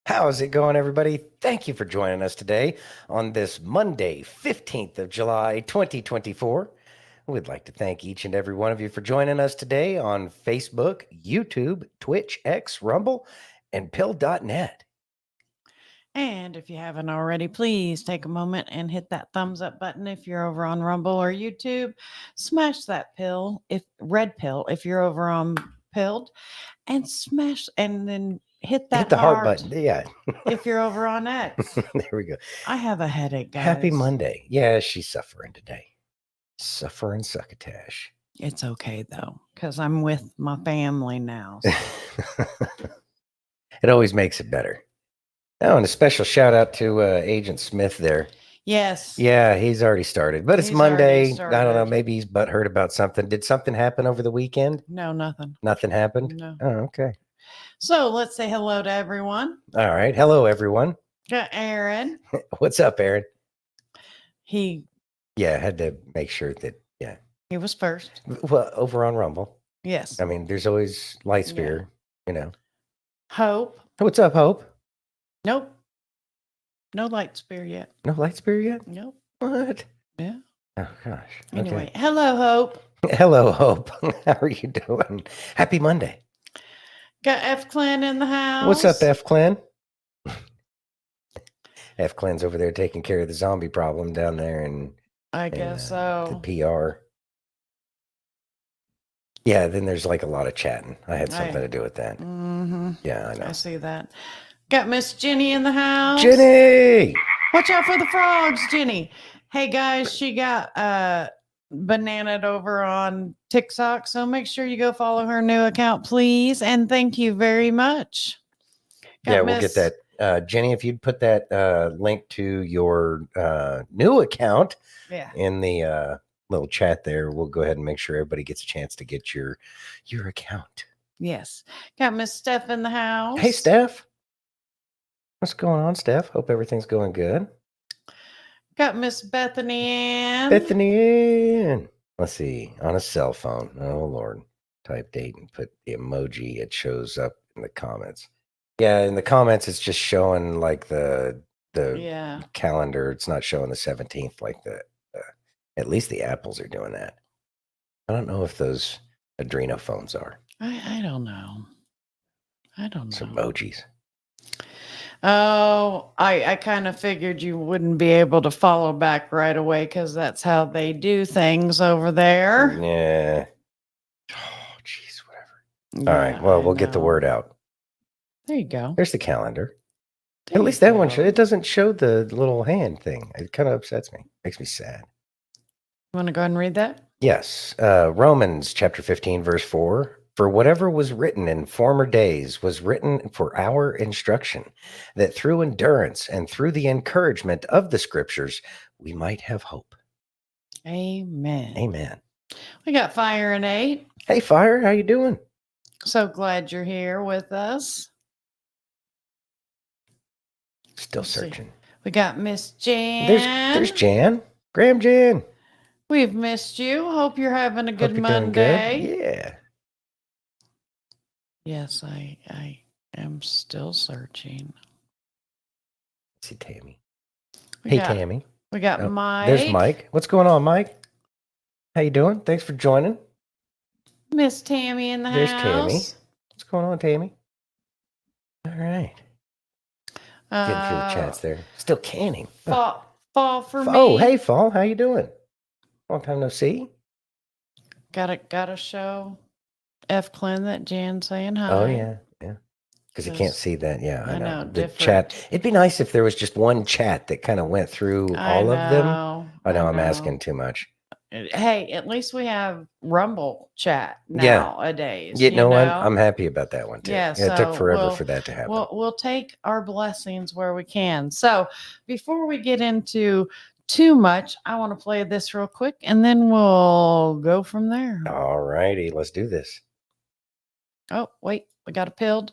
How's it going, everybody? Thank you for joining us today on this Monday, 15th of July, 2024. We'd like to thank each and every one of you for joining us today on Facebook, YouTube, Twitch, X, Rumble, and pill.net. And if you haven't already, please take a moment and hit that thumbs up button if you're over on Rumble or YouTube. Smash that red pill if you're over on Pilled, and smash and then hit that Hit the heart button. Yeah. if you're over on X. There we go. I have a headache, guys. Happy Monday. Yeah, she's suffering today. Suffering succotash. It's okay, though, because I'm with my family now. So. It always makes it better. Oh, and a special shout out to Agent Smith there. Yes. Yeah, he's already started. But it's Monday. I don't know. Maybe he's butthurt about something. Did something happen over the weekend? No, nothing. Nothing happened? No. Oh, okay. So let's say hello to everyone. All right. Hello, everyone. Got Aaron. What's up, Aaron? Yeah, I had to make sure that, he was first. Well, over on Rumble. Yes. I mean, there's always Lightspear, Hope. What's up, Hope? Nope. No Lightspear yet. No Lightspear yet? Nope. What? Yeah. Oh, gosh. Anyway, okay. Hello, Hope. Hello, Hope. How are you doing? Happy Monday. Got F Clan in the house. What's up, F Clan? F Clan's over there taking care of the zombie problem down there, and I guess so. The PR. Yeah, then there's like a lot of chatting. I had something to do with that. Mm-hmm. Yeah, I know. I see that. Got Miss Jenny in the house. Jenny! Watch out for the frogs, Jenny. Hey, guys, she got bananaed over on TikTok, so make sure you go follow her new account, please. And thank you very much. We'll get that. Jenny, if you'd put that link to your new account in the little chat there, we'll go ahead and make sure everybody gets a chance to get your account. Yes. Got Miss Steph in the house. Hey, Steph. What's going on, Steph? Hope everything's going good. Got Miss Bethany in. Let's see. On a cell phone. Oh, Lord. Type date and put the emoji. It shows up in the comments. Yeah, in the comments, it's just showing like the calendar. It's not showing the 17th like at least the Apples are doing that. I don't know if those Adreno phones are. I don't know. Some emojis. Oh, I kind of figured you wouldn't be able to follow back right away because that's how they do things over there. Yeah. Oh, jeez, whatever. All right. Well, we'll get the word out. There you go. There's the calendar. At least that one, it doesn't show the little hand thing. It kind of upsets me. Makes me sad. You want to go ahead and read that? Yes. Romans chapter 15, verse 4. For whatever was written in former days was written for our instruction, that through endurance and through the encouragement of the scriptures, we might have hope. Amen. Amen. We got Fire and 8. Hey, Fire, how you doing? So glad you're here with us. Still searching. We got Miss Jan. There's Jan. Graham Jan. We've missed you. Hope you're having a good Monday. Good. Yeah. Yes, I am still searching. See Tammy. Tammy. We got Mike. There's Mike. What's going on, Mike? How you doing? Thanks for joining. Miss Tammy in the house. There's Tammy. What's going on, Tammy? All right. Getting through the chats there. Still canning. Fall for me. Oh, hey, Fall. How you doing? Long time no see. Gotta show F Clan that Jan saying hi. Oh, yeah. Because you can't see that. Yeah, I know. The different. Chat. It'd be nice if there was just one chat that kind of went through all of them. I know I'm asking too much. Hey, at least we have Rumble chat nowadays. You know what? I'm happy about that one too. Yeah, it took forever for that to happen. We'll take our blessings where we can. So before we get into too much, I want to play this real quick and then we'll go from there. All righty, let's do this. Oh, wait, we got a pilled.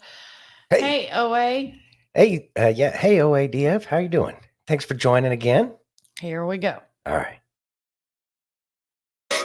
Hey, OA. Hey, Hey, OADF, how you doing? Thanks for joining again. Here we go. All right.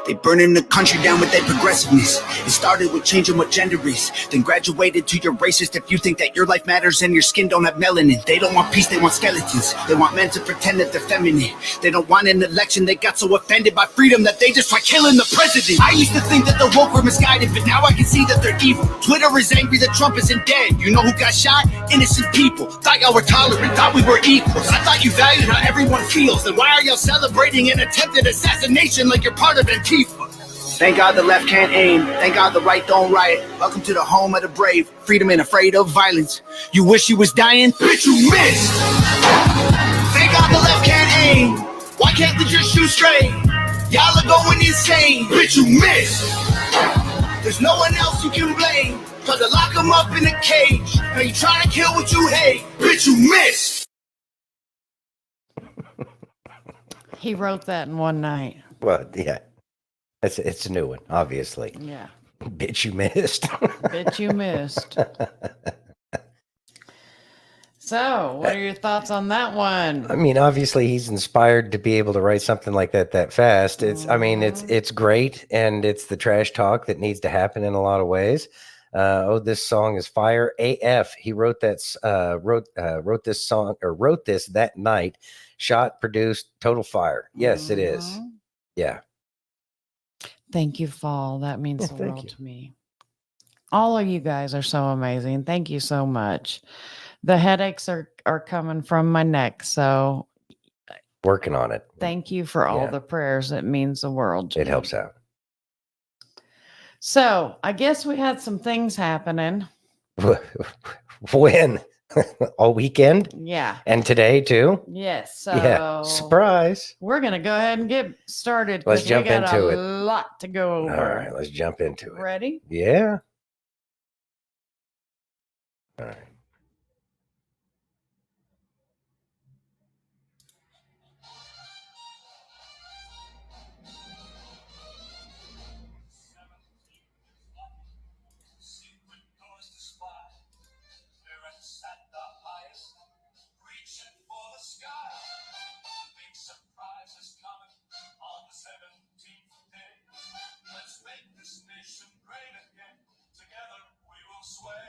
They burning the country down with their progressiveness. It started with changing what gender is, then graduated to your racist if you think that your life matters and your skin don't have melanin. They don't want peace, they want skeletons. They want men to pretend that they're feminine. They don't want an election, they got so offended by freedom that they just try killing the president. I used to think that the woke were misguided, but now I can see that they're evil. Twitter is angry that Trump isn't dead. You know who got shot? Innocent people. Thought y'all were tolerant, thought we were equals. I thought you valued how everyone feels. Then why are y'all celebrating an attempted assassination like you're part of Antifa? Thank God the left can't aim. Thank God the right don't riot. Welcome to the home of the brave. Freedom ain't afraid of violence. You wish you was dying? Bitch, you missed. Thank God the left can't aim. Why can't they just shoot straight? Y'all are going insane. Bitch, you missed. There's no one else you can blame. Try to lock them up in a cage. Now you trying to kill what you hate. Bitch, you missed. He wrote that in one night. Well, yeah. It's a new one, obviously. Yeah. Bitch, you missed. Bitch, you missed. So, what are your thoughts on that one? I mean, obviously, he's inspired to be able to write something like that fast. I mean, it's great, and it's the trash talk that needs to happen in a lot of ways. This song is fire AF. He wrote this song, or wrote this that night. Shot, produced, total fire. Yes, it is. Yeah. Thank you, Fall. That means the thank world you. to me. All of you guys are so amazing. Thank you so much. The headaches are coming from my neck, so Working on it. thank you for all Yeah. the prayers. It means the world to It me. helps out. So I guess we had some things happening. When? All weekend? Yeah. And today too? Yes. So Yeah. Surprise. we're gonna go ahead and get started. Let's 'cause jump we got into a it. lot to go over. All right, let's jump into it. Ready? Yeah. All right. Let's make this nation great again. Together we will sway.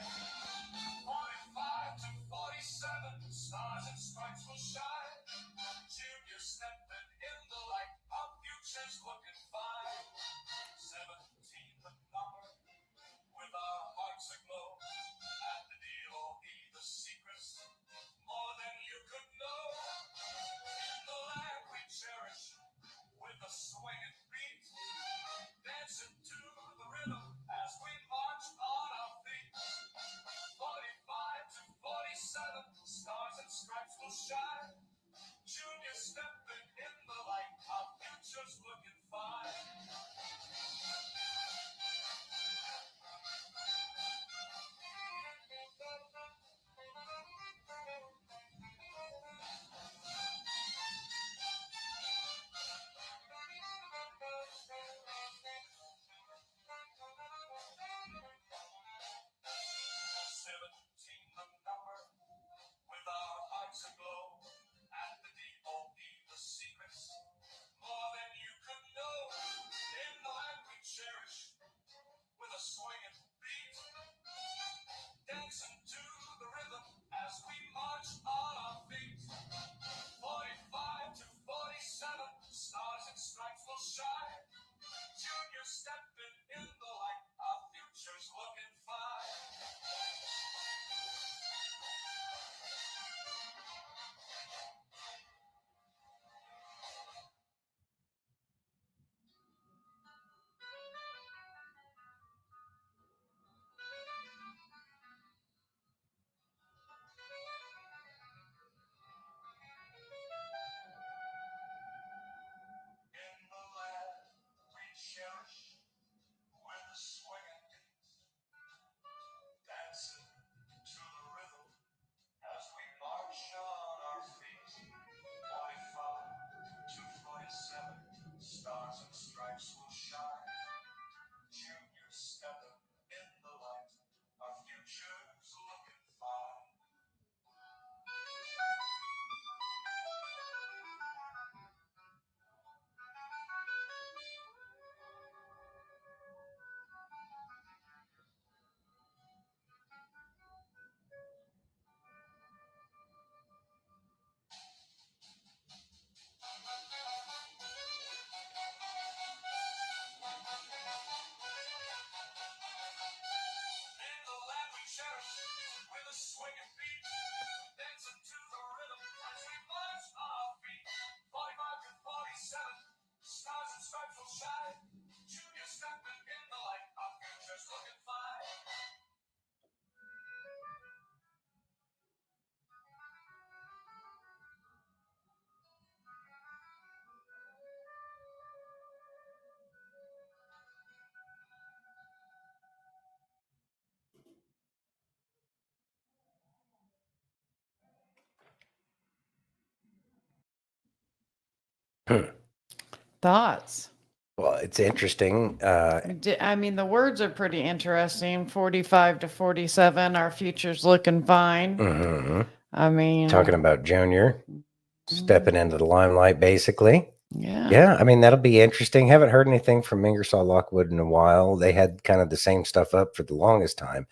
Thoughts? Well, it's interesting. I mean, the words are pretty interesting. 45 to 47, our future's looking fine. Mhm. I mean, Talking about Junior mm, stepping into the limelight, basically. yeah. Yeah, I mean, that'll be interesting. Haven't heard anything from Ingersoll Lockwood in a while. They had kind of the same stuff up for the longest time,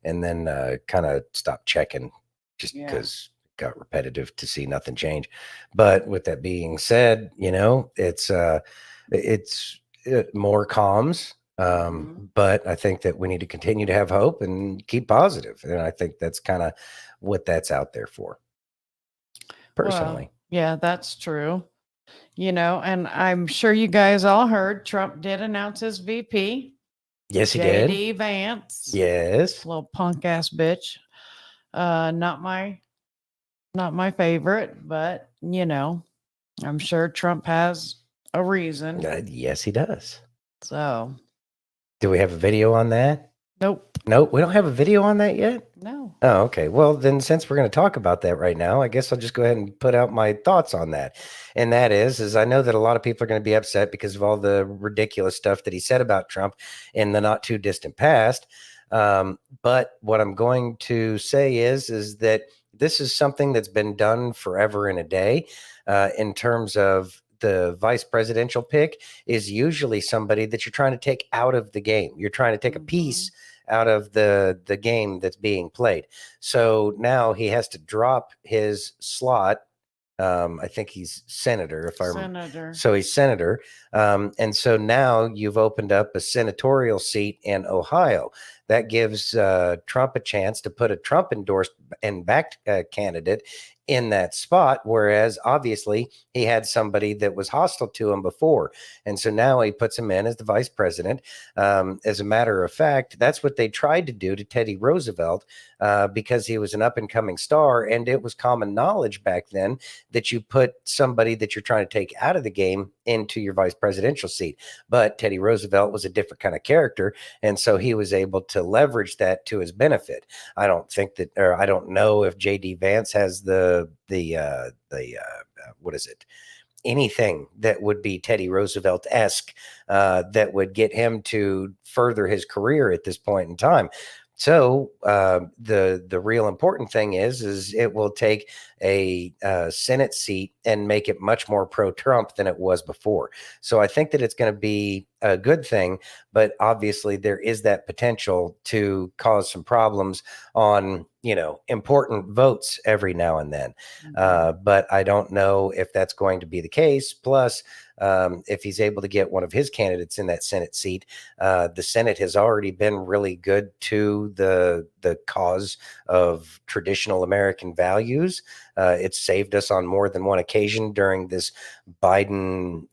and then kind of stopped checking just Yeah. because it got repetitive to see nothing change. But with that being said, it's more comms. But I think that we need to continue to have hope and keep positive, and I think that's kind of what that's out there for. Personally, Well, yeah, that's true. And I'm sure you guys all heard Trump did announce his VP, yes, he did. JD Vance. Yes, Little punk ass bitch. Not my favorite, but I'm sure Trump has a reason. yes, he does. So, Do we have a video on that? nope. Nope, we don't have a video on that yet. No. Oh, okay. Well, then since we're going to talk about that right now, I guess I'll just go ahead and put out my thoughts on that. And that is I know that a lot of people are going to be upset because of all the ridiculous stuff that he said about Trump in the not too distant past. But what I'm going to say is that this is something that's been done forever and a day in terms of the vice presidential pick is usually somebody that you're trying to take out of the game. You're trying to take a piece out of the game that's being played. So now he has to drop his slot. I think he's senator, if I remember. Senator. So he's senator. And so now you've opened up a senatorial seat in Ohio. That gives Trump a chance to put a Trump endorsed and backed candidate in that spot, whereas obviously he had somebody that was hostile to him before. And so now he puts him in as the vice president. As a matter of fact, that's what they tried to do to Teddy Roosevelt because he was an up and coming star. And it was common knowledge back then that you put somebody that you're trying to take out of the game into your vice presidential seat. But Teddy Roosevelt was a different kind of character. And so he was able to leverage that to his benefit. I don't think that, or I don't know if JD Vance has what is it? Anything that would be Teddy Roosevelt-esque that would get him to further his career at this point in time. So the real important thing is it will take a Senate seat and make it much more pro-Trump than it was before. So I think that it's going to be a good thing, but obviously there is that potential to cause some problems on important votes every now and then. But I don't know if that's going to be the case. Plus, if he's able to get one of his candidates in that Senate seat, the Senate has already been really good to the cause of traditional American values. It's saved us on more than one occasion during this Biden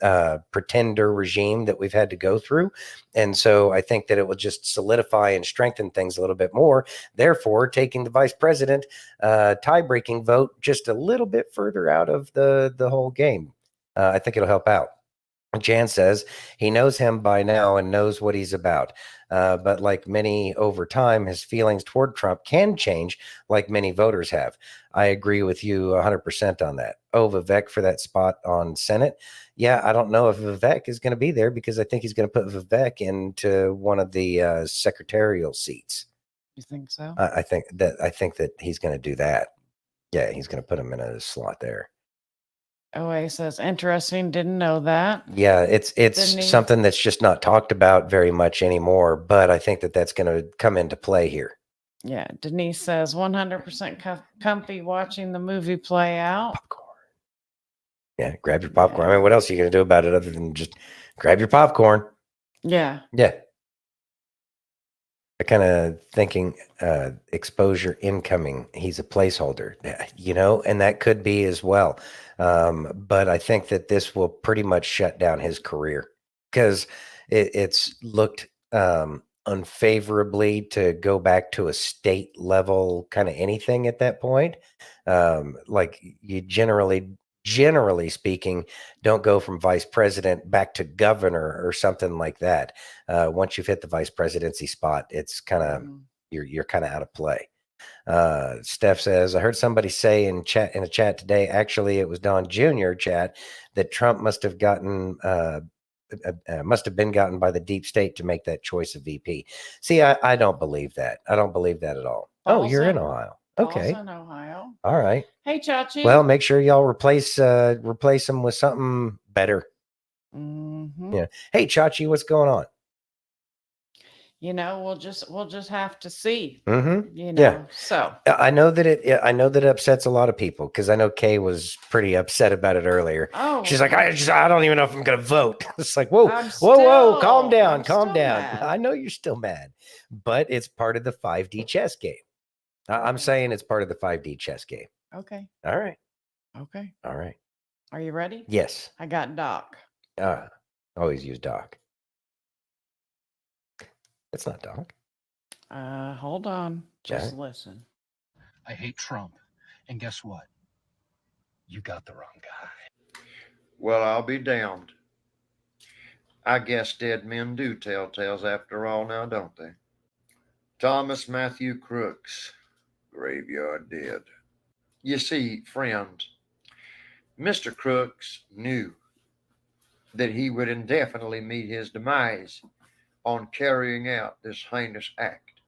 pretender regime that we've had to go through. And so I think that it will just solidify and strengthen things a little bit more. Therefore, taking the vice president tie-breaking vote just a little bit further out of the whole game. I think it'll help out. Jan says he knows him by now and knows what he's about. But like many over time, his feelings toward Trump can change like many voters have. I agree with you 100% on that. Oh, Vivek for that spot on Senate. Yeah, I don't know if Vivek is going to be there because I think he's going to put Vivek into one of the secretarial seats. You think so? I think that he's going to do that. Yeah, he's going to put him in a slot there. OA says, interesting. Didn't know that. Yeah, it's something that's just not talked about very much anymore, but I think that that's going to come into play here. Yeah, Denise says 100% comfy watching the movie play out. Popcorn. Yeah, grab your popcorn. I mean, what else are you going to do about it other than just grab your popcorn? Yeah. Yeah. I kind of thinking exposure incoming. He's a placeholder, and that could be as well. But I think that this will pretty much shut down his career because it's looked unfavorably to go back to a state level kind of anything at that point. Like you generally speaking, don't go from vice president back to governor or something like that. Once you've hit the vice presidency spot, it's kind of you're kind of out of play. Steph says, I heard somebody say in a chat today, actually it was Don Jr. chat, that Trump must have been gotten by the deep state to make that choice of VP. See, I don't believe that. I don't believe that at all. Oh, you're in Ohio. Okay. in Ohio. All right. Hey, Chachi. Well, make sure y'all replace them with something better. Yeah. Hey, Chachi, what's going on? We'll just have to see. Yeah. So I know that it upsets a lot of people, because I know Kay was pretty upset about it earlier. Oh, she's like, I don't even know if I'm gonna vote. It's like, whoa, whoa, calm down. Mad. I know you're still mad, but it's part of the 5D chess game. I'm saying it's part of the 5D chess game. Okay. All right. Okay. All right. Are you ready? Yes. I got Doc. Always use Doc. It's not Doc. Hold on. Just listen. I hate Trump. And guess what? You got the wrong guy. Well, I'll be damned. I guess dead men do tell tales after all now, don't they? Thomas Matthew Crooks, graveyard dead. You see, friend, Mr. Crooks knew that he would indefinitely meet his demise on carrying out this heinous act.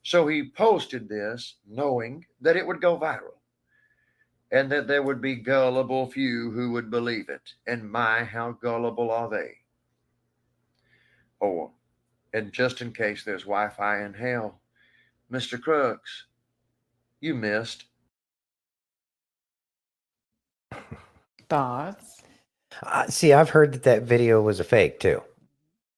So he posted this knowing that it would go viral and that there would be gullible few who would believe it. And my, how gullible are they? Or, and just in case there's Wi-Fi in hell, Mr. Crooks, you missed. Thoughts? See, I've heard that video was a fake too.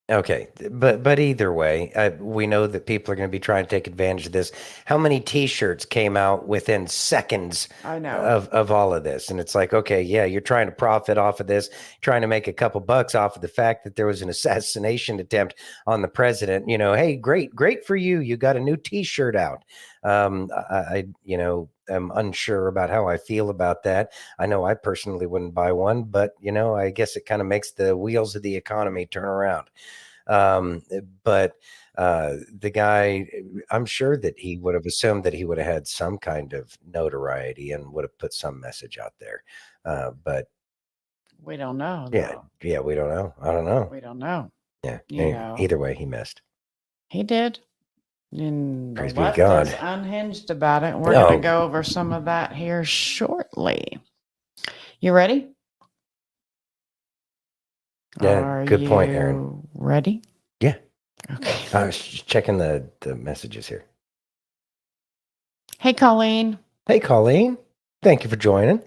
Okay, but either way, we know that people are going to be trying to take advantage of this. How many T-shirts came out within seconds I know. of all of this? And it's like, okay, yeah, you're trying to profit off of this, trying to make a couple bucks off of the fact that there was an assassination attempt on the president. Hey, great for you. You got a new T-shirt out. I am unsure about how I feel about that. I know I personally wouldn't buy one, but I guess it kind of makes the wheels of the economy turn around. But the guy, I'm sure that he would have assumed that he would have had some kind of notoriety and would have put some message out there. But we don't know. Yeah, we don't know. I don't know. We don't know. Yeah. Either way, he missed. He did. And Praise the be to left God. is unhinged about it. We're going to go over some of that here shortly. You ready? Yeah, good point, Aaron. Ready? Yeah. Okay. I was checking the messages here. Hey, Colleen. Hey, Colleen. Thank you for joining.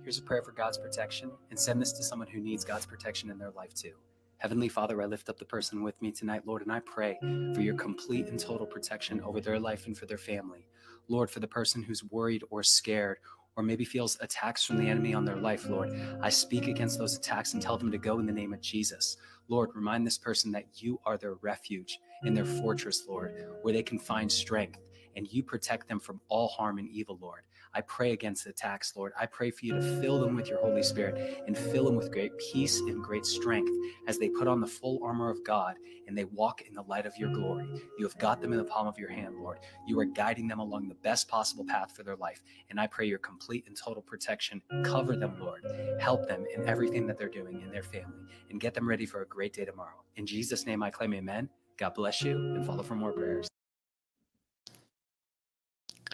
Here's a prayer for God's protection, and send this to someone who needs God's protection in their life too. Heavenly Father, I lift up the person with me tonight, Lord, and I pray for your complete and total protection over their life and for their family. Lord, for the person who's worried or scared or maybe feels attacks from the enemy on their life, Lord, I speak against those attacks and tell them to go in the name of Jesus. Lord, remind this person that you are their refuge and their fortress, Lord, where they can find strength, and you protect them from all harm and evil, Lord. I pray against attacks, Lord. I pray for you to fill them with your Holy Spirit and fill them with great peace and great strength as they put on the full armor of God and they walk in the light of your glory. You have got them in the palm of your hand, Lord. You are guiding them along the best possible path for their life. And I pray your complete and total protection. Cover them, Lord. Help them in everything that they're doing in their family and get them ready for a great day tomorrow. In Jesus' name I claim amen. God bless you, and follow for more prayers.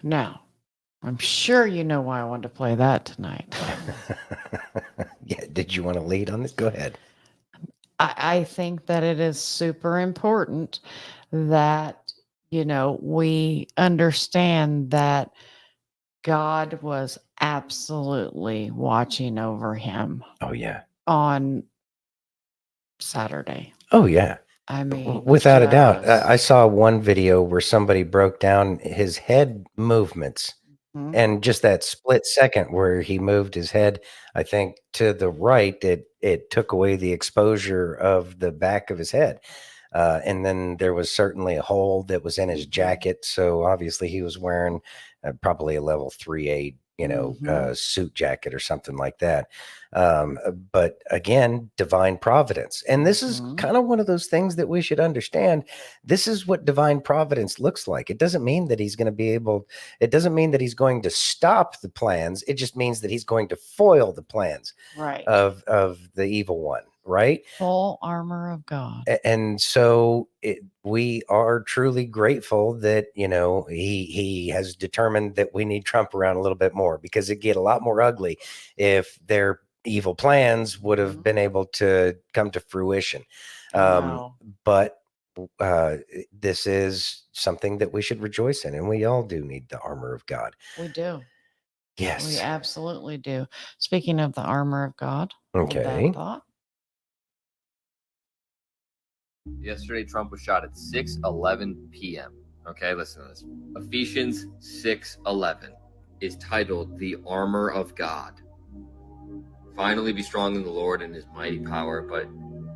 Now, I'm sure you know why I wanted to play that tonight. Yeah, did you want to lead on this? Go ahead. I think that it is super important that, we understand that God was absolutely watching over him. Oh, yeah. On Saturday. Oh, yeah. I mean, without a doubt. I saw one video where somebody broke down his head movements. Mhm. And just that split second where he moved his head, I think, to the right, it took away the exposure of the back of his head. And then there was certainly a hole that was in his jacket. So obviously he was wearing probably a level 3A, suit jacket or something like that. But again, divine providence. And this is kind of one of those things that we should understand. This is what divine providence looks like. It doesn't mean that he's going to be able, it doesn't mean that he's going to stop the plans. It just means that he's going to foil the plans of the evil one. Right? Full armor of God. And so we are truly grateful that, he has determined that we need Trump around a little bit more, because it'd get a lot more ugly if their evil plans would have been able to come to fruition. But this is something that we should rejoice in, and we all do need the armor of God. We do. Yes. We absolutely do. Speaking of the armor of God. Okay. Yesterday, Trump was shot at 6:11 p.m. Okay, listen to this. Ephesians 6:11 is titled "The Armor of God." Finally, be strong in the Lord and His mighty power, but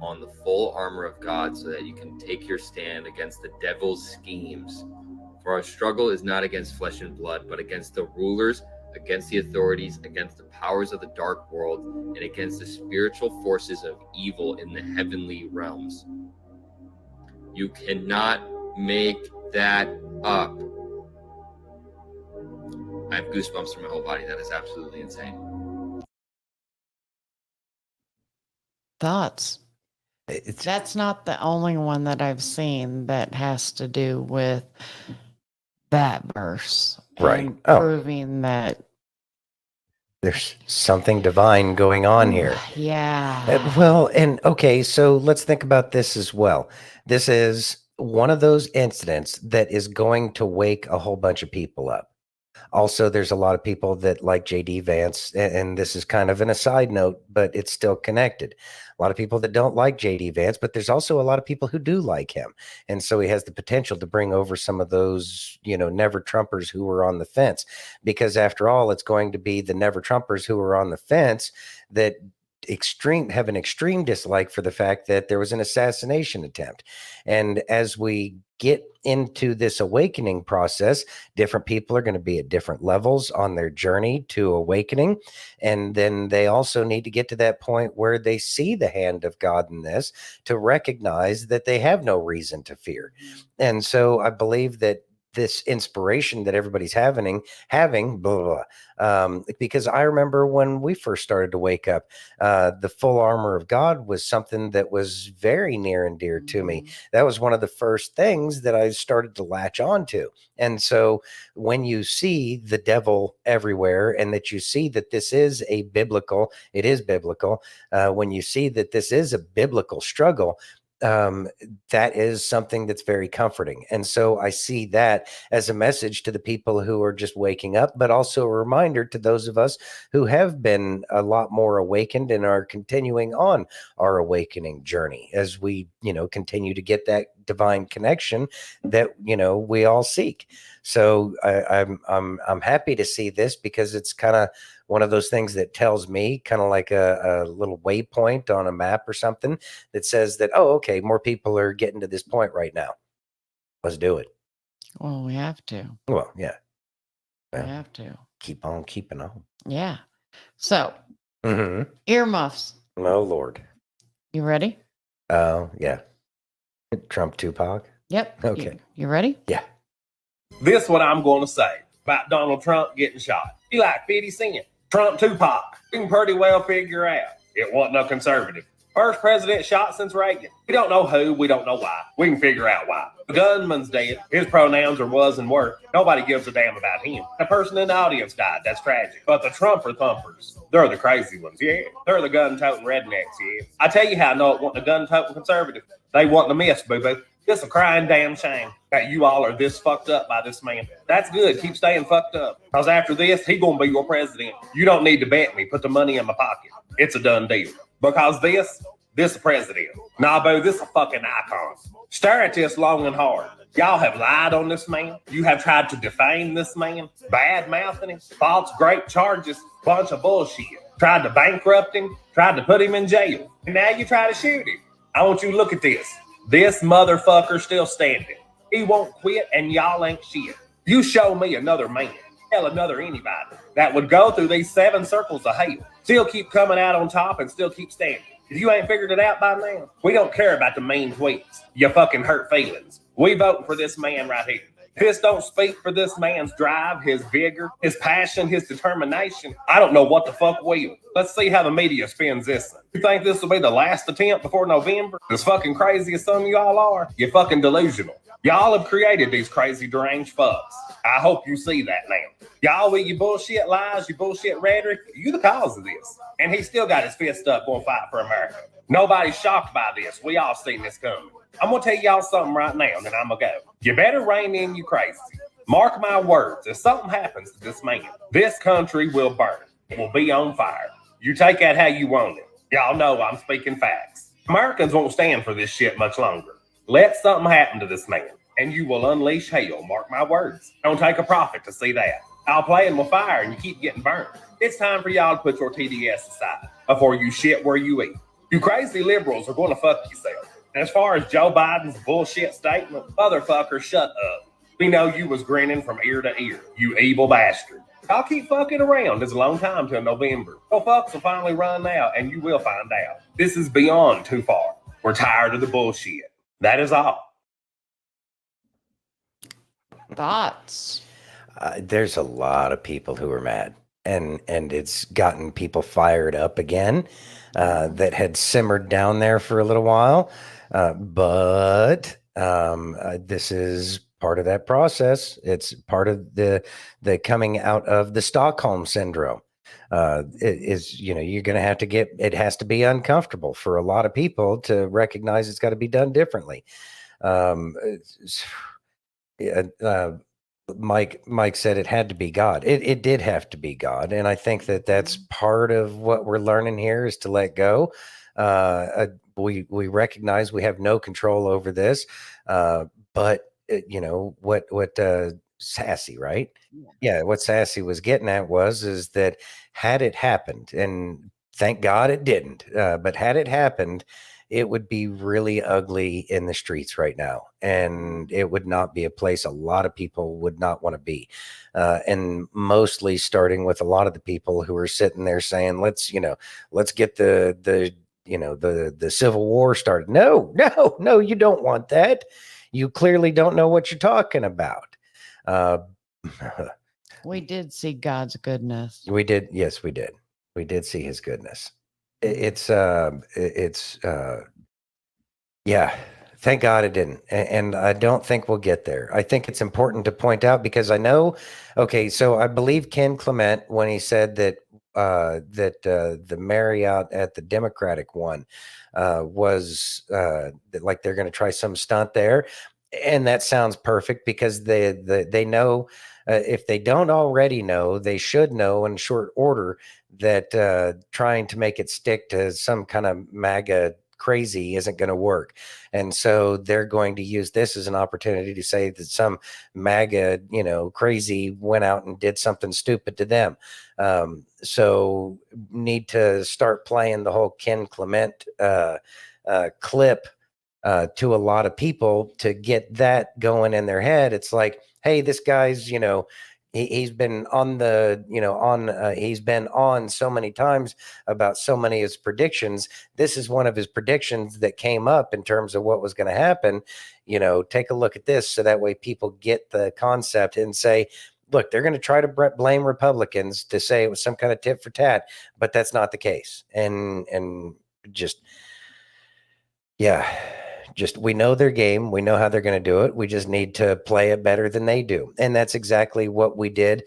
on the full armor of God, so that you can take your stand against the devil's schemes. For our struggle is not against flesh and blood, but against the rulers, against the authorities, against the powers of the dark world, and against the spiritual forces of evil in the heavenly realms. You cannot make that up. I have goosebumps through my whole body. That is absolutely insane. Thoughts? That's not the only one that I've seen that has to do with that verse. Right. And proving that there's something divine going on here. Yeah. Well, and okay, so let's think about this as well. This is one of those incidents that is going to wake a whole bunch of people up. Also, there's a lot of people that like J.D. Vance, and this is kind of an aside note, but it's still connected. A lot of people that don't like J.D. Vance, but there's also a lot of people who do like him. And so he has the potential to bring over some of those, never Trumpers who were on the fence. Because after all, it's going to be the never Trumpers who are on the fence that have an extreme dislike for the fact that there was an assassination attempt. And as we get into this awakening process, different people are going to be at different levels on their journey to awakening. And then they also need to get to that point where they see the hand of God in this to recognize that they have no reason to fear. And so I believe that this inspiration that everybody's having, because I remember when we first started to wake up, the full armor of God was something that was very near and dear to me. That was one of the first things that I started to latch on to. And so when you see the devil everywhere, and that you see that this is biblical, when you see that this is a biblical struggle, that is something that's very comforting. And so I see that as a message to the people who are just waking up, but also a reminder to those of us who have been a lot more awakened and are continuing on our awakening journey as we, continue to get that divine connection that, we all seek. So I'm happy to see this, because it's kind of one of those things that tells me, kind of like a little waypoint on a map or something, that says that, oh, okay, more people are getting to this point right now. Let's do it. Well, we have to. Well, yeah. We have to. Keep on keeping on. Yeah. So, earmuffs. Oh, Lord. You ready? Oh, yeah. Trump Tupac. Yep. Okay. You ready? Yeah. This is what I'm going to say about Donald Trump getting shot. He like 50 Cent. Trump Tupac. You can pretty well figure out it wasn't a conservative. First president shot since Reagan. We don't know who, we don't know why. We can figure out why. The gunman's dead. His pronouns are was and were. Nobody gives a damn about him. A person in the audience died. That's tragic. But the Trumper thumpers, they're the crazy ones, yeah. They're the gun-toting rednecks, yeah. I tell you how I know it wasn't a gun-toting conservative. They wasn't a miss, boo-boo. It's a crying damn shame that you all are this fucked up by this man. That's good. Keep staying fucked up. Because after this, he gonna be your president. You don't need to bet me. Put the money in my pocket. It's a done deal. Because this a president. Nah, boo, this a fucking icon. Stare at this long and hard. Y'all have lied on this man. You have tried to defame this man. Bad mouthing him. False great charges. Bunch of bullshit. Tried to bankrupt him. Tried to put him in jail. And now you try to shoot him. I want you to look at this. This motherfucker still standing. He won't quit, and y'all ain't shit. You show me another man, hell another anybody that would go through these 7 circles of hell, still keep coming out on top and still keep standing. If you ain't figured it out by now, we don't care about the mean tweets, your fucking hurt feelings. We voting for this man right here. If this don't speak for this man's drive, his vigor, his passion, his determination, I don't know what the fuck will. Let's see how the media spins this thing. You think this will be the last attempt before November? As fucking crazy as some of y'all are, you're fucking delusional. Y'all have created these crazy deranged fucks. I hope you see that now. Y'all with your bullshit lies, your bullshit rhetoric, you the cause of this. And he still got his fist up going to fight for America. Nobody's shocked by this. We all seen this coming. I'm going to tell y'all something right now, and then I'm going to go. You better rein in you crazy. Mark my words, if something happens to this man, this country will burn. It will be on fire. You take that how you want it. Y'all know I'm speaking facts. Americans won't stand for this shit much longer. Let something happen to this man, and you will unleash hell. Mark my words. Don't take a prophet to see that. I'll play him with fire, and you keep getting burned. It's time for y'all to put your TDS aside before you shit where you eat. You crazy liberals are going to fuck yourself. And as far as Joe Biden's bullshit statement, motherfucker, shut up. We know you was grinning from ear to ear, you evil bastard. I'll keep fucking around. There's a long time till November. So fucks will finally run out, and you will find out. This is beyond too far. We're tired of the bullshit. That is all. Thoughts? There's a lot of people who are mad, and it's gotten people fired up again that had simmered down there for a little while. But this is part of that process. It's part of the coming out of the Stockholm syndrome. It is, you're going to have to it has to be uncomfortable for a lot of people to recognize it's got to be done differently. Mike said it had to be God. It did have to be God. And I think that's part of what we're learning here is to let go. We recognize we have no control over this. But what Sassy, right? Yeah. What Sassy was getting at is that had it happened, and thank God it didn't, but had it happened, it would be really ugly in the streets right now. And it would not be a place a lot of people would not want to be. And mostly starting with a lot of the people who are sitting there saying, let's get the Civil War started. No, you don't want that. You clearly don't know what you're talking about. We did see God's goodness. We did. Yes, we did. We did see his goodness. Yeah, thank God it didn't. And I don't think we'll get there. I think it's important to point out because I know, so I believe Ken Clement when he said that the Marriott at the Democratic one was like they're going to try some stunt there. And that sounds perfect because they know, if they don't already know, they should know in short order that trying to make it stick to some kind of MAGA crazy isn't going to work. And so they're going to use this as an opportunity to say that some MAGA, crazy went out and did something stupid to them. So need to start playing the whole Ken Clement clip to a lot of people to get that going in their head. It's like, hey, this guy's, he's been on he's been on so many times about so many of his predictions. This is one of his predictions that came up in terms of what was going to happen. Take a look at this. So that way people get the concept and say, look, they're going to try to blame Republicans to say it was some kind of tit for tat, but that's not the case. And we know their game. We know how they're going to do it. We just need to play it better than they do. And that's exactly what we did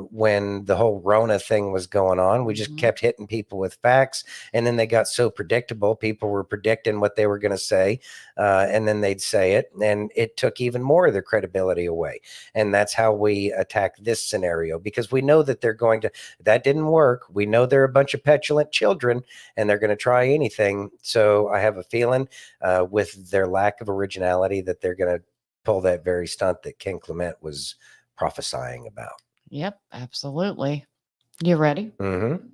when the whole Rona thing was going on. We just kept hitting people with facts. And then they got so predictable. People were predicting what they were going to say. And then they'd say it. And it took even more of their credibility away. And that's how we attack this scenario, because we know that that didn't work. We know they're a bunch of petulant children and they're going to try anything. So I have a feeling with their lack of originality that they're going to pull that very stunt that Ken Clement was prophesying about. Yep, absolutely. You ready? Mm-hmm.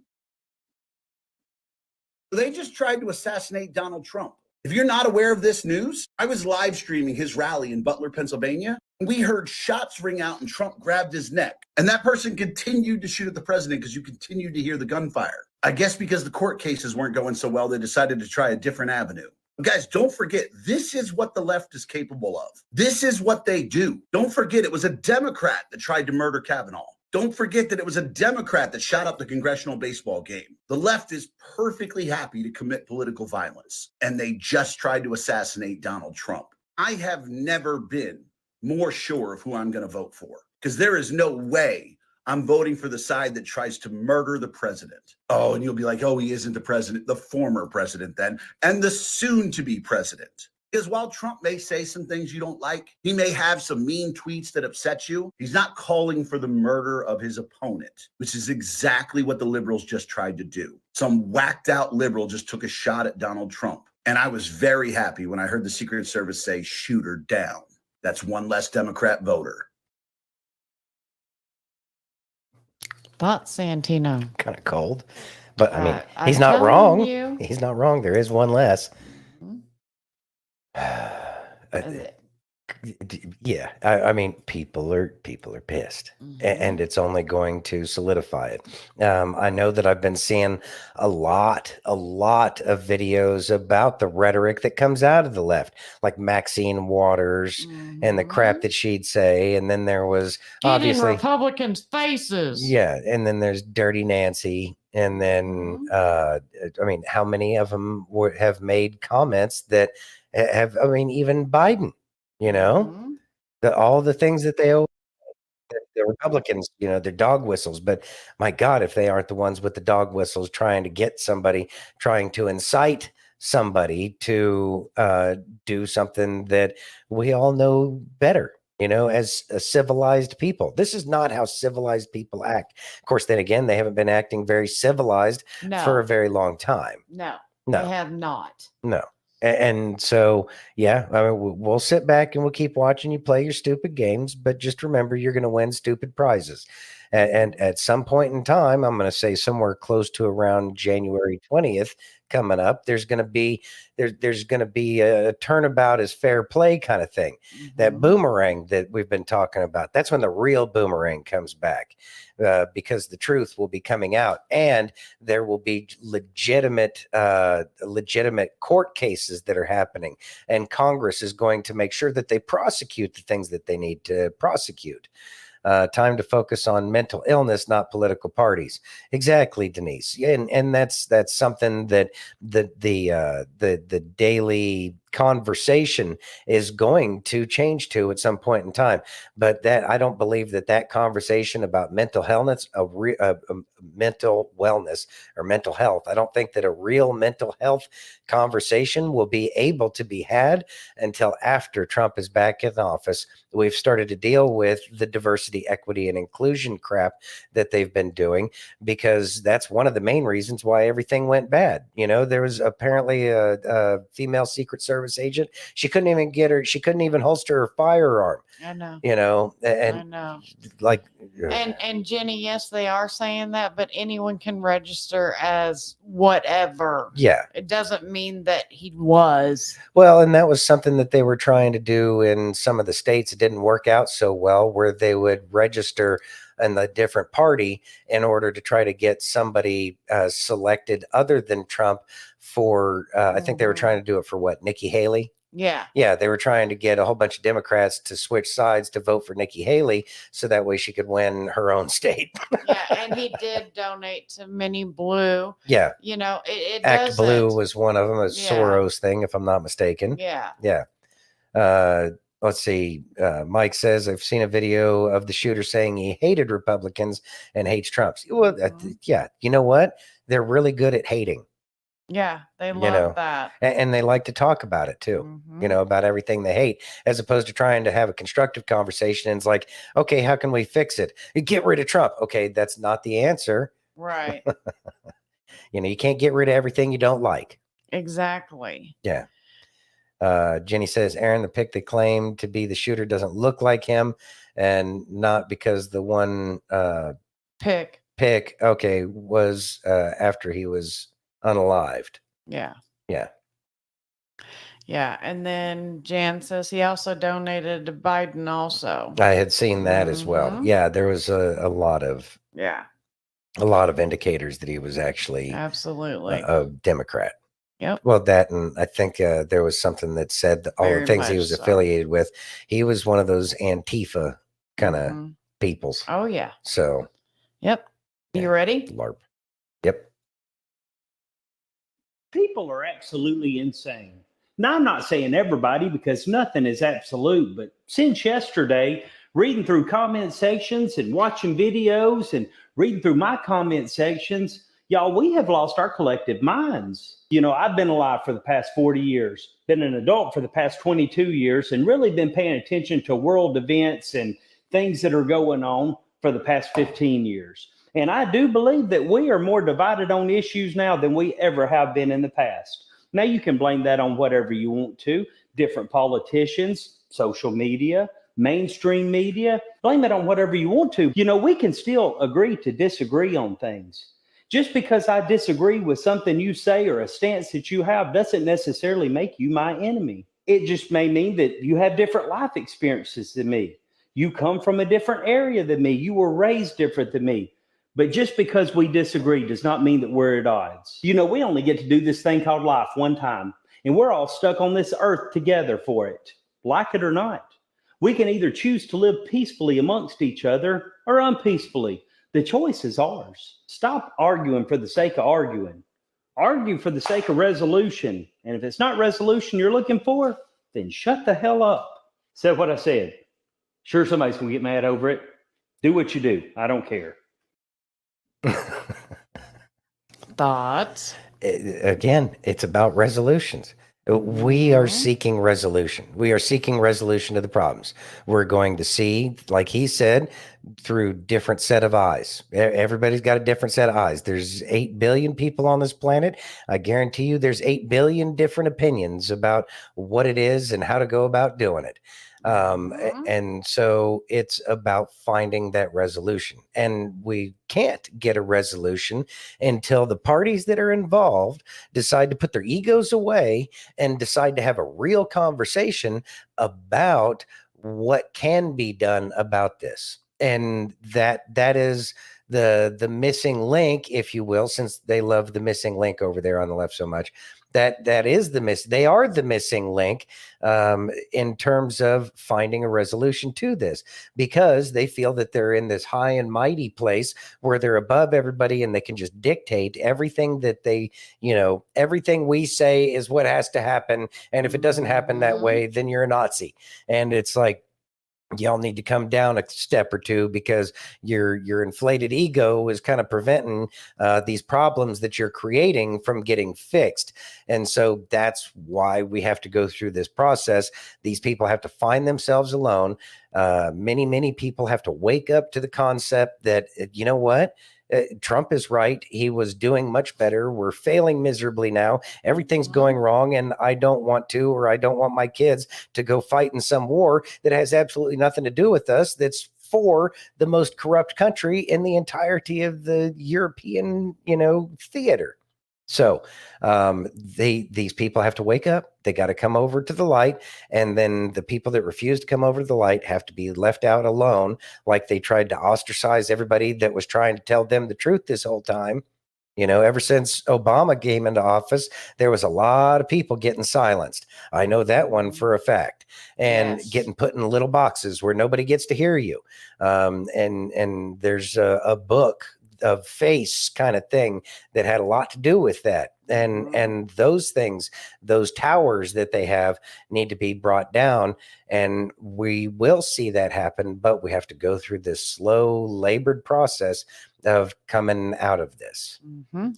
They just tried to assassinate Donald Trump. If you're not aware of this news, I was live streaming his rally in Butler, Pennsylvania, We heard shots ring out and Trump grabbed his neck. And that person continued to shoot at the president because you continued to hear the gunfire. I guess because the court cases weren't going so well, they decided to try a different avenue. Guys, don't forget, this is what the left is capable of. This is what they do. Don't forget, it was a Democrat that tried to murder Kavanaugh. Don't forget that it was a Democrat that shot up the congressional baseball game. The left is perfectly happy to commit political violence, and they just tried to assassinate Donald Trump. I have never been more sure of who I'm going to vote for, because there is no way I'm voting for the side that tries to murder the president. Oh, and you'll be like, oh, he isn't the president, the former president then, and the soon-to-be president. Because while Trump may say some things you don't like, he may have some mean tweets that upset you, he's not calling for the murder of his opponent, which is exactly what the liberals just tried to do. Some whacked out liberal just took a shot at Donald Trump. And I was very happy when I heard the Secret Service say, shoot her down. That's one less Democrat voter. Thoughts, Santino? Kind of cold, but I mean, I'm he's not telling wrong. you. He's not wrong. There is one less. Mhm. Yeah, I mean, people are pissed, Mhm. and it's only going to solidify it. I know that I've been seeing a lot of videos about the rhetoric that comes out of the left, like Maxine Waters and the crap that she'd say, and then there was Get in obviously Republicans' faces. yeah, and then there's Dirty Nancy, and then I mean, how many of them have made comments that have? I mean, even Biden. You know, all the things that they owe the Republicans, you know, they're dog whistles. But my God, if they aren't the ones with the dog whistles trying to get somebody, trying to incite somebody to do something that we all know better, you know, as a civilized people. This is not how civilized people act. Of course, then again, they haven't been acting very civilized for a very long time. No, No. they have not. No. And so, yeah, I mean, we'll sit back and we'll keep watching you play your stupid games, but just remember, you're going to win stupid prizes. And at some point in time, I'm going to say somewhere close to around January 20th coming up, there's going to be a turnabout is fair play kind of thing. That boomerang that we've been talking about, that's when the real boomerang comes back, because the truth will be coming out, and there will be legitimate court cases that are happening, and Congress is going to make sure that they prosecute the things that they need to prosecute. Time to focus on mental illness, not political parties. Exactly, Denise. And that's something that the daily conversation is going to change to at some point in time. But that I don't believe that conversation about mental health, mental wellness or mental health, I don't think that a real mental health conversation will be able to be had until after Trump is back in office. We've started to deal with the diversity, equity, and inclusion crap that they've been doing, because that's one of the main reasons why everything went bad. You know, there was apparently a female Secret Service agent. She couldn't even holster her firearm. I know. You know, I know. Like, and Jenny, yes, they are saying that, but anyone can register as whatever. Yeah. It doesn't mean that he was. Well, and that was something that they were trying to do in some of the states. It didn't work out so well, where they would register in a different party in order to try to get somebody selected other than Trump for, I think they were trying to do it for what, Nikki Haley? Yeah. Yeah, they were trying to get a whole bunch of Democrats to switch sides to vote for Nikki Haley so that way she could win her own state. Yeah, and he did donate to Mini Blue. Yeah. You know, it Act Blue doesn't. was one of them, a Soros thing, if I'm not mistaken. Yeah. Yeah. Let's see. Mike says, I've seen a video of the shooter saying he hated Republicans and hates Trumps. Well, yeah. You know what? They're really good at hating. Yeah, they love that. And they like to talk about it too, you know, about everything they hate, as opposed to trying to have a constructive conversation. And it's like, okay, how can we fix it? Get rid of Trump. Okay, that's not the answer. Right. You know, you can't get rid of everything you don't like. Exactly. Yeah. Jenny says, Aaron, the pic that claimed to be the shooter doesn't look like him, and not because the one pic, okay, was after he was unalived. Yeah. Yeah. Yeah. And then Jan says he also donated to Biden also. I had seen that as well. Mhm. Yeah, there was a lot of indicators that he was actually Absolutely. a Democrat. Yep. Well, that, and I think there was something that said that all Very the things he much was so. affiliated with, he was one of those Antifa kind of Mhm. peoples. Oh, yeah. So, Yep. Yeah. You ready? LARP. Yep. People are absolutely insane. Now, I'm not saying everybody because nothing is absolute, but since yesterday, reading through comment sections and watching videos and reading through my comment sections, y'all, we have lost our collective minds. You know, I've been alive for the past 40 years, been an adult for the past 22 years, and really been paying attention to world events and things that are going on for the past 15 years. And I do believe that we are more divided on issues now than we ever have been in the past. Now, you can blame that on whatever you want to, different politicians, social media, mainstream media, blame it on whatever you want to. You know, we can still agree to disagree on things. Just because I disagree with something you say or a stance that you have doesn't necessarily make you my enemy. It just may mean that you have different life experiences than me. You come from a different area than me. You were raised different than me. But just because we disagree does not mean that we're at odds. You know, we only get to do this thing called life one time, and we're all stuck on this earth together for it, like it or not. We can either choose to live peacefully amongst each other or unpeacefully. The choice is ours. Stop arguing for the sake of arguing. Argue for the sake of resolution. And if it's not resolution you're looking for, then shut the hell up. Said what I said. Sure, somebody's going to get mad over it. Do what you do. I don't care. Thoughts? Again, it's about resolutions. We are Mhm. seeking resolution. We are seeking resolution to the problems. We're going to see, like he said, through different set of eyes. Everybody's got a different set of eyes. There's 8 billion people on this planet. I guarantee you there's 8 billion different opinions about what it is and how to go about doing it. Mhm. And so it's about finding that resolution. And we can't get a resolution until the parties that are involved decide to put their egos away and decide to have a real conversation about what can be done about this. And that is the missing link, if you will, since they love the missing link over there on the left so much. That is they are the missing link in terms of finding a resolution to this, because they feel that they're in this high and mighty place where they're above everybody and they can just dictate everything that they, everything we say is what has to happen. And if it doesn't happen that way, then you're a Nazi. And it's like, y'all need to come down a step or two, because your inflated ego is kind of preventing these problems that you're creating from getting fixed. And so that's why we have to go through this process. These people have to find themselves alone. Many people have to wake up to the concept that, you know what? Trump is right. He was doing much better. We're failing miserably now. Everything's going wrong, and I don't want to, or I don't want my kids to go fight in some war that has absolutely nothing to do with us. That's for the most corrupt country in the entirety of the European, theater. So these people have to wake up. They got to come over to the light, and then the people that refuse to come over to the light have to be left out alone, like they tried to ostracize everybody that was trying to tell them the truth this whole time. Ever since Obama came into office, there was a lot of people getting silenced. I know that one for a fact, and Yes. getting put in little boxes where nobody gets to hear you. And there's a book of Face kind of thing that had a lot to do with that. And those things, those towers that they have, need to be brought down. And we will see that happen, but we have to go through this slow, labored process of coming out of this.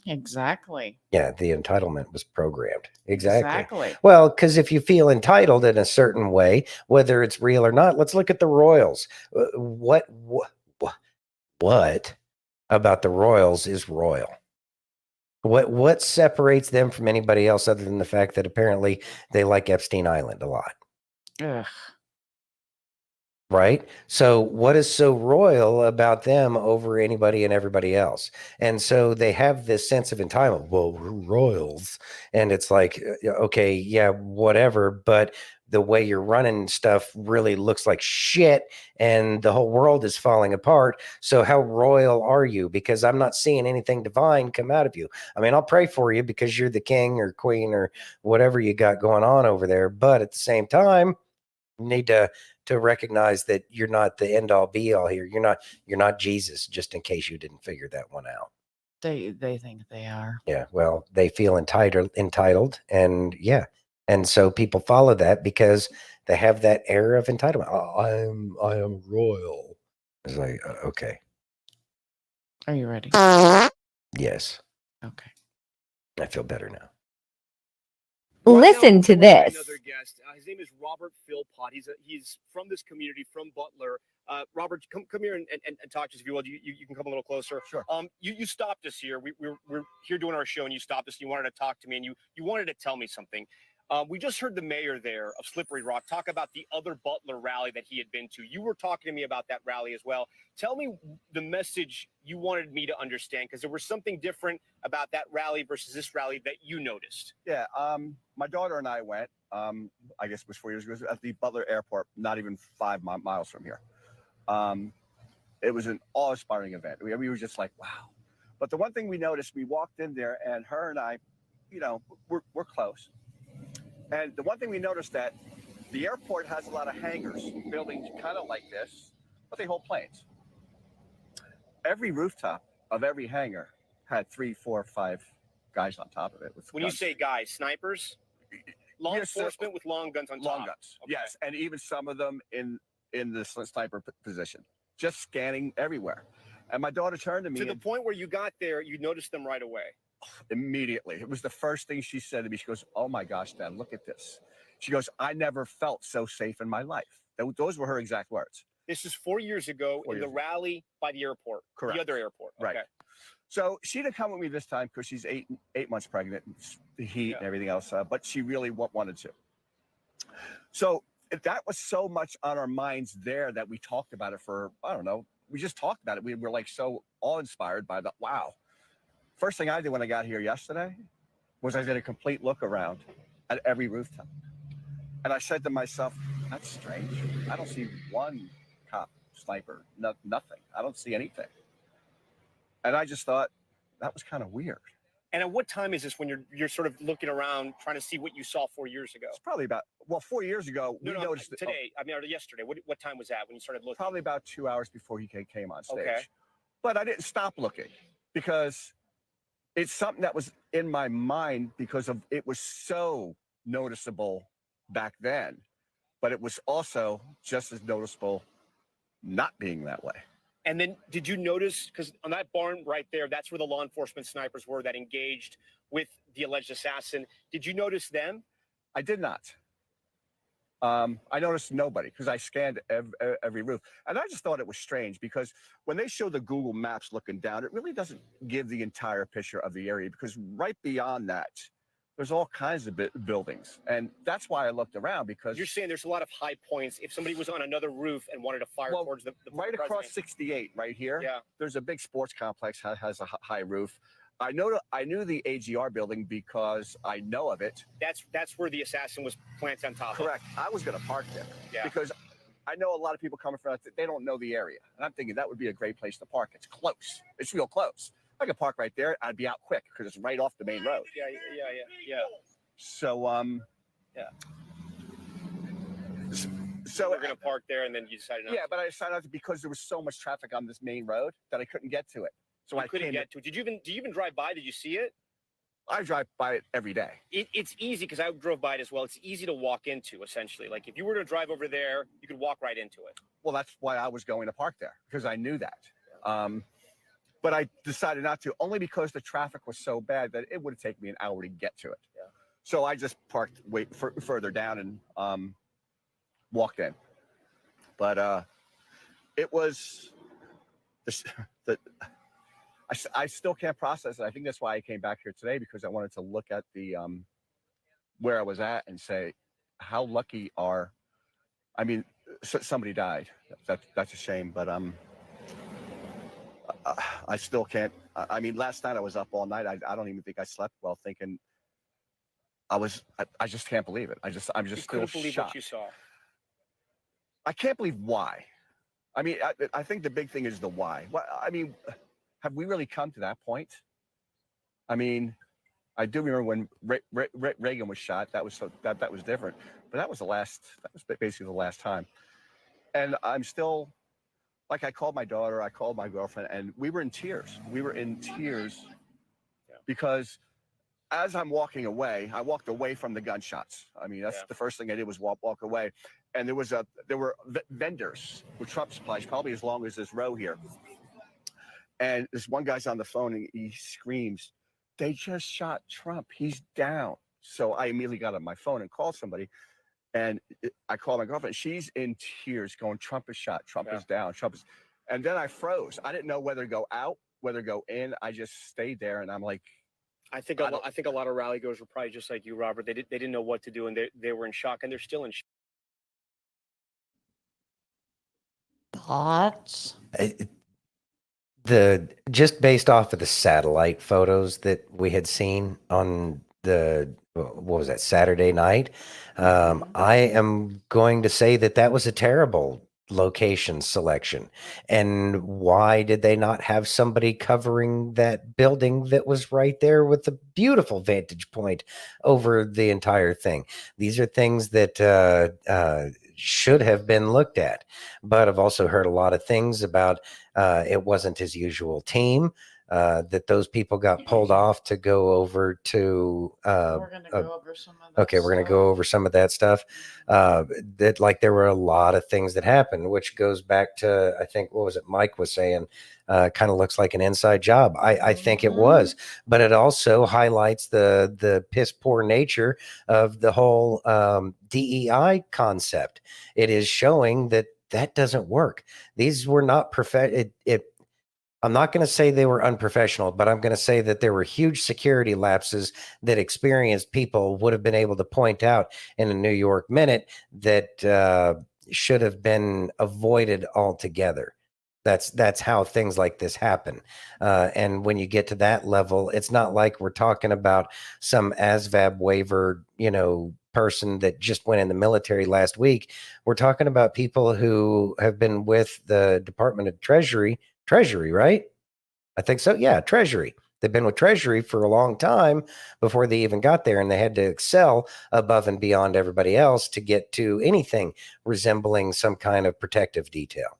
Exactly. Yeah, the entitlement was programmed. Exactly. Exactly. Well, because if you feel entitled in a certain way, whether it's real or not, let's look at the Royals. What about the Royals is royal? What separates them from anybody else other than the fact that apparently they like Epstein Island a lot? Ugh. right? So what is so royal about them over anybody and everybody else? And so they have this sense of entitlement. Well, we're royals. And it's like, okay, yeah, whatever. But the way you're running stuff really looks like shit and the whole world is falling apart. So how royal are you? Because I'm not seeing anything divine come out of you. I mean, I'll pray for you because you're the king or queen or whatever you got going on over there. But at the same time, you need to recognize that you're not the end all be all here. You're not Jesus, just in case you didn't figure that one out. They think they are. Yeah, well, they feel entitled, and yeah, and so people follow that because they have that air of entitlement. Oh, I am royal. It's like okay, Are you ready? yes, Okay. I feel better now. Listen to this. Another guest. His name is Robert Philpott. He's from this community, from Butler. Robert, come here and talk to us if you will. You can come a little closer. Sure. You stopped us here. We're here doing our show, and you stopped us. And you wanted to talk to me, and you wanted to tell me something. We just heard the mayor there of Slippery Rock talk about the other Butler rally that he had been to. You were talking to me about that rally as well. Tell me the message you wanted me to understand, because there was something different about that rally versus this rally that you noticed. Yeah, my daughter and I went, I guess it was 4 years ago, at the Butler Airport, not even 5 miles from here. It was an awe-inspiring event. We were just like, wow. But the one thing we noticed, we walked in there, and her and I, we're close. And the one thing we noticed that the airport has a lot of hangars, buildings kind of like this, but they hold planes. Every rooftop of every hangar had 3, 4, 5 guys on top of it. When you say guys, snipers, law enforcement with long guns on top. Long guns, okay. Yes, and even some of them in the sniper position, just scanning everywhere. And my daughter turned to me. To the point where you got there, you noticed them right away. Immediately. It was the first thing she said to me. She goes, "Oh my gosh, Dad, look at this." She goes, "I never felt so safe in my life." Those were her exact words. This is 4 years ago in the rally by the airport. Correct. The other airport. Right. Okay. So she didn't come with me this time because she's eight months pregnant, the heat and everything else, but she really wanted to. So that was so much on our minds there that we talked about it for, I don't know, we just talked about it. We were like so awe-inspired by that. Wow. First thing I did when I got here yesterday was I did a complete look around at every rooftop. And I said to myself, that's strange. I don't see one cop, sniper, nothing. I don't see anything. And I just thought that was kind of weird. And at what time is this when you're sort of looking around trying to see what you saw 4 years ago? It's probably about, 4 years ago, we noticed today. I mean, or yesterday. What time was that when you started looking? Probably about 2 hours before he came on stage. Okay. But I didn't stop looking because it's something that was in my mind because of it was so noticeable back then, but it was also just as noticeable not being that way. And then did you notice, because on that barn right there, that's where the law enforcement snipers were that engaged with the alleged assassin. Did you notice them? I did not. I noticed nobody because I scanned every roof. And I just thought it was strange because when they show the Google Maps looking down, it really doesn't give the entire picture of the area because right beyond that, there's all kinds of buildings. And that's why I looked around because... You're saying there's a lot of high points. If somebody was on another roof and wanted to fire towards the right president. across 68 right here, yeah, there's a big sports complex that has a high roof. I knew the AGR building because I know of it. That's where the assassin was planted on top. Correct. I was going to park there because I know a lot of people coming from that, they don't know the area. And I'm thinking that would be a great place to park. It's close. It's real close. I could park right there. I'd be out quick because it's right off the main road. Yeah. So, yeah. So we're going to park there and then you decided not to. But I decided not to because there was so much traffic on this main road that I couldn't get to it. So I couldn't get to it. Did you even drive by? Did you see it? I drive by it every day. It's easy because I drove by it as well. It's easy to walk into, essentially. Like if you were to drive over there, you could walk right into it. Well, that's why I was going to park there because I knew that. But I decided not to, only because the traffic was so bad that it would have taken me an hour to get to it. Yeah. So I just parked further down and walked in. But it was I still can't process it. I think that's why I came back here today because I wanted to look at the where I was at and say, how lucky I mean, somebody died. That's a shame, but I still can't. I mean, last night I was up all night. I don't even think I slept well, thinking I just can't believe it. I'm just You still couldn't believe shocked. what you saw. I can't believe why. I mean, I think the big thing is the why. What I mean, have we really come to that point? I mean, I do remember when Reagan was shot. That was that was different, but that was basically the last time. And I'm still, like, I called my daughter, I called my girlfriend, and we were in tears. We were in tears because as I'm walking away, I walked away from the gunshots. I mean, that's the first thing I did was walk away. And there were vendors with Trump supplies, probably as long as this row here. And this one guy's on the phone and he screams, "They just shot Trump. He's down." So I immediately got on my phone and called somebody. And I called my girlfriend. She's in tears going, "Trump is shot. Trump is down. Trump is." And then I froze. I didn't know whether to go out, whether to go in. I just stayed there. And I'm like, I think a lot of rally goers were probably just like you, Robert. They didn't know what to do, and they were in shock, and they're still in shock. Thoughts? Just based off of the satellite photos that we had seen on the, what was that, Saturday night, I am going to say that was a terrible location selection. And why did they not have somebody covering that building that was right there with the beautiful vantage point over the entire thing? These are things that should have been looked at. But I've also heard a lot of things about it wasn't his usual team, that those people got pulled off to go over to We're going to go over some of that. okay, we're going to go over some of that stuff. That, like, there were a lot of things that happened, which goes back to, I think, what was it Mike was saying, kind of looks like an inside job. I think it was, but it also highlights the piss poor nature of the whole DEI concept. It is showing that doesn't work. These were not I'm not going to say they were unprofessional, but I'm going to say that there were huge security lapses that experienced people would have been able to point out in a New York minute that should have been avoided altogether. That's how things like this happen. And when you get to that level, it's not like we're talking about some ASVAB waiver, person that just went in the military last week. We're talking about people who have been with the Department of Treasury, right? I think so. Yeah, Treasury. They've been with Treasury for a long time before they even got there, and they had to excel above and beyond everybody else to get to anything resembling some kind of protective detail.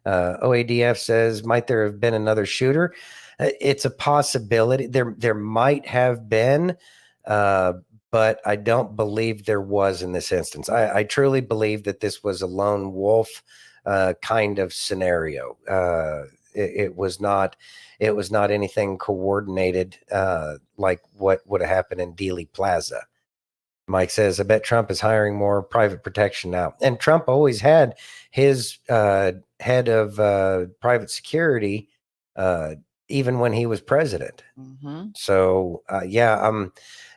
OADF says, might there have been another shooter? It's a possibility. There might have been, but I don't believe there was in this instance. I truly believe that this was a lone wolf kind of scenario. It was not anything coordinated like what would have happened in Dealey Plaza. Mike says, I bet Trump is hiring more private protection now. And Trump always had his head of private security even when he was president. So,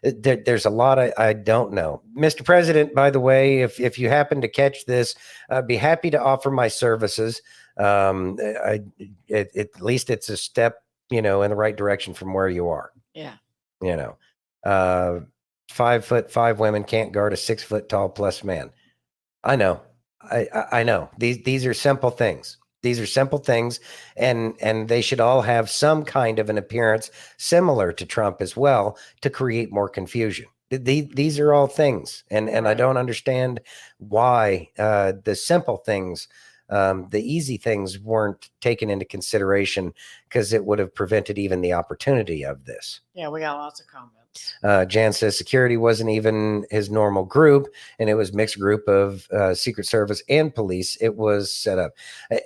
there's a lot I don't know. Mr. President, by the way, if you happen to catch this, I'd be happy to offer my services. At least it's a step, in the right direction from where you are. Yeah. 5'5" women can't guard a 6 foot tall plus man. I know. I know. These are simple things. These are simple things, and they should all have some kind of an appearance similar to Trump as well to create more confusion. These are all things, and I don't understand why the simple things, the easy things, weren't taken into consideration, because it would have prevented even the opportunity of this. Yeah, we got lots of comments. Jan says security wasn't even his normal group, and it was mixed group of Secret Service and police. It was set up,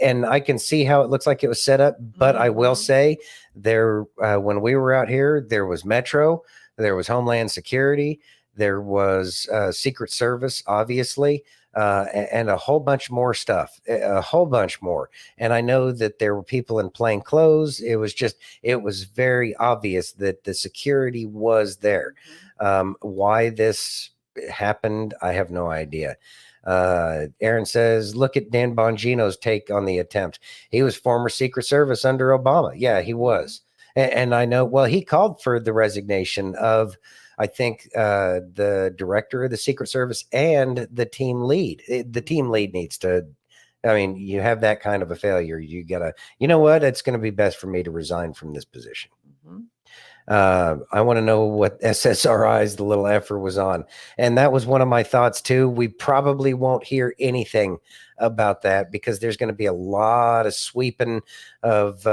and I can see how it looks like it was set up. But I will say, there when we were out here, there was Metro, there was Homeland Security, there was Secret Service, obviously. And a whole bunch more stuff, a whole bunch more. And I know that there were people in plain clothes. It was very obvious that the security was there. Why this happened, I have no idea. Aaron says, look at Dan Bongino's take on the attempt. He was former Secret Service under Obama. Yeah, he was. And I know, well, he called for the resignation of, I think, the director of the Secret Service and the team lead. The team lead needs to, I mean, you have that kind of a failure. You gotta, you know what? It's going to be best for me to resign from this position. I want to know what SSRI's the little effer was on. And that was one of my thoughts too. We probably won't hear anything about that because there's going to be a lot of sweeping of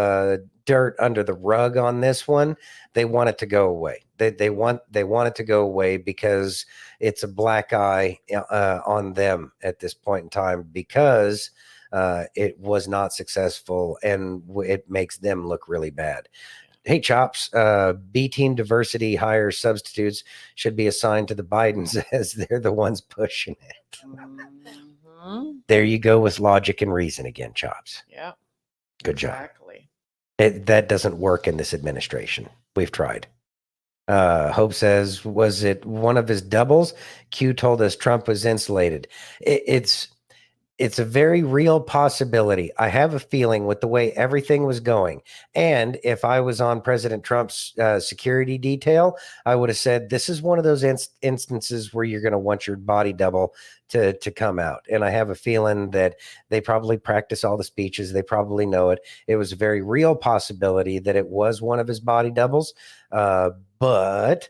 dirt under the rug on this one. They want it to go away. They want it to go away because it's a black eye on them at this point in time because it was not successful and it makes them look really bad. Hey, Chops, B team diversity hire substitutes should be assigned to the Bidens as they're the ones pushing it. There you go with logic and reason again, Chops. Yeah. Good job. Exactly. That doesn't work in this administration. We've tried. Hope says, was it one of his doubles? Q told us Trump was insulated. It's a very real possibility. I have a feeling with the way everything was going. And if I was on President Trump's security detail, I would have said, this is one of those instances where you're going to want your body double to come out. And I have a feeling that they probably practice all the speeches. They probably know it. It was a very real possibility that it was one of his body doubles. But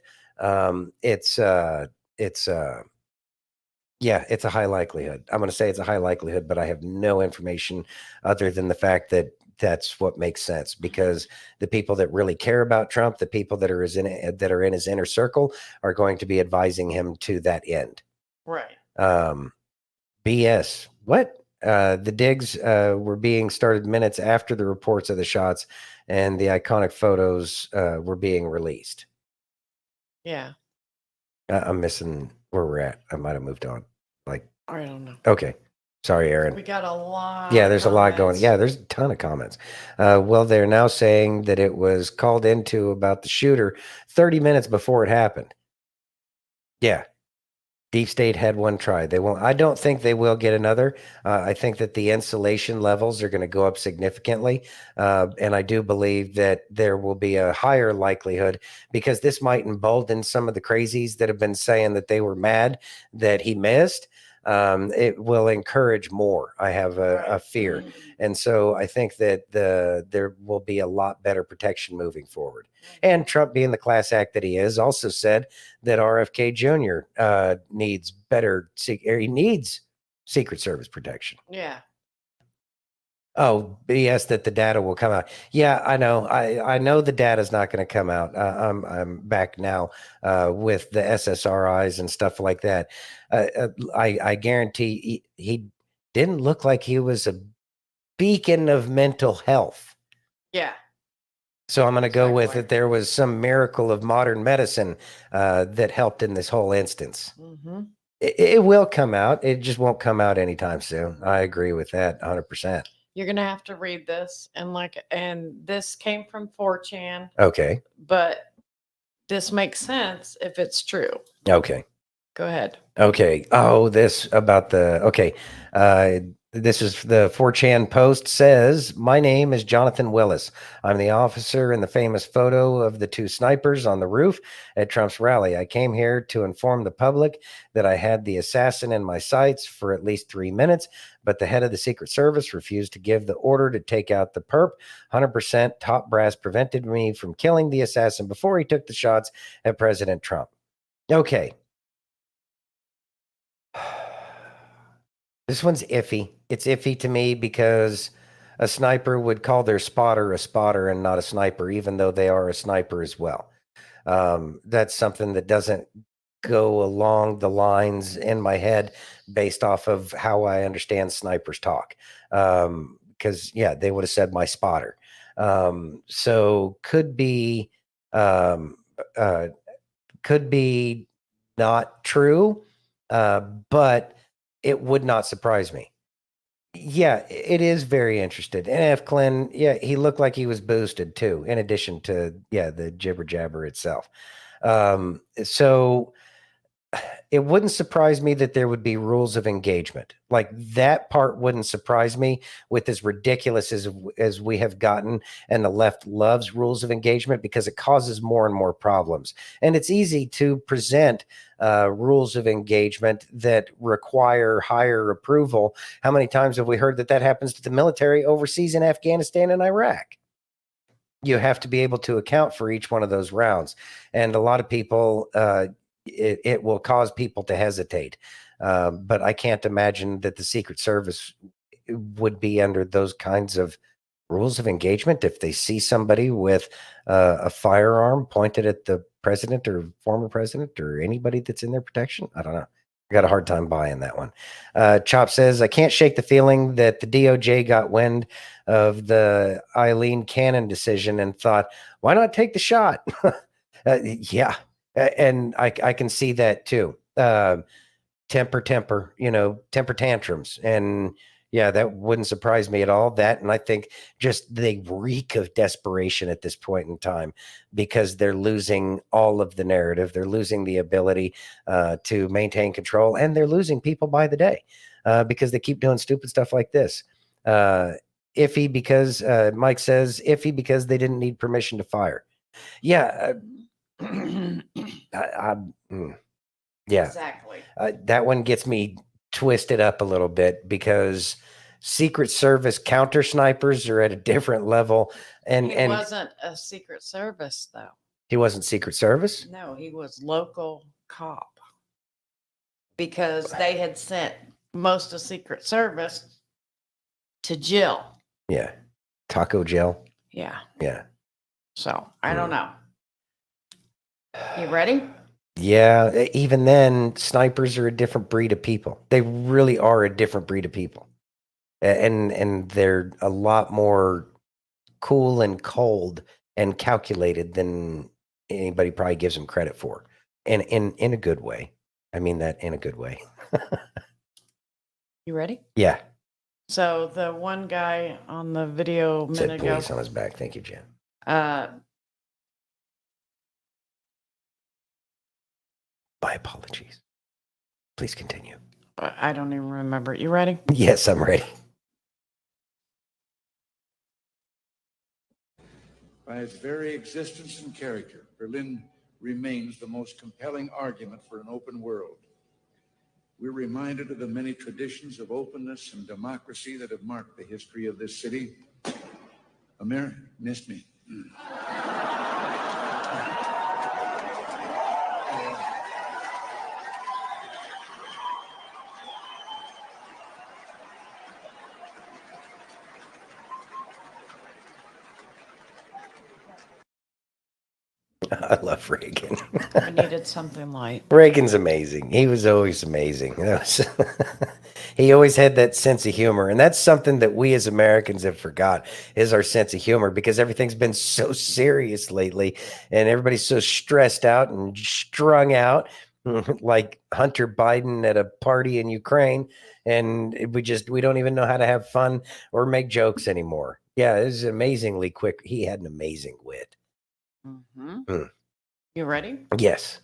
yeah, it's a high likelihood. I'm going to say it's a high likelihood, but I have no information other than the fact that that's what makes sense because the people that really care about Trump, the people that are in his inner circle are going to be advising him to that end. Right. BS. What? The digs were being started minutes after the reports of the shots and the iconic photos were being released. Yeah. I'm missing where we're at. I might have moved on. I don't know. Okay. Sorry, Aaron. We got a lot. Yeah, there's a lot going. Yeah, there's a ton of comments. Well, they're now saying that it was called into about the shooter 30 minutes before it happened. Yeah. Deep State had one try. They won't. I don't think they will get another. I think that the insulation levels are going to go up significantly. And I do believe that there will be a higher likelihood because this might embolden some of the crazies that have been saying that they were mad that he missed. It will encourage more. I have a fear. And so I think that there will be a lot better protection moving forward. And Trump, being the class act that he is, also said that RFK Jr. Needs he needs Secret Service protection. Yeah. Oh, BS that the data will come out. Yeah, I know. I know the data is not going to come out. I'm back now with the SSRIs and stuff like that. I guarantee he didn't look like he was a beacon of mental health. Yeah. So I'm going to go with that. There was some miracle of modern medicine that helped in this whole instance. Mm-hmm. It will come out. It just won't come out anytime soon. I agree with that 100%. You're gonna have to read this and this came from 4chan. Okay. But this makes sense if it's true. Okay. Go ahead. Okay. Oh, this about the okay. This is the 4chan post says, my name is Jonathan Willis. I'm the officer in the famous photo of the two snipers on the roof at Trump's rally. I came here to inform the public that I had the assassin in my sights for at least 3 minutes, but the head of the Secret Service refused to give the order to take out the perp. 100% top brass prevented me from killing the assassin before he took the shots at President Trump. Okay. This one's iffy. It's iffy to me because a sniper would call their spotter a spotter and not a sniper, even though they are a sniper as well. That's something that doesn't go along the lines in my head based off of how I understand snipers talk. Because, yeah, they would have said my spotter. So could be not true, but it would not surprise me. Yeah, it is very interested. And F. Clint, yeah, he looked like he was boosted too, in addition to, yeah, the jibber jabber itself. So it wouldn't surprise me that there would be rules of engagement. Like that part wouldn't surprise me with as ridiculous as we have gotten. And the left loves rules of engagement because it causes more and more problems. And it's easy to present rules of engagement that require higher approval. How many times have we heard that happens to the military overseas in Afghanistan and Iraq? You have to be able to account for each one of those rounds. And a lot of people, it will cause people to hesitate. But I can't imagine that the Secret Service would be under those kinds of rules of engagement if they see somebody with a firearm pointed at the president or former president or anybody that's in their protection. I don't know. I got a hard time buying that one. Chop says, I can't shake the feeling that the DOJ got wind of the Eileen Cannon decision and thought, why not take the shot? Yeah. And I can see that too. Temper tantrums. And yeah, that wouldn't surprise me at all. That, and I think just the reek of desperation at this point in time, because they're losing all of the narrative. They're losing the ability to maintain control, and they're losing people by the day because they keep doing stupid stuff like this. Iffy because Mike says iffy because they didn't need permission to fire. Yeah. Yeah, Exactly. that one gets me twisted up a little bit because Secret Service counter snipers are at a different level. And He wasn't a Secret Service, though. he wasn't Secret Service. No, he was local cop because they had sent most of Secret Service to Jill. Yeah, Taco Gel. Yeah. Yeah. So I don't know. You ready? Yeah, even then, snipers are a different breed of people. They really are a different breed of people, and they're a lot more cool and cold and calculated than anybody probably gives them credit for, and in a good way. I mean that in a good way. You ready? Yeah. So the one guy on the video a Said minute ago, police on his back. Thank you, Jen. My apologies. Please continue. I don't even remember. You ready? Yes, I'm ready. By its very existence and character, Berlin remains the most compelling argument for an open world. We're reminded of the many traditions of openness and democracy that have marked the history of this city. Amir missed me. I love Reagan. I needed something light. Reagan's amazing. He was always amazing. He always had that sense of humor. And that's something that we as Americans have forgot is our sense of humor because everything's been so serious lately and everybody's so stressed out and strung out like Hunter Biden at a party in Ukraine. And we don't even know how to have fun or make jokes anymore. Yeah, it was amazingly quick. He had an amazing wit. Mm-hmm. You ready? Yes.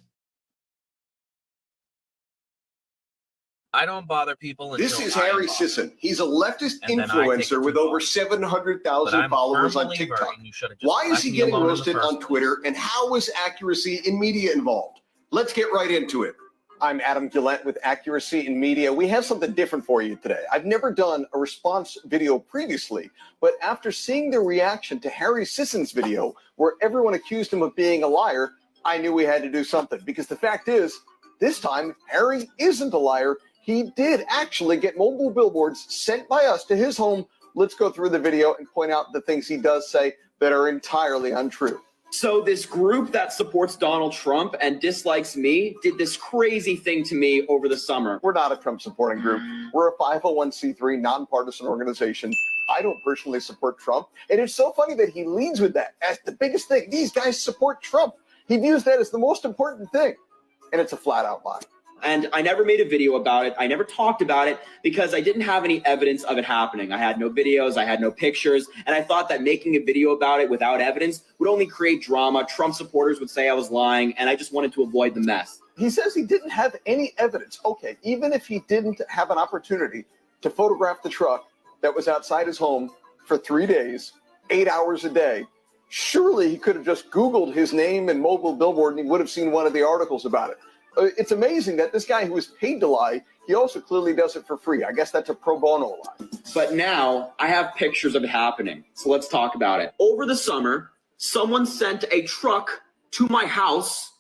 I don't bother people. This is Harry Sisson. He's a leftist influencer with over 700,000 followers on TikTok. Why is he getting roasted on Twitter, and how is accuracy in media involved? Let's get right into it. I'm Adam Gillette with Accuracy in Media. We have something different for you today. I've never done a response video previously, but after seeing the reaction to Harry Sisson's video, where everyone accused him of being a liar, I knew we had to do something. Because the fact is, this time, Harry isn't a liar. He did actually get mobile billboards sent by us to his home. Let's go through the video and point out the things he does say that are entirely untrue. So this group that supports Donald Trump and dislikes me did this crazy thing to me over the summer. We're not a Trump supporting group. We're a 501c3 nonpartisan organization. I don't personally support Trump. And it's so funny that he leads with that as the biggest thing. These guys support Trump. He views that as the most important thing. And it's a flat out lie. And I never made a video about it. I never talked about it because I didn't have any evidence of it happening. I had no videos, I had no pictures, and I thought that making a video about it without evidence would only create drama. Trump supporters would say I was lying, and I just wanted to avoid the mess. He says he didn't have any evidence. Okay, even if he didn't have an opportunity to photograph the truck that was outside his home for 3 days, 8 hours a day, surely he could have just Googled his name and mobile billboard and he would have seen one of the articles about it. It's amazing that this guy who was paid to lie, he also clearly does it for free. I guess that's a pro bono lie. But now I have pictures of it happening. So let's talk about it. Over the summer, someone sent a truck to my house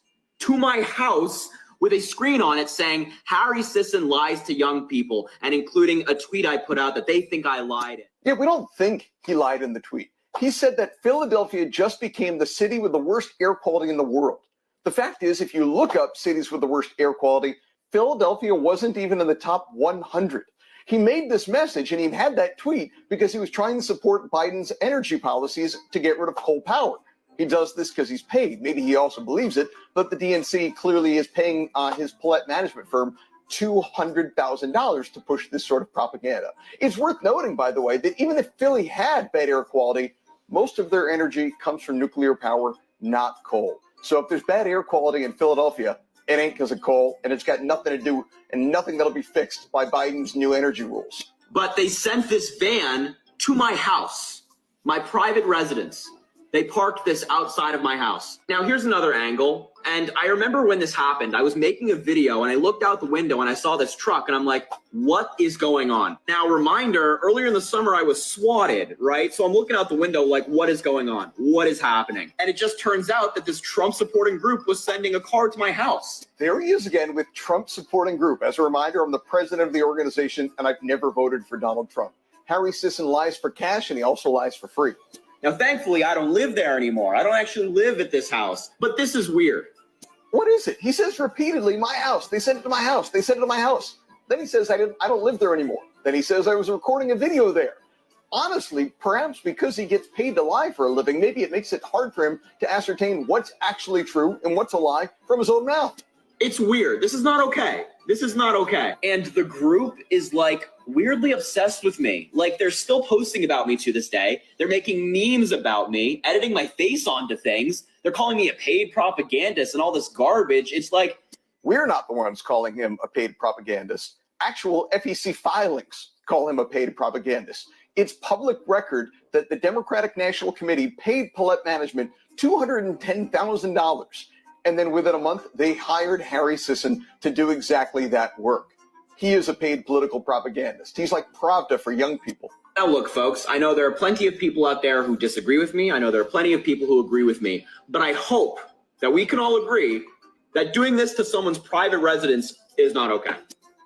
with a screen on it saying, Harry Sisson lies to young people, and including a tweet I put out that they think I lied in. Yeah, we don't think he lied in the tweet. He said that Philadelphia just became the city with the worst air quality in the world. The fact is, if you look up cities with the worst air quality, Philadelphia wasn't even in the top 100. He made this message and he had that tweet because he was trying to support Biden's energy policies to get rid of coal power. He does this because he's paid. Maybe he also believes it, but the DNC clearly is paying his Paulette management firm $200,000 to push this sort of propaganda. It's worth noting, by the way, that even if Philly had bad air quality, most of their energy comes from nuclear power, not coal. So if there's bad air quality in Philadelphia, it ain't because of coal, and it's got nothing to do and nothing that'll be fixed by Biden's new energy rules. But they sent this van to my house, my private residence. They parked this outside of my house. Now, here's another angle. And I remember when this happened, I was making a video and I looked out the window and I saw this truck and I'm like, what is going on? Now, reminder, earlier in the summer, I was swatted, right? So I'm looking out the window like, what is going on? What is happening? And it just turns out that this Trump supporting group was sending a car to my house. There he is again with Trump supporting group. As a reminder, I'm the president of the organization and I've never voted for Donald Trump. Harry Sisson lies for cash and he also lies for free. Now, thankfully, I don't live there anymore. I don't actually live at this house, but this is weird. What is it? He says repeatedly, my house. They sent it to my house. They sent it to my house. Then he says, I don't live there anymore. Then he says, I was recording a video there. Honestly, perhaps because he gets paid to lie for a living, maybe it makes it hard for him to ascertain what's actually true and what's a lie from his own mouth. It's weird. This is not okay. This is not okay. And the group is like weirdly obsessed with me. Like they're still posting about me to this day. They're making memes about me, editing my face onto things. They're calling me a paid propagandist and all this garbage. It's like, we're not the ones calling him a paid propagandist. Actual FEC filings call him a paid propagandist. It's public record that the Democratic National Committee paid Paulette Management $210,000. And then within a month, they hired Harry Sisson to do exactly that work. He is a paid political propagandist. He's like Pravda for young people. Now look, folks, I know there are plenty of people out there who disagree with me. I know there are plenty of people who agree with me. But I hope that we can all agree that doing this to someone's private residence is not okay.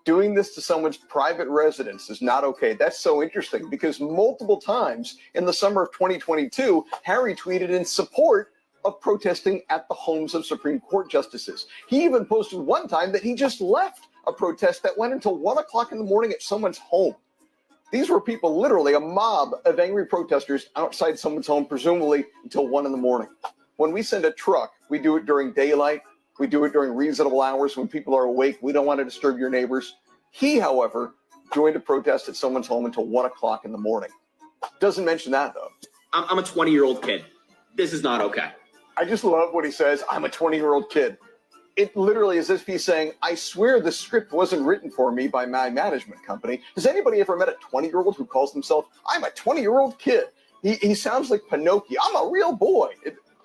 Doing this to someone's private residence is not okay. That's so interesting because multiple times in the summer of 2022, Harry tweeted in support of protesting at the homes of Supreme Court justices. He even posted one time that he just left a protest that went until 1 o'clock in the morning at someone's home. These were people, literally a mob of angry protesters outside someone's home, presumably until 1 in the morning. When we send a truck, we do it during daylight. We do it during reasonable hours when people are awake. We don't want to disturb your neighbors. He, however, joined a protest at someone's home until 1 o'clock in the morning. Doesn't mention that, though. I'm a 20-year-old kid. This is not okay. I just love what he says. I'm a 20-year-old kid. It literally is as if he's saying, I swear the script wasn't written for me by my management company. Has anybody ever met a 20-year-old who calls himself, I'm a 20-year-old kid? He sounds like Pinocchio. I'm a real boy.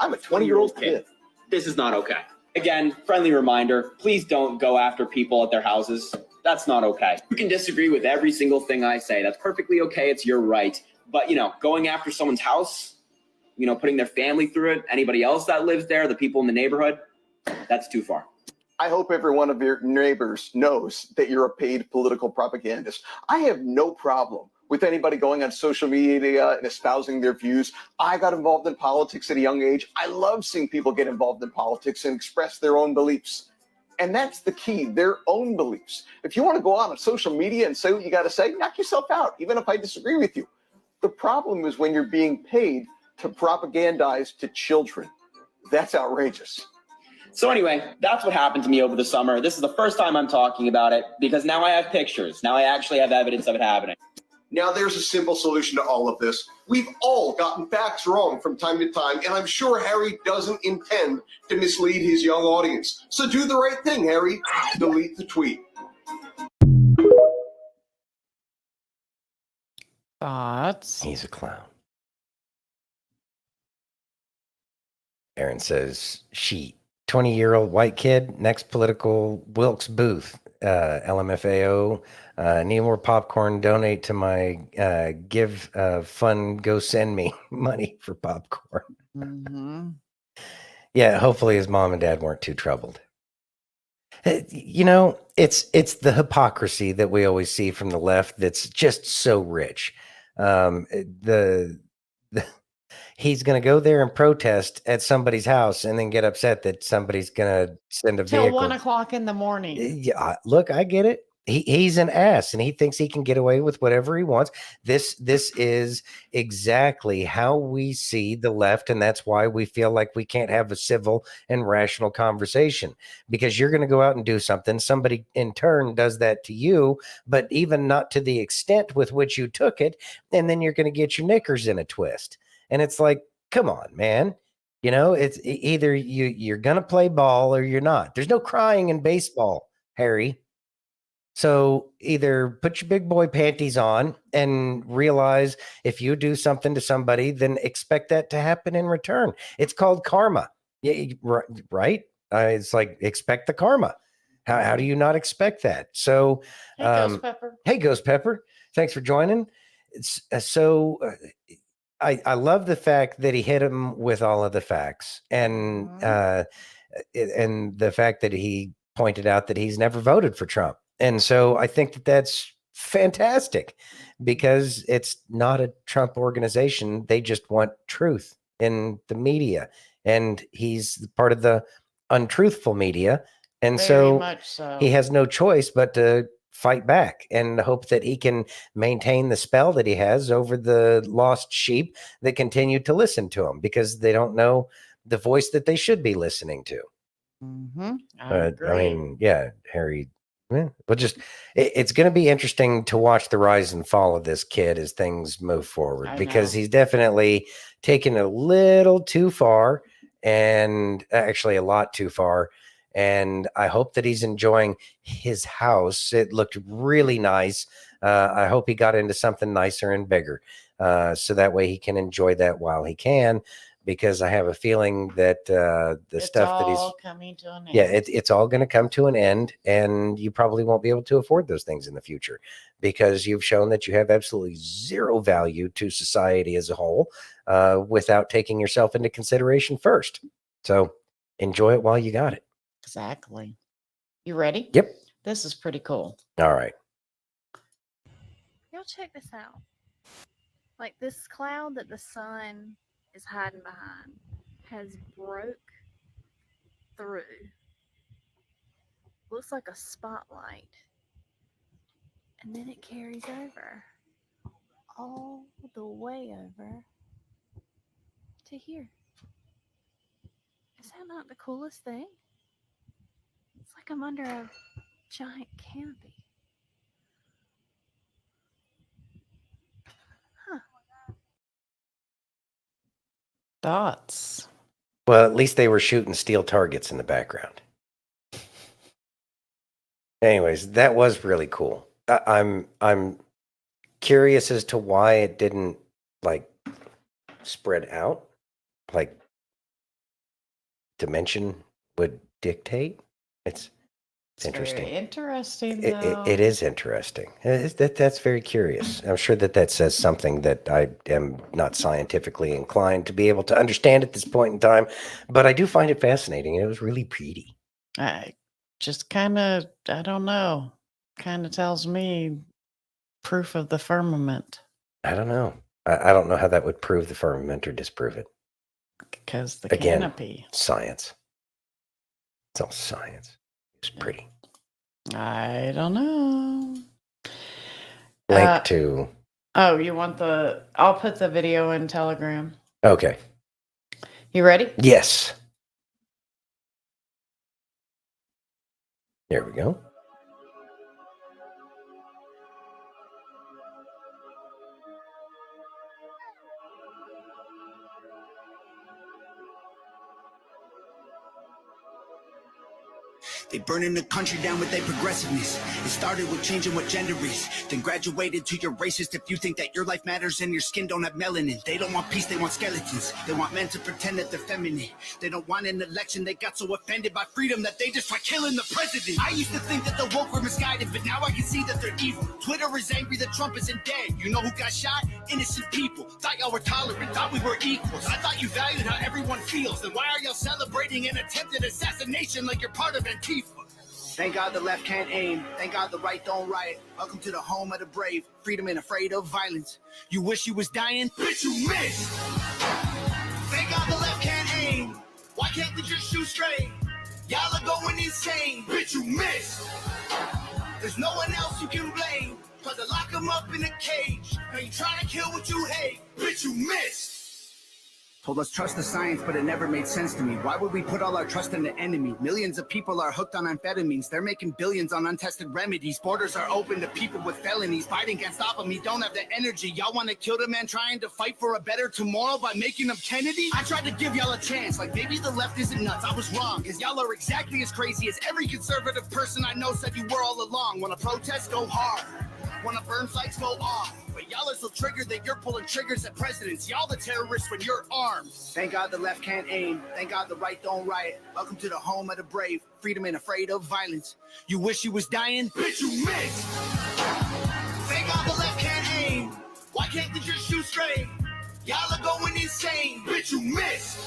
I'm a 20-year-old kid. This is not okay. Again, friendly reminder, please don't go after people at their houses. That's not okay. You can disagree with every single thing I say. That's perfectly okay. It's your right. But, going after someone's house, putting their family through it, anybody else that lives there, the people in the neighborhood, that's too far. I hope every one of your neighbors knows that you're a paid political propagandist. I have no problem with anybody going on social media and espousing their views. I got involved in politics at a young age. I love seeing people get involved in politics and express their own beliefs. And that's the key, their own beliefs. If you want to go on social media and say what you got to say, knock yourself out, even if I disagree with you. The problem is when you're being paid to propagandize to children. That's outrageous. So anyway, that's what happened to me over the summer. This is the first time I'm talking about it because now I have pictures. Now I actually have evidence of it happening. Now, there's a simple solution to all of this. We've all gotten facts wrong from time to time, and I'm sure Harry doesn't intend to mislead his young audience. So do the right thing, Harry. Delete the tweet. Thoughts? He's a clown. Aaron says, she, 20-year-old white kid, next political Wilkes Booth, LMFAO, need more popcorn, donate to my give fund, go send me money for popcorn. Mm-hmm. Yeah, hopefully his mom and dad weren't too troubled. You know, it's the hypocrisy that we always see from the left that's just so rich. He's going to go there and protest at somebody's house and then get upset that somebody's going to send a Till vehicle. 1 o'clock in the morning. Yeah, look, I get it. He's an ass and he thinks he can get away with whatever he wants. This is exactly how we see the left, and that's why we feel like we can't have a civil and rational conversation, because you're going to go out and do something. Somebody in turn does that to you, but even not to the extent with which you took it, and then you're going to get your knickers in a twist. And it's like, come on, man. You know, it's either you're going to play ball or you're not. There's no crying in baseball, Harry. So either put your big boy panties on and realize if you do something to somebody, then expect that to happen in return. It's called karma. Yeah, right? It's like, expect the karma. How do you not expect that? So, Hey, Ghost Pepper. Hey, Ghost Pepper. Thanks for joining. I love the fact that he hit him with all of the facts, and the fact that he pointed out that he's never voted for Trump. And so I think that that's fantastic, because it's not a Trump organization. They just want truth in the media, and he's part of the untruthful media. And Very much so. he has no choice but to fight back and hope that he can maintain the spell that he has over the lost sheep that continue to listen to him, because they don't know the voice that they should be listening to. Mm-hmm. I mean, yeah, Harry. But it's going to be interesting to watch the rise and fall of this kid as things move forward, because he's definitely taken a little too far, and actually a lot too far. And I hope that he's enjoying his house. It looked really nice. I hope he got into something nicer and bigger, so that way he can enjoy that while he can. Because I have a feeling that it's stuff that he's coming to an end. Yeah, it's all going to come to an end, and you probably won't be able to afford those things in the future, because you've shown that you have absolutely zero value to society as a whole, without taking yourself into consideration first. So enjoy it while you got it. Exactly. You ready? Yep. This is pretty cool. All right. Y'all check this out. Like, this cloud that the sun is hiding behind has broke through. Looks like a spotlight. And then it carries over. All the way over to here. Is that not the coolest thing? It's like I'm under a giant canopy. Thoughts? Well, at least they were shooting steel targets in the background. Anyways, that was really cool. I'm curious as to why it didn't like spread out, like dimension would dictate. It's interesting. Very interesting. It is interesting. That's very curious. I'm sure that says something that I am not scientifically inclined to be able to understand at this point in time, but I do find it fascinating. It was really pretty. I just kind of, I don't know, kind of tells me proof of the firmament. I don't know. I don't know how that would prove the firmament or disprove it. Because the Again, canopy. Science. It's all science. It's pretty. I don't know. Link to. Oh, you want I'll put the video in Telegram. Okay. You ready? Yes. There we go. They burning the country down with their progressiveness. It started with changing what gender is, then graduated to your racist if you think that your life matters and your skin don't have melanin. They don't want peace, they want skeletons. They want men to pretend that they're feminine. They don't want an election, they got so offended by freedom that they just try killing the president. I used to think that the woke were misguided, but now I can see that they're evil. Twitter is angry that Trump isn't dead. You know who got shot? Innocent people. Thought y'all were tolerant, thought we were equals. I thought you valued how everyone feels. Then why are y'all celebrating an attempted assassination like you're part of Antifa? Thank God the left can't aim. Thank God the right don't riot. Welcome to the home of the brave. Freedom and afraid of violence. You wish you was dying? Bitch, you missed. Thank God the left can't aim. Why can't they just shoot straight? Y'all are going insane. Bitch, you missed. There's no one else you can blame. Cause they lock them up in a cage. Now you trying to kill what you hate. Bitch, you missed. Told us trust the science, but it never made sense to me. Why would we put all our trust in the enemy? Millions of people are hooked on amphetamines. They're making billions on untested remedies. Borders are open to people with felonies. Biden can't stop them. He don't have the energy. Y'all want to kill the man trying to fight for a better tomorrow by making him Kennedy? I tried to give y'all a chance. Like maybe the left isn't nuts. I was wrong. Because y'all are exactly as crazy as every conservative person I know said you were all along. When a protest, go hard. When a burn flags go off. But y'all are so triggered that you're pulling triggers at presidents. Y'all the terrorists when you're armed. Thank God the left can't aim. Thank God the right don't riot. Welcome to the home of the brave. Freedom and afraid of violence. You wish you was dying? Bitch, you missed. Thank God the left can't aim. Why can't they just shoot straight? Y'all are going insane. Bitch, you missed.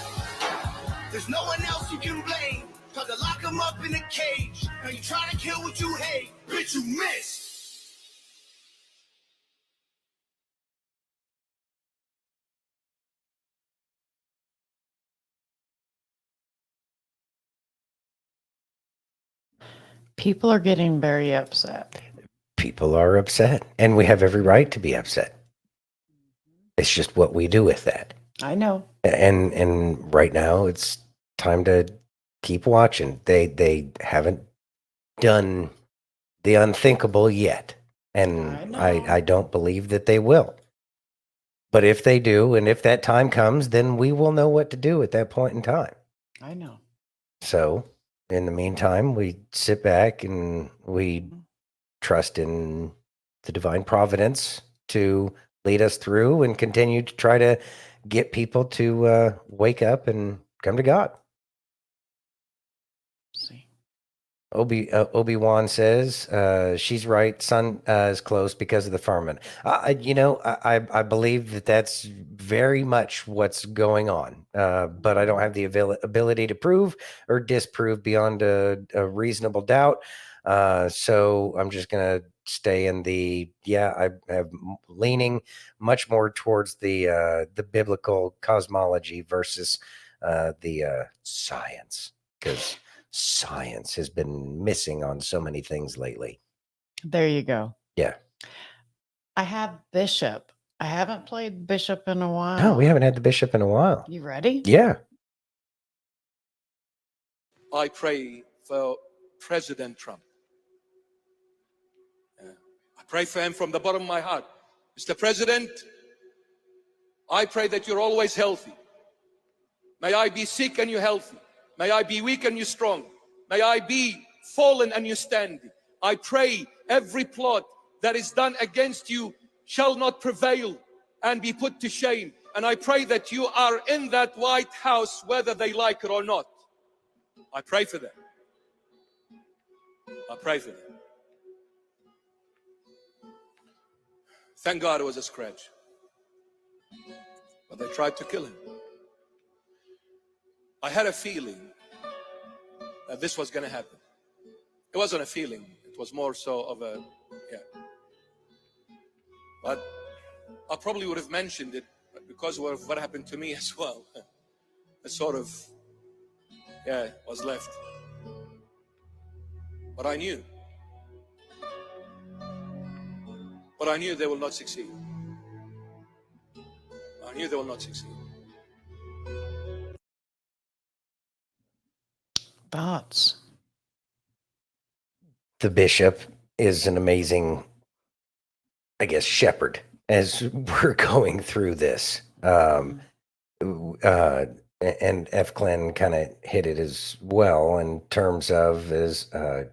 There's no one else you can blame. Cause they lock them up in a cage. Now you trying to kill what you hate. Bitch, you missed. People are getting very upset. People are upset, and we have every right to be upset. It's just what we do with that. I know. And right now it's time to keep watching. They haven't done the unthinkable yet, and I don't believe that they will. But if they do, and if that time comes, then we will know what to do at that point in time. I know. So in the meantime, we sit back and we trust in the divine providence to lead us through and continue to try to get people to wake up and come to God. Obi-Wan says, she's right. Sun is close because of the firmament. I believe that that's very much what's going on. But I don't have the ability to prove or disprove beyond a reasonable doubt. So I'm just going to stay in I have leaning much more towards the biblical cosmology versus the science, because science has been missing on so many things lately. There you go. Yeah. I have Bishop. I haven't played Bishop in a while. No, we haven't had the Bishop in a while. You ready? Yeah. I pray for President Trump. I pray for him from the bottom of my heart. Mr. President, I pray that you're always healthy. May I be sick and you're healthy. May I be weak and you're strong. May I be fallen and you stand. I pray every plot that is done against you shall not prevail and be put to shame. And I pray that you are in that White House whether they like it or not. I pray for them. I pray for them. Thank God it was a scratch. But they tried to kill him. I had a feeling that this was going to happen. It wasn't a feeling. It was more so of a, But I probably would have mentioned it because of what happened to me as well. It sort of, was left. But I knew. But I knew they will not succeed. I knew they will not succeed. Thoughts? the bishop is an amazing, I guess, shepherd as we're going through this. And F. Glenn kind of hit it as well in terms of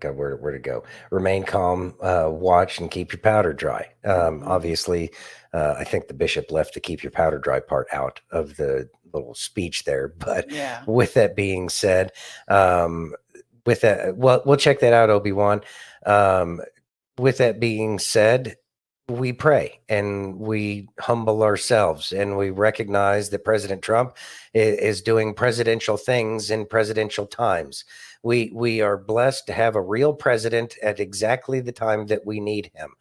God, where to go? Remain calm, watch, and keep your powder dry. Obviously, I think the bishop left the keep your powder dry part out of the little speech there. But Yeah. with that being said, with that, well, we'll check that out, Obi-Wan. With that being said, we pray and we humble ourselves and we recognize that President Trump is doing presidential things in presidential times. We are blessed to have a real president at exactly the time that we need him.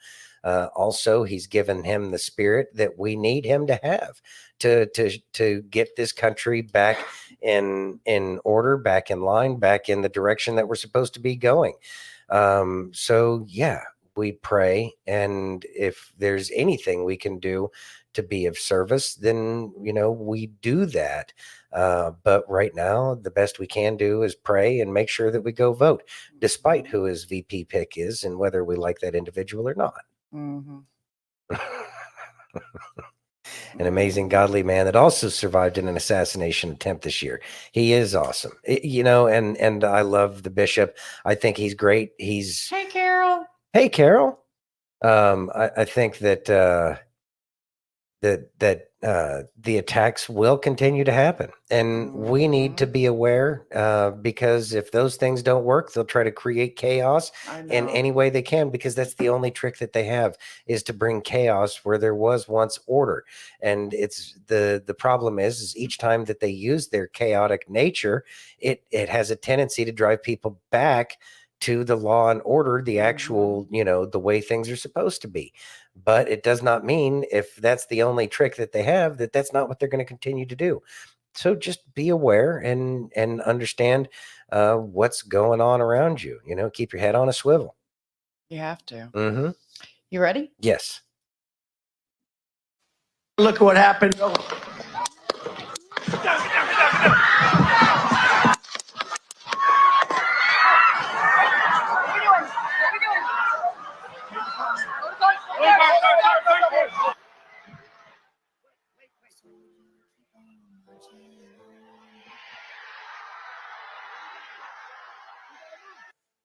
Also, he's given him the spirit that we need him to have to get this country back in order, back in line, back in the direction that we're supposed to be going. So yeah, we pray, and if there's anything we can do to be of service, then we do that. But right now, the best we can do is pray and make sure that we go vote, despite who his VP pick is and whether we like that individual or not. Mm-hmm. An amazing godly man that also survived in an assassination attempt this year. He is awesome, and I love the bishop. I think he's great. Hey, Carol. Hey, Carol. I think that the attacks will continue to happen, and we need to be aware, because if those things don't work, they'll try to create chaos in any way they can, because that's the only trick that they have, is to bring chaos where there was once order. And it's the problem is each time that they use their chaotic nature, it has a tendency to drive people back to the law and order, the actual, the way things are supposed to be. But it does not mean, if that's the only trick that they have, that that's not what they're going to continue to do. So just be aware and understand what's going on around you. Keep your head on a swivel. You have to. Mm-hmm. You ready? Yes. Look at what happened.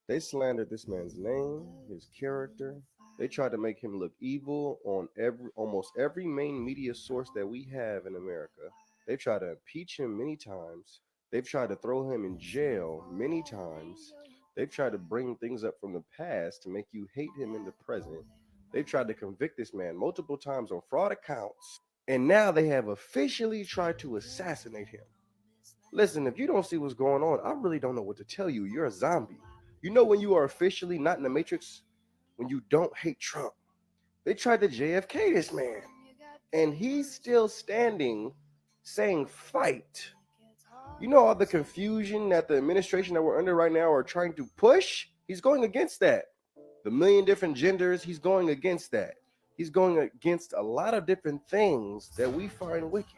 They slandered this man's name, his character. They tried to make him look evil on almost every main media source that we have in America. They've tried to impeach him many times. They've tried to throw him in jail many times. They've tried to bring things up from the past to make you hate him in the present. They've tried to convict this man multiple times on fraud accounts. And now they have officially tried to assassinate him. Listen, if you don't see what's going on, I really don't know what to tell you. You're a zombie. When you are officially not in the Matrix, when you don't hate Trump. They tried to JFK this man, and he's still standing saying fight. All the confusion that the administration that we're under right now are trying to push? He's going against that. The million different genders, he's going against that. He's going against a lot of different things that we find wicked.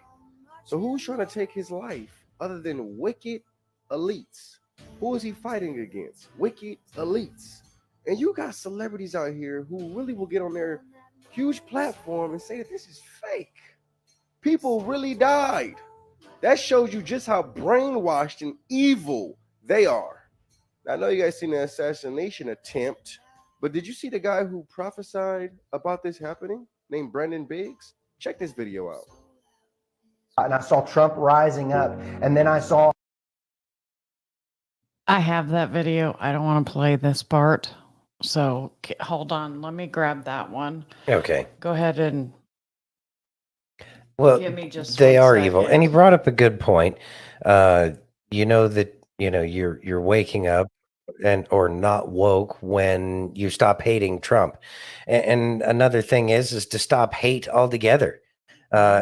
So who's trying to take his life other than wicked elites? Who is he fighting against? Wicked elites. And you got celebrities out here who really will get on their huge platform and say that this is fake. People really died. That shows you just how brainwashed and evil they are. I know you guys seen the assassination attempt, but did you see the guy who prophesied about this happening, named Brandon Biggs? Check this video out. And I saw Trump rising up, and then I saw... I have that video. I don't want to play this part. So hold on. Let me grab that one. Okay. Go ahead and Well, give me just they one are second. evil. And he brought up a good point. You're waking up or not woke when you stop hating Trump. And another thing is to stop hate altogether.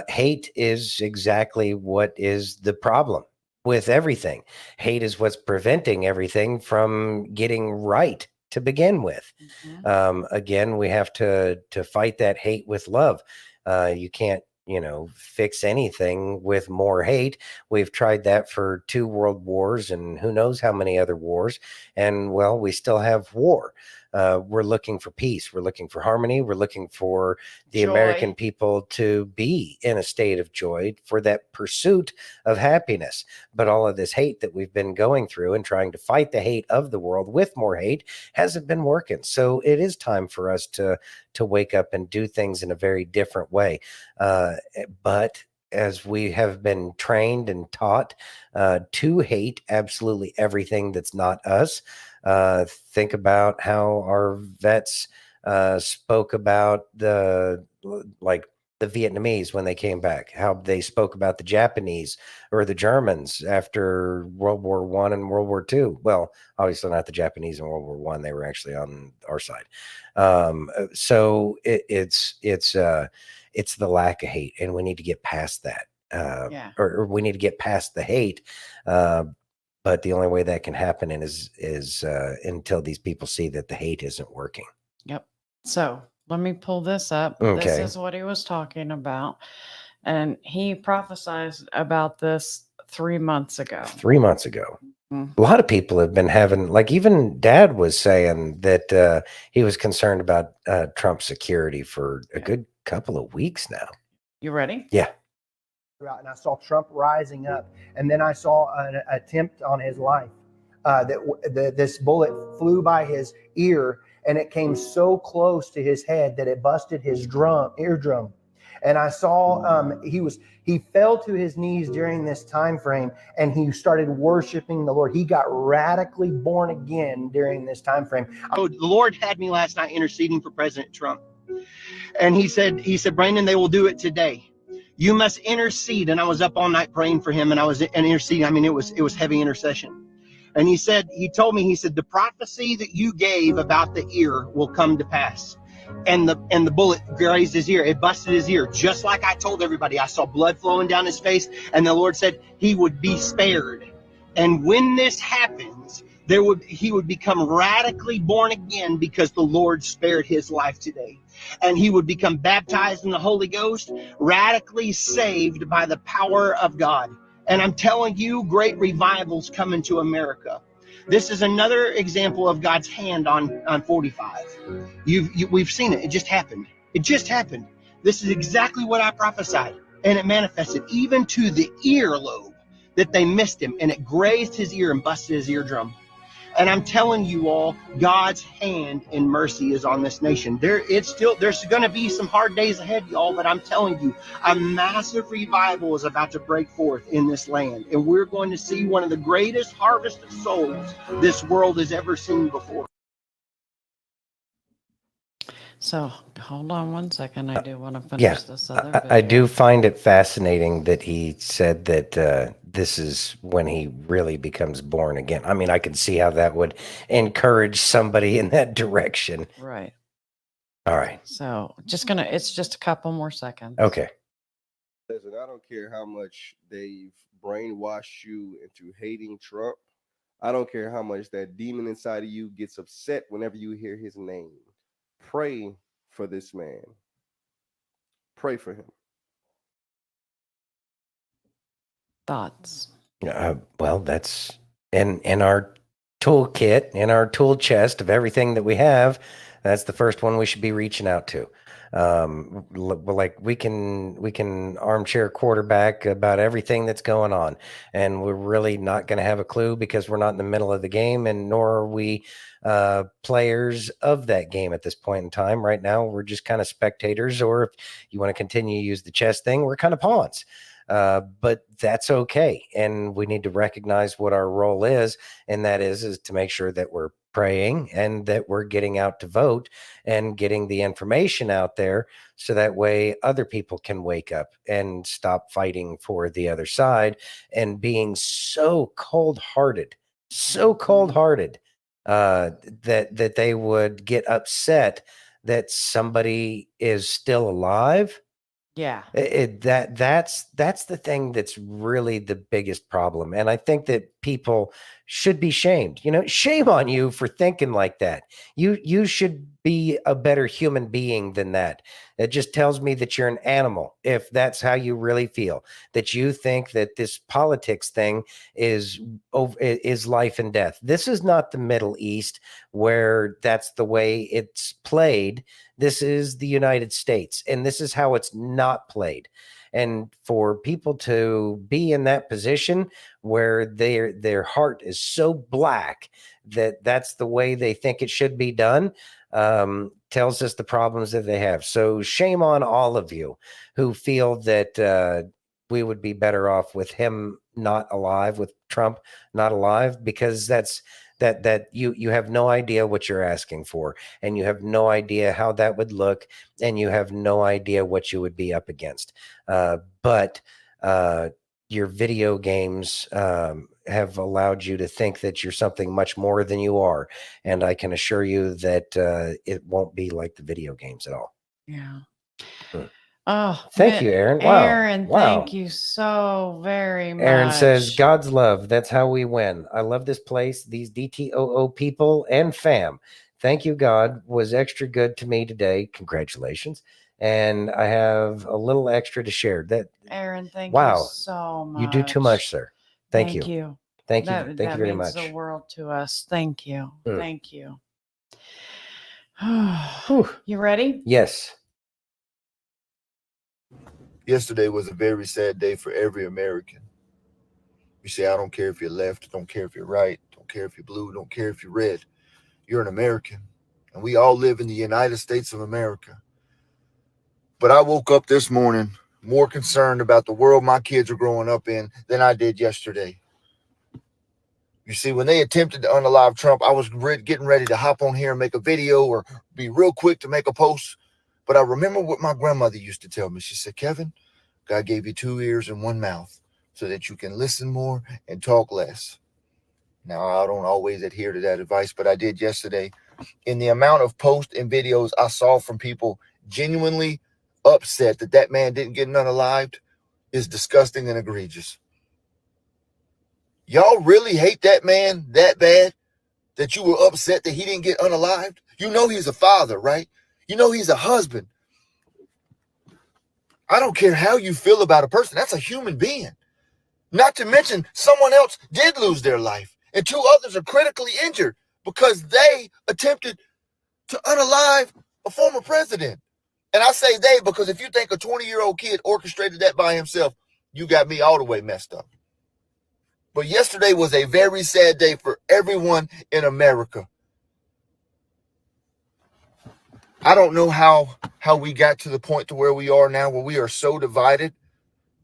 Hate is exactly what is the problem with everything. Hate is what's preventing everything from getting right to begin with. Again, we have to fight that hate with love. You can't, fix anything with more hate. We've tried that for 2 world wars and who knows how many other wars. And well, we still have war. We're looking for peace. We're looking for harmony. We're looking for the Joy. American people to be in a state of joy for that pursuit of happiness. But all of this hate that we've been going through and trying to fight the hate of the world with more hate hasn't been working. So it is time for us to wake up and do things in a very different way. But as we have been trained and taught to hate absolutely everything that's not us. Think about how our vets spoke about the Vietnamese when they came back, how they spoke about the Japanese or the Germans after World War I and World War II. Well, obviously not the Japanese in World War I; they were actually on our side. So it's the lack of hate, and we need to get past that. Or we need to get past the hate. But the only way that can happen is until these people see that the hate isn't working. Yep. So let me pull this up. Okay. This is what he was talking about. And he prophesied about this 3 months ago. 3 months ago. Mhm. A lot of people have been having, like, even Dad was saying that he was concerned about Trump's security for a good couple of weeks now. You ready? Yeah. And I saw Trump rising up, and then I saw an attempt on his life. This bullet flew by his ear, and it came so close to his head that it busted his eardrum. And I saw he fell to his knees during this time frame, and he started worshiping the Lord. He got radically born again during this time frame. Oh, the Lord had me last night interceding for President Trump, and he said, Brandon, they will do it today. You must intercede. And I was up all night praying for him, and I was interceding. I mean, it was heavy intercession. And he told me, the prophecy that you gave about the ear will come to pass. And the bullet grazed his ear. It busted his ear, just like I told everybody. I saw blood flowing down his face, and the Lord said he would be spared. And when this happens, he would become radically born again, because the Lord spared his life today. And he would become baptized in the Holy Ghost, radically saved by the power of God. And I'm telling you, great revivals coming to America. This is another example of God's hand on 45. We've seen it. It just happened. It just happened. This is exactly what I prophesied. And it manifested even to the earlobe, that they missed him, and it grazed his ear and busted his eardrum. And I'm telling you all, God's hand in mercy is on this nation. There's going to be some hard days ahead, y'all, but I'm telling you, a massive revival is about to break forth in this land. And we're going to see one of the greatest harvest of souls this world has ever seen before. So hold on one second. I do want to finish this other video. I do find it fascinating that he said that this is when he really becomes born again. I mean, I can see how that would encourage somebody in that direction. Right. All right. So it's just a couple more seconds. Okay. Listen, I don't care how much they've brainwashed you into hating Trump. I don't care how much that demon inside of you gets upset whenever you hear his name. Pray for this man. Pray for him. Thoughts? Well, that's in our toolkit, in our tool chest of everything that we have. That's the first one we should be reaching out to. Like we can armchair quarterback about everything that's going on, and we're really not going to have a clue because we're not in the middle of the game, and nor are we players of that game at this point in time. Right now, we're just kind of spectators, or if you want to continue to use the chess thing, we're kind of pawns. But that's okay, and we need to recognize what our role is, and that is to make sure that we're praying and that we're getting out to vote and getting the information out there, so that way other people can wake up and stop fighting for the other side and being so cold-hearted that they would get upset that somebody is still alive. Yeah. That's the thing that's really the biggest problem. And I think that people should be shamed. You know, shame on you for thinking like that. You should be a better human being than that. It just tells me that you're an animal if that's how you really feel, that you think that this politics thing is life and death. This is not the Middle East where that's the way it's played. This is the United States, and this is how it's not played. And for people to be in that position where their heart is so black that that's the way they think it should be done, tells us the problems that they have. So shame on all of you who feel that we would be better off with him not alive, with Trump not alive, because that you have no idea what you're asking for, and you have no idea how that would look, and you have no idea what you would be up against. But your video games have allowed you to think that you're something much more than you are. And I can assure you that it won't be like the video games at all. Yeah. Hmm. Oh, Thank you, Aaron. Wow. Aaron, Wow. thank you so very much. Aaron says, God's love. That's how we win. I love this place, these DTOO people and fam. Thank you, God was extra good to me today. Congratulations. And I have a little extra to share. That Aaron, thank wow, you so much. You do too much, sir. Thank you. Thank you. Thank that you very means much. the world to us. Thank you. Mm. Thank you. You ready? Yes. Yesterday was a very sad day for every American. You say, I don't care if you're left, don't care if you're right, don't care if you're blue, don't care if you're red. You're an American, and we all live in the United States of America. But I woke up this morning more concerned about the world my kids are growing up in than I did yesterday. You see, when they attempted to unalive Trump, I was getting ready to hop on here and make a video or be real quick to make a post. But I remember what my grandmother used to tell me. She said, Kevin, God gave you 2 ears and 1 mouth so that you can listen more and talk less. Now, I don't always adhere to that advice, but I did yesterday. In the amount of posts and videos I saw from people genuinely upset that that man didn't get unalived is disgusting and egregious. Y'all really hate that man that bad that you were upset that he didn't get unalived? You know he's a father, right? You know he's a husband. I don't care how you feel about a person. That's a human being. Not to mention someone else did lose their life and 2 others are critically injured because they attempted to unalive a former president. And I say they because if you think a 20-year-old kid orchestrated that by himself, you got me all the way messed up. But yesterday was a very sad day for everyone in America. I don't know how we got to the point to where we are now, where we are so divided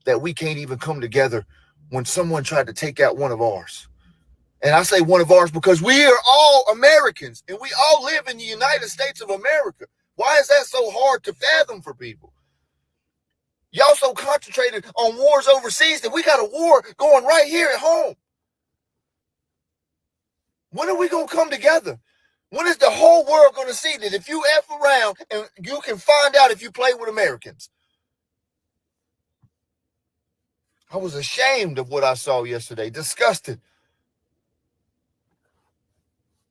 that we can't even come together when someone tried to take out one of ours. And I say one of ours because we are all Americans and we all live in the United States of America. Why is that so hard to fathom for people? Y'all so concentrated on wars overseas that we got a war going right here at home. When are we going to come together? When is the whole world going to see that if you F around and you can find out if you play with Americans? I was ashamed of what I saw yesterday, disgusted.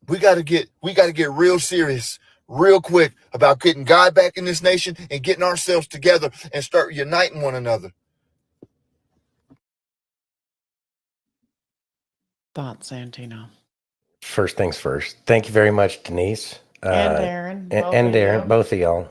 We got to get real serious, real quick about getting God back in this nation and getting ourselves together and start uniting one another. Thoughts, Santino. First things first. Thank you very much, Denise. And Aaron. And Aaron, both of y'all.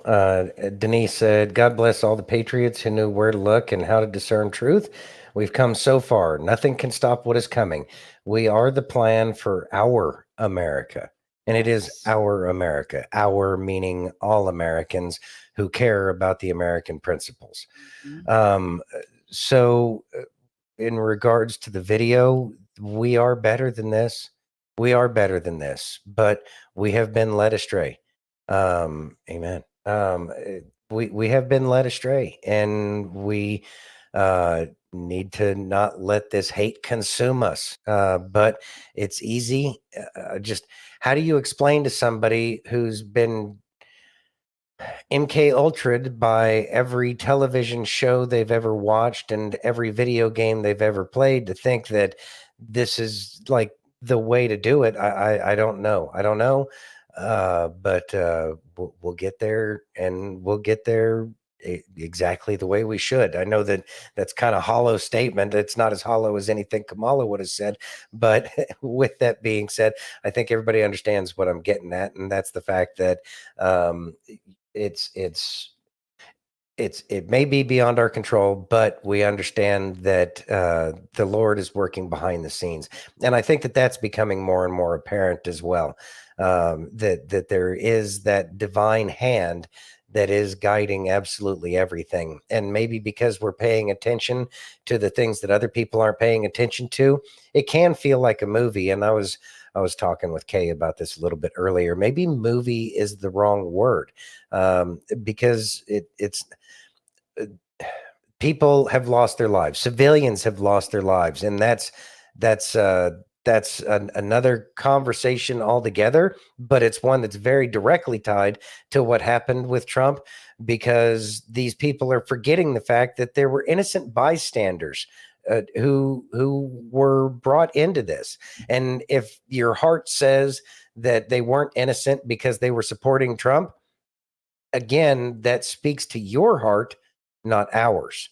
Denise said, God bless all the patriots who knew where to look and how to discern truth. We've come so far. Nothing can stop what is coming. We are the plan for our America. And it is our America. Our meaning all Americans who care about the American principles. So in regards to the video, we are better than this. We are better than this, but we have been led astray. Amen. We have been led astray, and we need to not let this hate consume us. But it's easy. Just how do you explain to somebody who's been MK Ultra'd by every television show they've ever watched and every video game they've ever played to think that this is like the way to do it? I don't know. I don't know. But we'll get there, and we'll get there exactly the way we should. I know that that's kind of hollow statement. It's not as hollow as anything Kamala would have said. But with that being said, I think everybody understands what I'm getting at, and that's the fact that it may be beyond our control, but we understand that the Lord is working behind the scenes, and I think that that's becoming more and more apparent as well. That there is that divine hand that is guiding absolutely everything, and maybe because we're paying attention to the things that other people aren't paying attention to, it can feel like a movie. And I was talking with Kay about this a little bit earlier. Maybe movie is the wrong word, because it's people have lost their lives, civilians have lost their lives, and that's another conversation altogether. But it's one that's very directly tied to what happened with Trump, because these people are forgetting the fact that there were innocent bystanders who were brought into this. And if your heart says that they weren't innocent because they were supporting Trump, again, that speaks to your heart, not ours.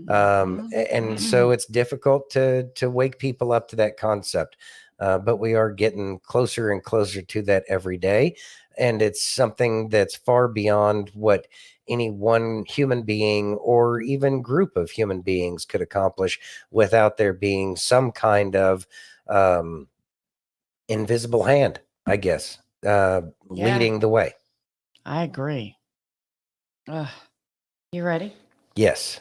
And so it's difficult to wake people up to that concept. But we are getting closer and closer to that every day. And it's something that's far beyond what any one human being or even group of human beings could accomplish without there being some kind of invisible hand, I guess, leading the way. I agree. You ready? Yes.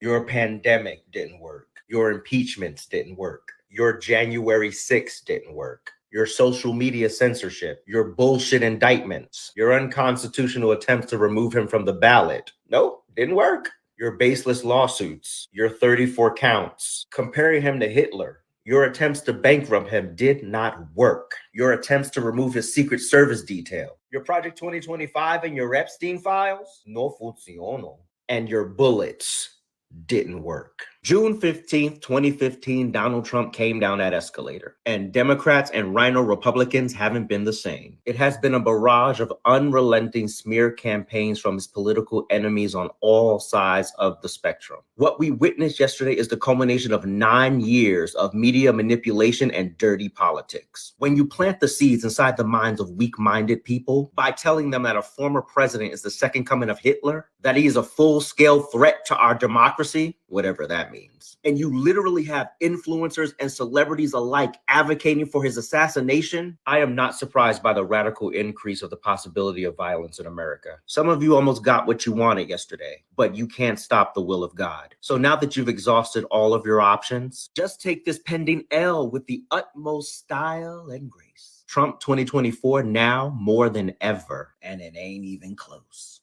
Your pandemic didn't work. Your impeachments didn't work. Your January 6th didn't work. Your social media censorship, your bullshit indictments, your unconstitutional attempts to remove him from the ballot. Nope, didn't work. Your baseless lawsuits, your 34 counts, comparing him to Hitler. Your attempts to bankrupt him did not work. Your attempts to remove his Secret Service detail. Your Project 2025 and your Epstein files, no funciono. And your bullets didn't work. June 15th, 2015, Donald Trump came down that escalator, and Democrats and Rhino Republicans haven't been the same. It has been a barrage of unrelenting smear campaigns from his political enemies on all sides of the spectrum. What we witnessed yesterday is the culmination of 9 years of media manipulation and dirty politics. When you plant the seeds inside the minds of weak-minded people by telling them that a former president is the second coming of Hitler, that he is a full-scale threat to our democracy, whatever that means. And you literally have influencers and celebrities alike advocating for his assassination. I am not surprised by the radical increase of the possibility of violence in America. Some of you almost got what you wanted yesterday, but you can't stop the will of God. So now that you've exhausted all of your options, just take this pending L with the utmost style and grace. Trump 2024 now more than ever, and it ain't even close.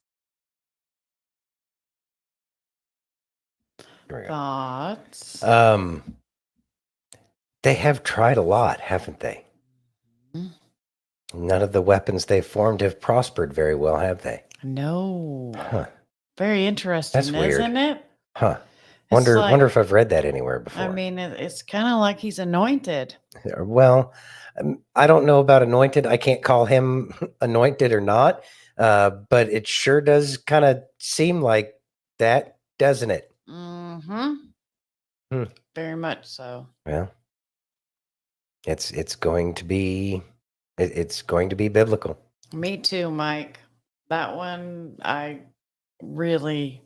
Thoughts? They have tried a lot, haven't they? None of the weapons they've formed have prospered very well, have they? No. Huh. Very interesting, That's weird. isn't it? Huh. It's like- Wonder if I've read that anywhere before. I mean, it's kind of like he's anointed. Well, I don't know about anointed. I can't call him anointed or not, but it sure does kind of seem like that, doesn't it? Very much so. Well, it's going to be it's going to be biblical. Me too, Mike. That one, I really,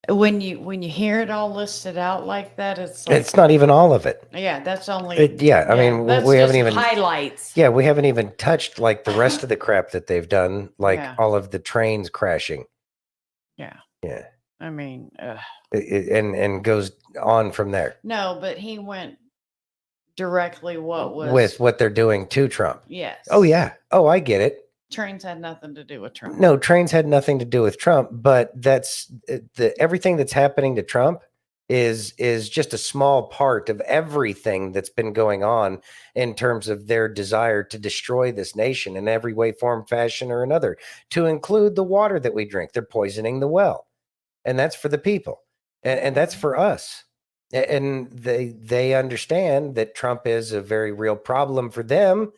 when you hear it all listed out like that, it's like, It's not even all of it. yeah, that's only I mean, that's we just haven't even highlights. Yeah, we haven't even touched like the rest of the crap that they've done, like Yeah. all of the trains crashing. Yeah. Yeah. I mean, And goes on from there no, but he went directly what was with what they're doing to Trump. Yes. Oh yeah. Oh, I get it. Trains had nothing to do with Trump. No, trains had nothing to do with Trump, but that's everything that's happening to Trump is just a small part of everything that's been going on in terms of their desire to destroy this nation in every way, form, fashion, or another, to include the water that we drink. They're poisoning the well, and that's for the people, and that's for us. And they understand that Trump is a very real problem for them,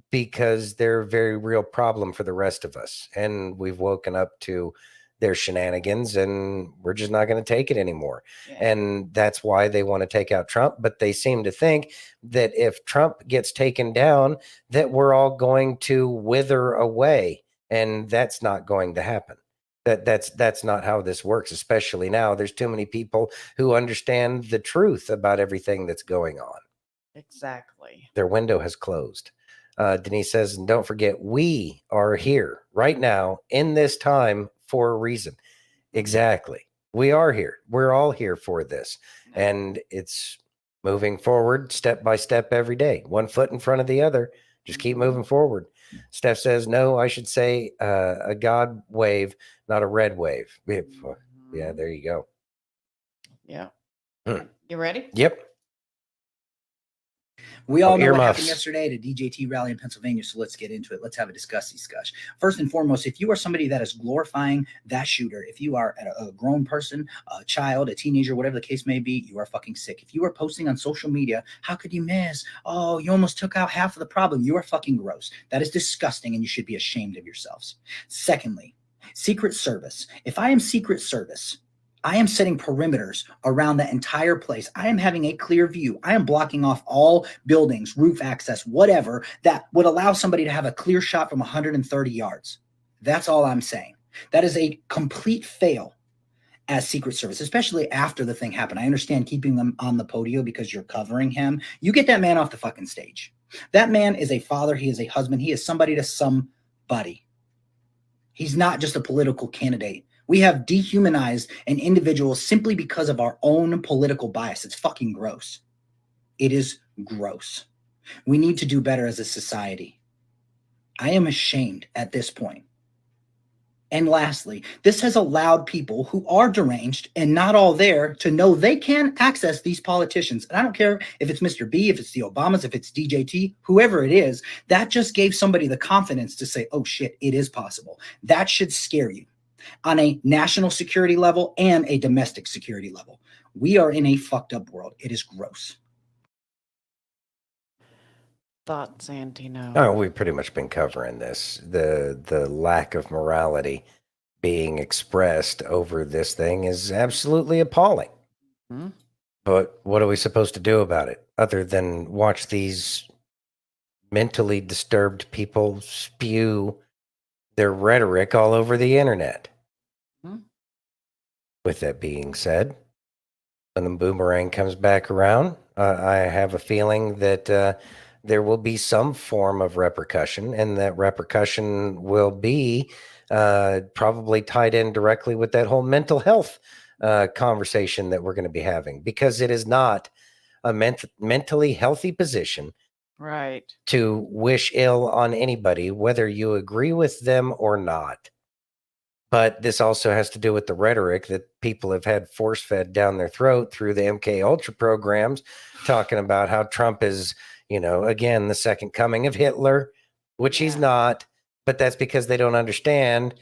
because they're a very real problem for the rest of us. And we've woken up to their shenanigans, and we're just not going to take it anymore. Yeah. And that's why they want to take out Trump. But they seem to think that if Trump gets taken down, that we're all going to wither away. And that's not going to happen. That's not how this works, especially now. There's too many people who understand the truth about everything that's going on. Exactly. Their window has closed. Denise says, and don't forget, we are here right now in this time for a reason. Exactly. We are here. We're all here for this. And it's moving forward step by step every day, one foot in front of the other. Just keep moving forward. Steph says, no, I should say a God wave, not a red wave. Yeah, there you go. Yeah. You ready? Yep. We all know what happened yesterday at a DJT rally in Pennsylvania, so let's get into it. Let's have a discussion. First and foremost, if you are somebody that is glorifying that shooter, if you are a grown person, a child, a teenager, whatever the case may be, you are fucking sick. If you are posting on social media, how could you miss? Oh, you almost took out half of the problem. You are fucking gross. That is disgusting, and you should be ashamed of yourselves. Secondly, Secret Service. If I am Secret Service, I am setting perimeters around that entire place. I am having a clear view. I am blocking off all buildings, roof access, whatever that would allow somebody to have a clear shot from 130 yards. That's all I'm saying. That is a complete fail as Secret Service, especially after the thing happened. I understand keeping them on the podium because you're covering him. You get that man off the fucking stage. That man is a father. He is a husband. He is somebody to somebody. He's not just a political candidate. We have dehumanized an individual simply because of our own political bias. It's fucking gross. It is gross. We need to do better as a society. I am ashamed at this point. And lastly, this has allowed people who are deranged and not all there to know they can access these politicians. And I don't care if it's Mr. B, if it's the Obamas, if it's DJT, whoever it is, that just gave somebody the confidence to say, oh shit, it is possible. That should scare you. On a national security level and a domestic security level. We are in a fucked up world. It is gross. Thoughts, Santino? Oh, we've pretty much been covering this. The lack of morality being expressed over this thing is absolutely appalling. Hmm? But what are we supposed to do about it other than watch these mentally disturbed people spew their rhetoric all over the internet? With that being said, when the boomerang comes back around, I have a feeling that there will be some form of repercussion, and that repercussion will be probably tied in directly with that whole mental health conversation that we're going to be having, because it is not a mentally healthy position, right, to wish ill on anybody, whether you agree with them or not. But this also has to do with the rhetoric that people have had force-fed down their throat through the MK Ultra programs, talking about how Trump is, again, the second coming of Hitler, which he's not. But that's because they don't understand,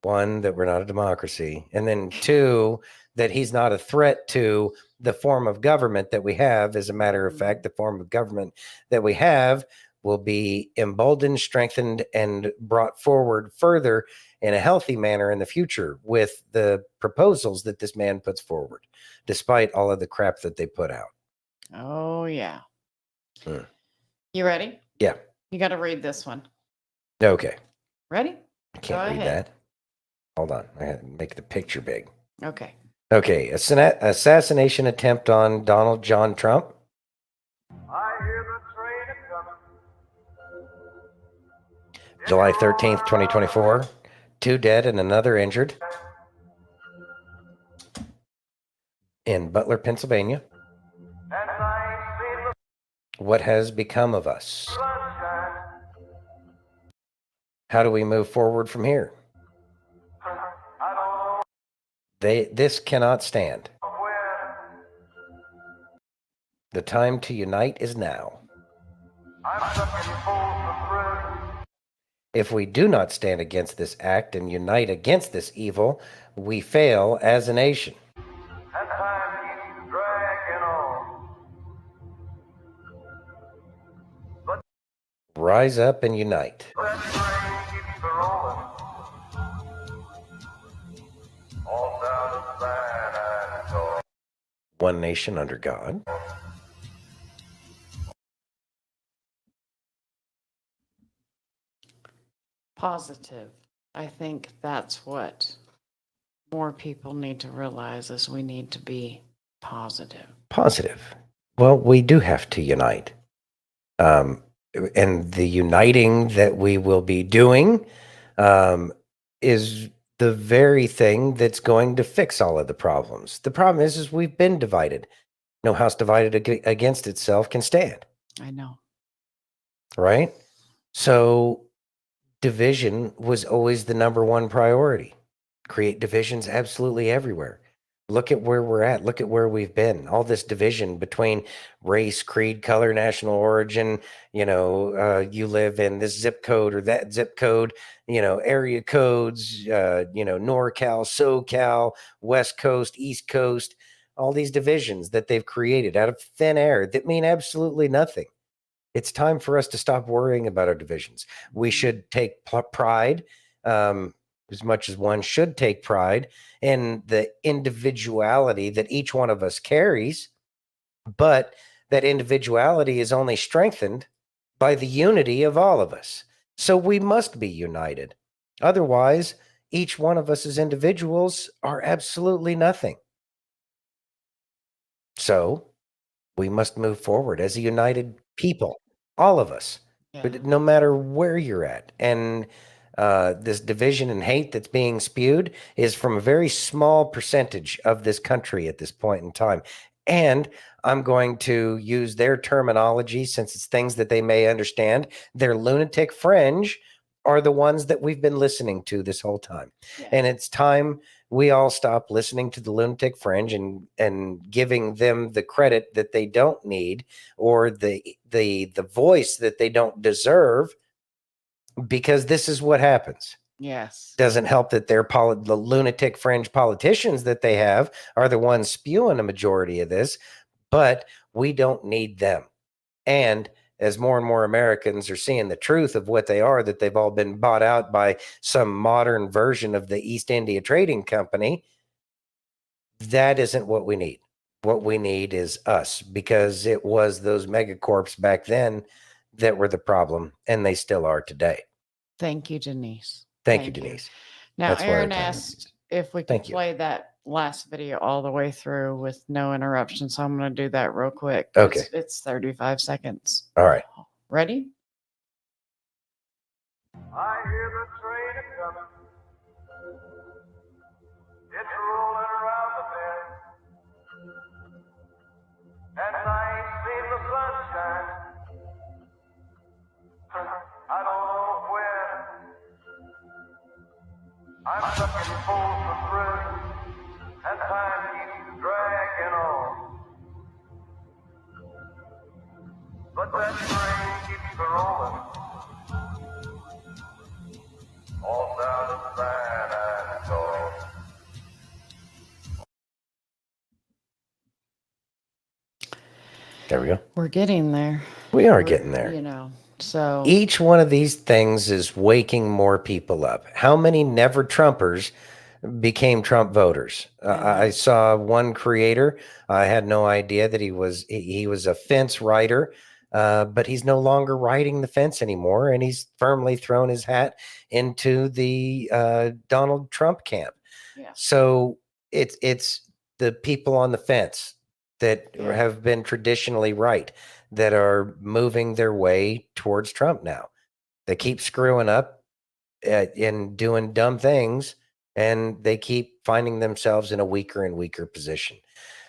one, that we're not a democracy, and then two, that he's not a threat to the form of government that we have. As a matter of fact, the form of government that we have will be emboldened, strengthened, and brought forward further in a healthy manner in the future with the proposals that this man puts forward, despite all of the crap that they put out. Oh, yeah. You ready? Yeah. You got to read this one. Okay. Ready? I can't read that. Hold on. I got to make the picture big. Okay. Okay. Assassination attempt on Donald John Trump. July 13th, 2024. 2 dead and another injured in Butler, Pennsylvania. What has become of us? How do we move forward from here? This cannot stand. The time to unite is now. If we do not stand against this act and unite against this evil, we fail as a nation. rise up and unite. One nation under God. Positive. I think that's what more people need to realize is we need to be positive. Positive. Well, we do have to unite. And the uniting that we will be doing is the very thing that's going to fix all of the problems. The problem is we've been divided. No house divided against itself can stand. I know. Right? So division was always the number one priority. Create divisions absolutely everywhere. Look at where we're at. Look at where we've been. All this division between race, creed, color, national origin. You live in this zip code or that zip code. Area codes. NorCal, SoCal, West Coast, East Coast. All these divisions that they've created out of thin air that mean absolutely nothing. It's time for us to stop worrying about our divisions. We should take pride, as much as one should take pride in the individuality that each one of us carries. But that individuality is only strengthened by the unity of all of us. So we must be united. Otherwise, each one of us as individuals are absolutely nothing. So we must move forward as a united people, all of us, but no matter where you're at. And this division and hate that's being spewed is from a very small percentage of this country at this point in time. And I'm going to use their terminology since it's things that they may understand. Their lunatic fringe are the ones that we've been listening to this whole time. And it's time we all stop listening to the lunatic fringe and giving them the credit that they don't need or the voice that they don't deserve, because this is what happens. Yes. Doesn't help that the lunatic fringe politicians that they have are the ones spewing a majority of this, but we don't need them. And as more and more Americans are seeing the truth of what they are, that they've all been bought out by some modern version of the East India Trading Company, that isn't what we need. What we need is us, because it was those megacorps back then that were the problem, and they still are today. Thank you, Denise. Thank you, Denise. Now, That's why Aaron our time- asked if we could Thank you. play that last video all the way through with no interruption. So I'm going to do that real quick. It's 35 seconds. All right. Ready? I hear the train is coming. It's rolling around the bend. And I ain't seen the sunshine. I don't know when. I'm stuck in Folsom Prison, and time keeps dragging on. But that train keeps rolling. All down the San Antonio. There we go. We're getting there. We are getting there. So Each one of these things is waking more people up. How many never Trumpers became Trump voters? I saw one creator. I had no idea that he was a fence rider, but he's no longer riding the fence anymore, and he's firmly thrown his hat into the Donald Trump camp. Yeah. So it's the people on the fence that have been traditionally right that are moving their way towards Trump now. They keep screwing up and doing dumb things, and they keep finding themselves in a weaker and weaker position.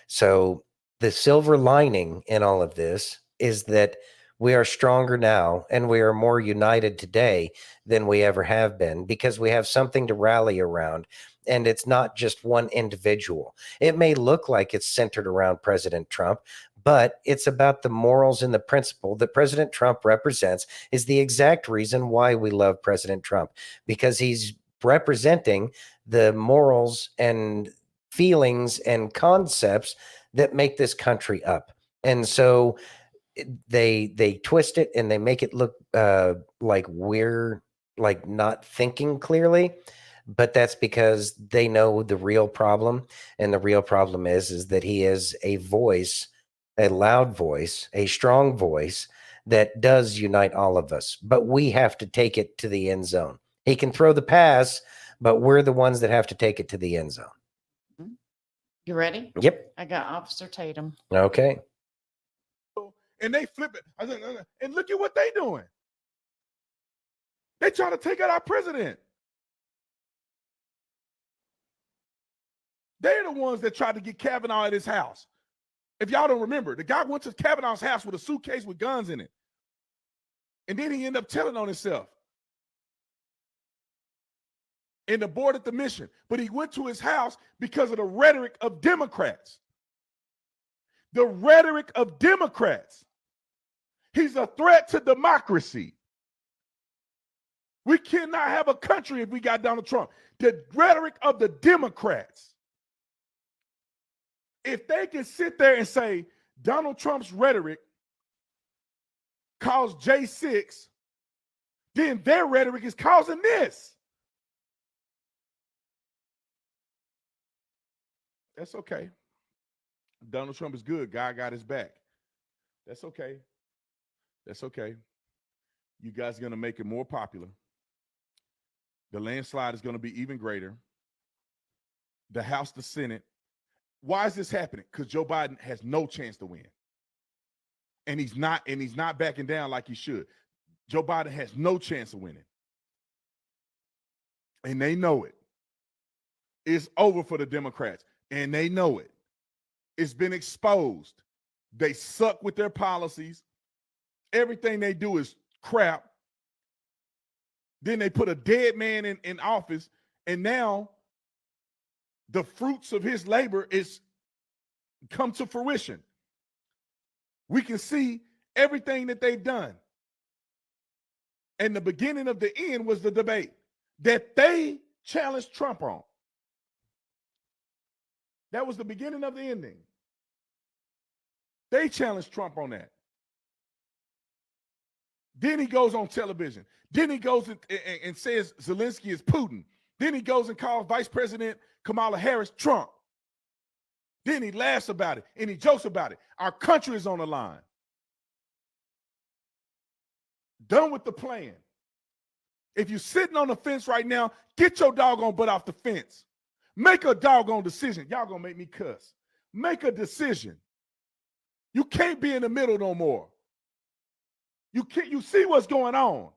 So the silver lining in all of this is that we are stronger now and we are more united today than we ever have been, because we have something to rally around. And it's not just one individual. It may look like it's centered around President Trump, but it's about the morals and the principle that President Trump represents is the exact reason why we love President Trump, because he's representing the morals and feelings and concepts that make this country up. And so they twist it and they make it look like we're like not thinking clearly, but that's because they know the real problem, and the real problem is that he is a voice, a loud voice, a strong voice that does unite all of us, but we have to take it to the end zone. He can throw the pass, but we're the ones that have to take it to the end zone. You ready? Yep. I got Officer Tatum. Okay. And they flip it. And look at what they doing. They trying to take out our president. They're the ones that tried to get Kavanaugh at his house. If y'all don't remember, the guy went to Kavanaugh's house with a suitcase with guns in it. And then he ended up telling on himself and aborted the mission. But he went to his house because of the rhetoric of Democrats. The rhetoric of Democrats. He's a threat to democracy. We cannot have a country if we got Donald Trump. The rhetoric of the Democrats. If they can sit there and say Donald Trump's rhetoric caused J6, then their rhetoric is causing this. That's okay. Donald Trump is good. God got his back. That's okay. That's okay. You guys are going to make it more popular. The landslide is going to be even greater. The House, the Senate. Why is this happening? Because Joe Biden has no chance to win. And he's not backing down like he should. Joe Biden has no chance of winning. And they know it. It's over for the Democrats. And they know it. It's been exposed. They suck with their policies. Everything they do is crap. Then they put a dead man in office, and now the fruits of his labor is come to fruition. We can see everything that they've done. And the beginning of the end was the debate that they challenged Trump on. That was the beginning of the ending. They challenged Trump on that. Then he goes on television. Then he goes and says Zelensky is Putin. Then he goes and calls Vice President Kamala Harris Trump. Then he laughs about it and he jokes about it. Our country is on the line. Done with the plan. If you're sitting on the fence right now, get your doggone butt off the fence. Make a doggone decision. Y'all gonna make me cuss. Make a decision. You can't be in the middle no more. You see what's going on.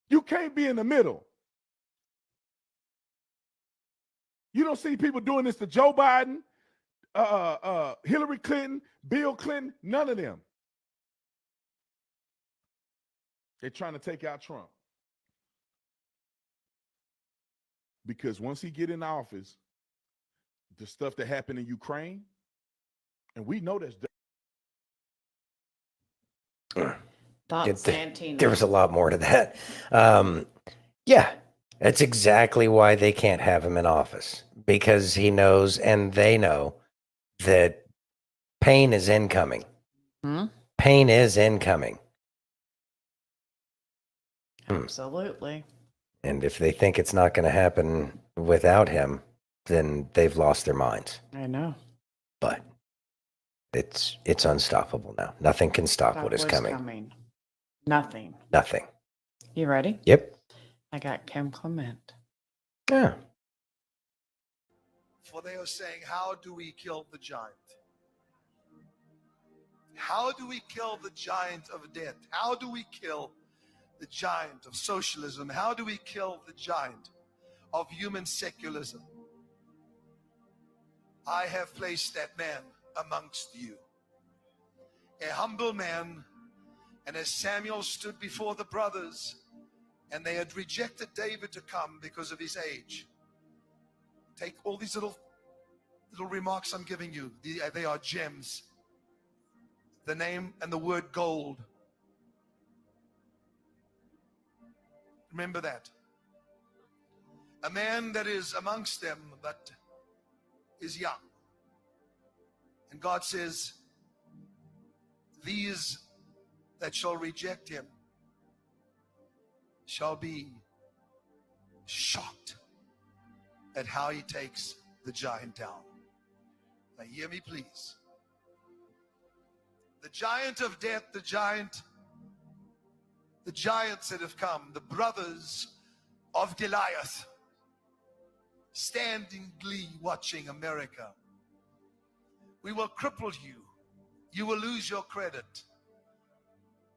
You can't be in the middle. You don't see people doing this to Joe Biden, Hillary Clinton, Bill Clinton, none of them. They're trying to take out Trump. Because once he get in office, the stuff that happened in Ukraine, and we know that's there was a lot more to that. Yeah, that's exactly why they can't have him in office, because he knows and they know that pain is incoming. Pain is incoming. Absolutely. And if they think it's not going to happen without him, then they've lost their minds. I know. But it's unstoppable now. Nothing can stop what is coming. Nothing. Nothing. You ready? Yep. I got Kim Clement. Yeah. For they are saying, how do we kill the giant? How do we kill the giant of debt? How do we kill the giant of socialism? How do we kill the giant of human secularism? I have placed that man amongst you, a humble man. And as Samuel stood before the brothers, and they had rejected David to come because of his age, take all these little remarks I'm giving you. They are gems. The name and the word gold. Remember that. A man that is amongst them, but is young. And God says, These that shall reject him shall be shocked at how he takes the giant down. Now hear me, please. The giant of death, the giants that have come, the brothers of Goliath, stand in glee watching America. We will cripple you. You will lose your credit.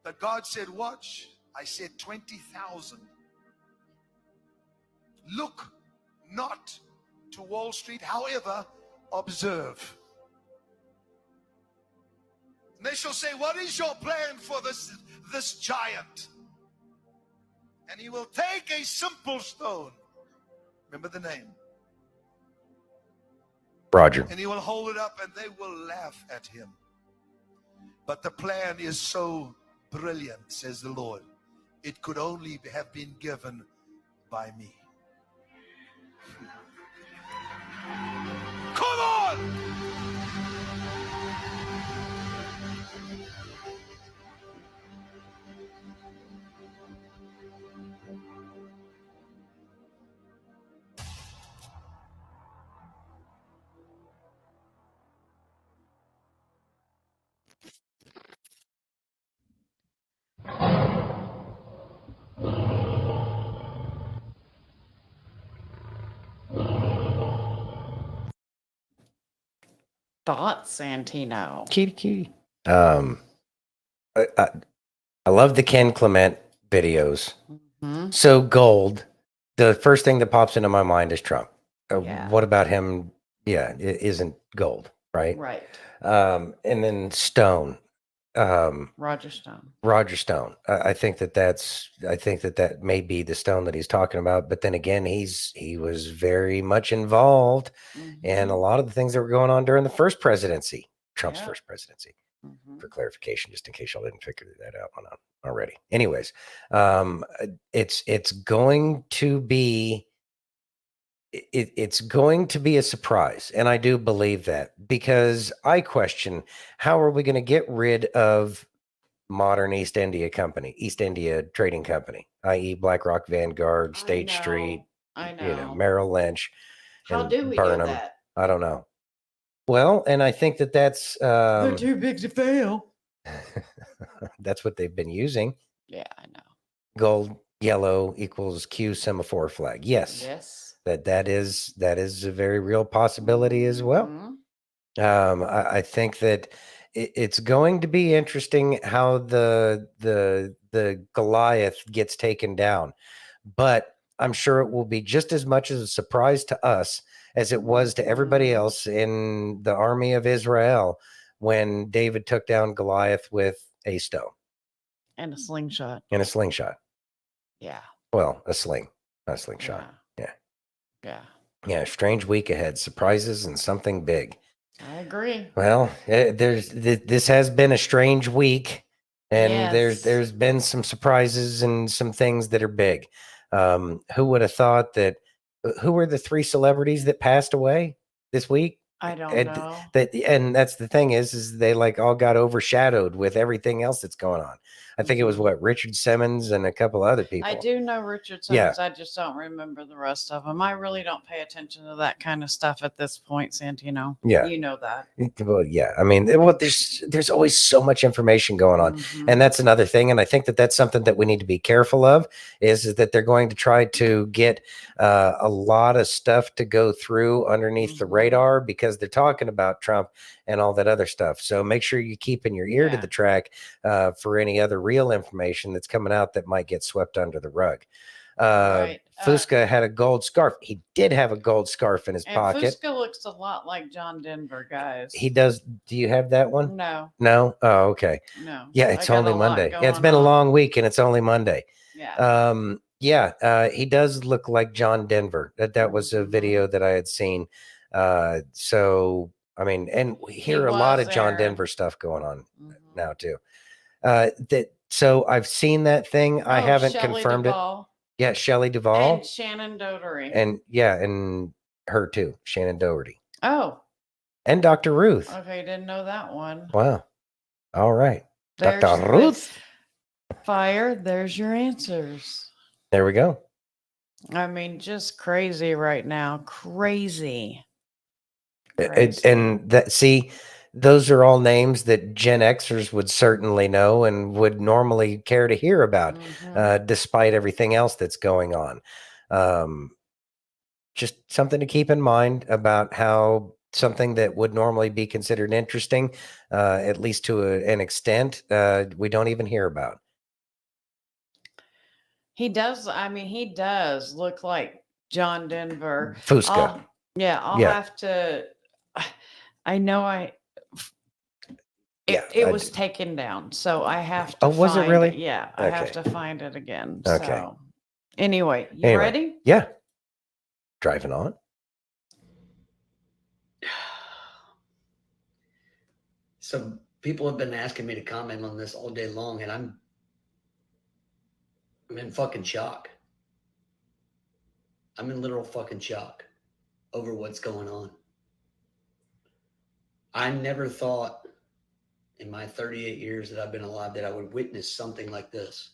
But God said, watch. I said 20,000. Look not to Wall Street, however, observe. And they shall say, what is your plan for this giant? And he will take a simple stone. Remember the name. Roger. And he will hold it up and they will laugh at him. But the plan is so brilliant, says the Lord. It could only have been given by me. Come on! Thoughts, Santino? Kitty. I love the Ken Clement videos. Mm-hmm. So gold. The first thing that pops into my mind is Trump. Yeah. What about him? Yeah, it isn't gold, right? Right. And then Stone. Roger Stone. Roger Stone. I think that may be the Stone that he's talking about. But then again, he was very much involved in a lot of the things that were going on during the first presidency, Trump's first presidency. For clarification, just in case y'all didn't figure that out already. Anyways, it's going to be it's going to be a surprise, and I do believe that, because I question, how are we going to get rid of modern East India Trading Company, i.e. BlackRock, Vanguard, State Street, I know. Merrill Lynch, How and do we Burnham. do that? I don't know. Well, and I think that's They're too big to fail. that's what they've been using. Yeah, I know. Gold, yellow equals Q semaphore flag. Yes. Yes. That is a very real possibility as well. I think that it's going to be interesting how the Goliath gets taken down, but I'm sure it will be just as much as a surprise to us as it was to everybody else in the army of Israel when David took down Goliath with a stone and a slingshot. Yeah. Well, a sling, not a slingshot. Yeah. Yeah. Strange week ahead. Surprises and something big. I agree. Well, this has been a strange week, and Yes. there's been some surprises and some things that are big. Who would have thought that? Who were the 3 celebrities that passed away this week? I don't know. And that's the thing is they like all got overshadowed with everything else that's going on. I think it was Richard Simmons and a couple other people. I do know Richard Simmons. I just don't remember the rest of them. I really don't pay attention to that kind of stuff at this point, Santino. Yeah. You know that. Well, yeah. I mean, there's always so much information going on. And that's another thing. And I think that's something that we need to be careful of is that they're going to try to get a lot of stuff to go through underneath the radar because they're talking about Trump and all that other stuff. So make sure you keeping your ear to the track for any other real information that's coming out that might get swept under the rug. Fusca had a gold scarf. He did have a gold scarf in his pocket. Fusca looks a lot like John Denver, guys. He does. Do you have that one? No. No? Oh, okay. No. Yeah, it's only Monday. Yeah, it's been a long week and it's only Monday. Yeah. He does look like John Denver. That was a video that I had seen. So I mean, and we hear a lot of John Denver stuff going on now too. So I've seen that thing. I haven't confirmed it. Yeah, Shelley Duvall and Shannon Doherty. And her too, Shannon Doherty. Oh. And Dr. Ruth. Okay, didn't know that one. Wow. All right. There's Dr. Ruth. Fire. There's your answers. There we go. I mean, just crazy right now. Crazy. And that, see, those are all names that Gen Xers would certainly know and would normally care to hear about, despite everything else that's going on. Just something to keep in mind about how something that would normally be considered interesting, at least to an extent, we don't even hear about. He does. I mean, he does look like John Denver. Fusca. I'll have to. I know it was taken down, so I have to. Oh, was it find really? Yeah, I have to find it again. Okay. So, anyway, you ready? Yeah. Driving on. So people have been asking me to comment on this all day long, and I'm in fucking shock. I'm in literal fucking shock over what's going on. I never thought in my 38 years that I've been alive that I would witness something like this.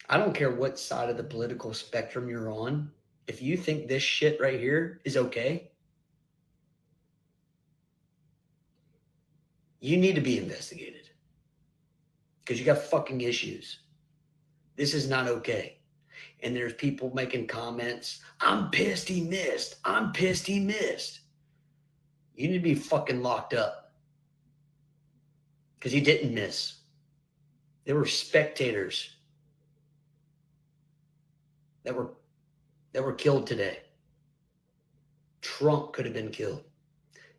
I don't care what side of the political spectrum you're on. If you think this shit right here is okay, you need to be investigated because you got fucking issues. This is not okay. And there's people making comments. I'm pissed he missed. I'm pissed he missed. You need to be fucking locked up because he didn't miss. There were spectators that were killed today. Trump could have been killed.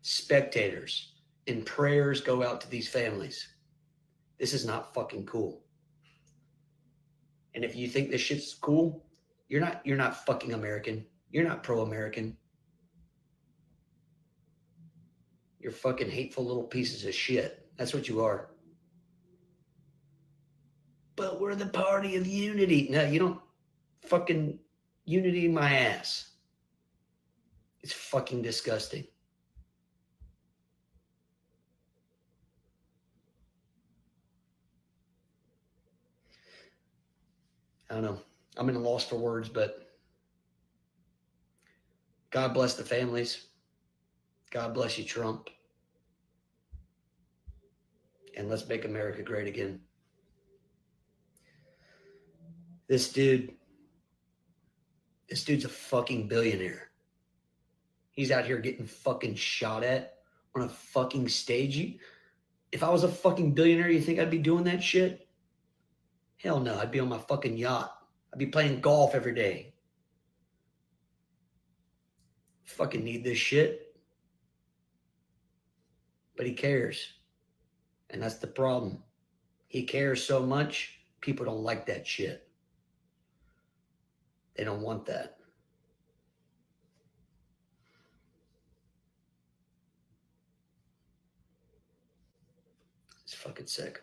Spectators, and prayers go out to these families. This is not fucking cool. And if you think this shit's cool, you're not fucking American. You're not pro-American. You're fucking hateful little pieces of shit. That's what you are. But we're the party of unity. No, you don't fucking unity my ass. It's fucking disgusting. I don't know. I'm at a loss for words, but God bless the families. God bless you, Trump. And let's make America great again. This dude's a fucking billionaire. He's out here getting fucking shot at on a fucking stage. If I was a fucking billionaire, you think I'd be doing that shit? Hell no, I'd be on my fucking yacht. I'd be playing golf every day. Fucking need this shit. But he cares. And that's the problem. He cares so much, people don't like that shit. They don't want that. It's fucking sick.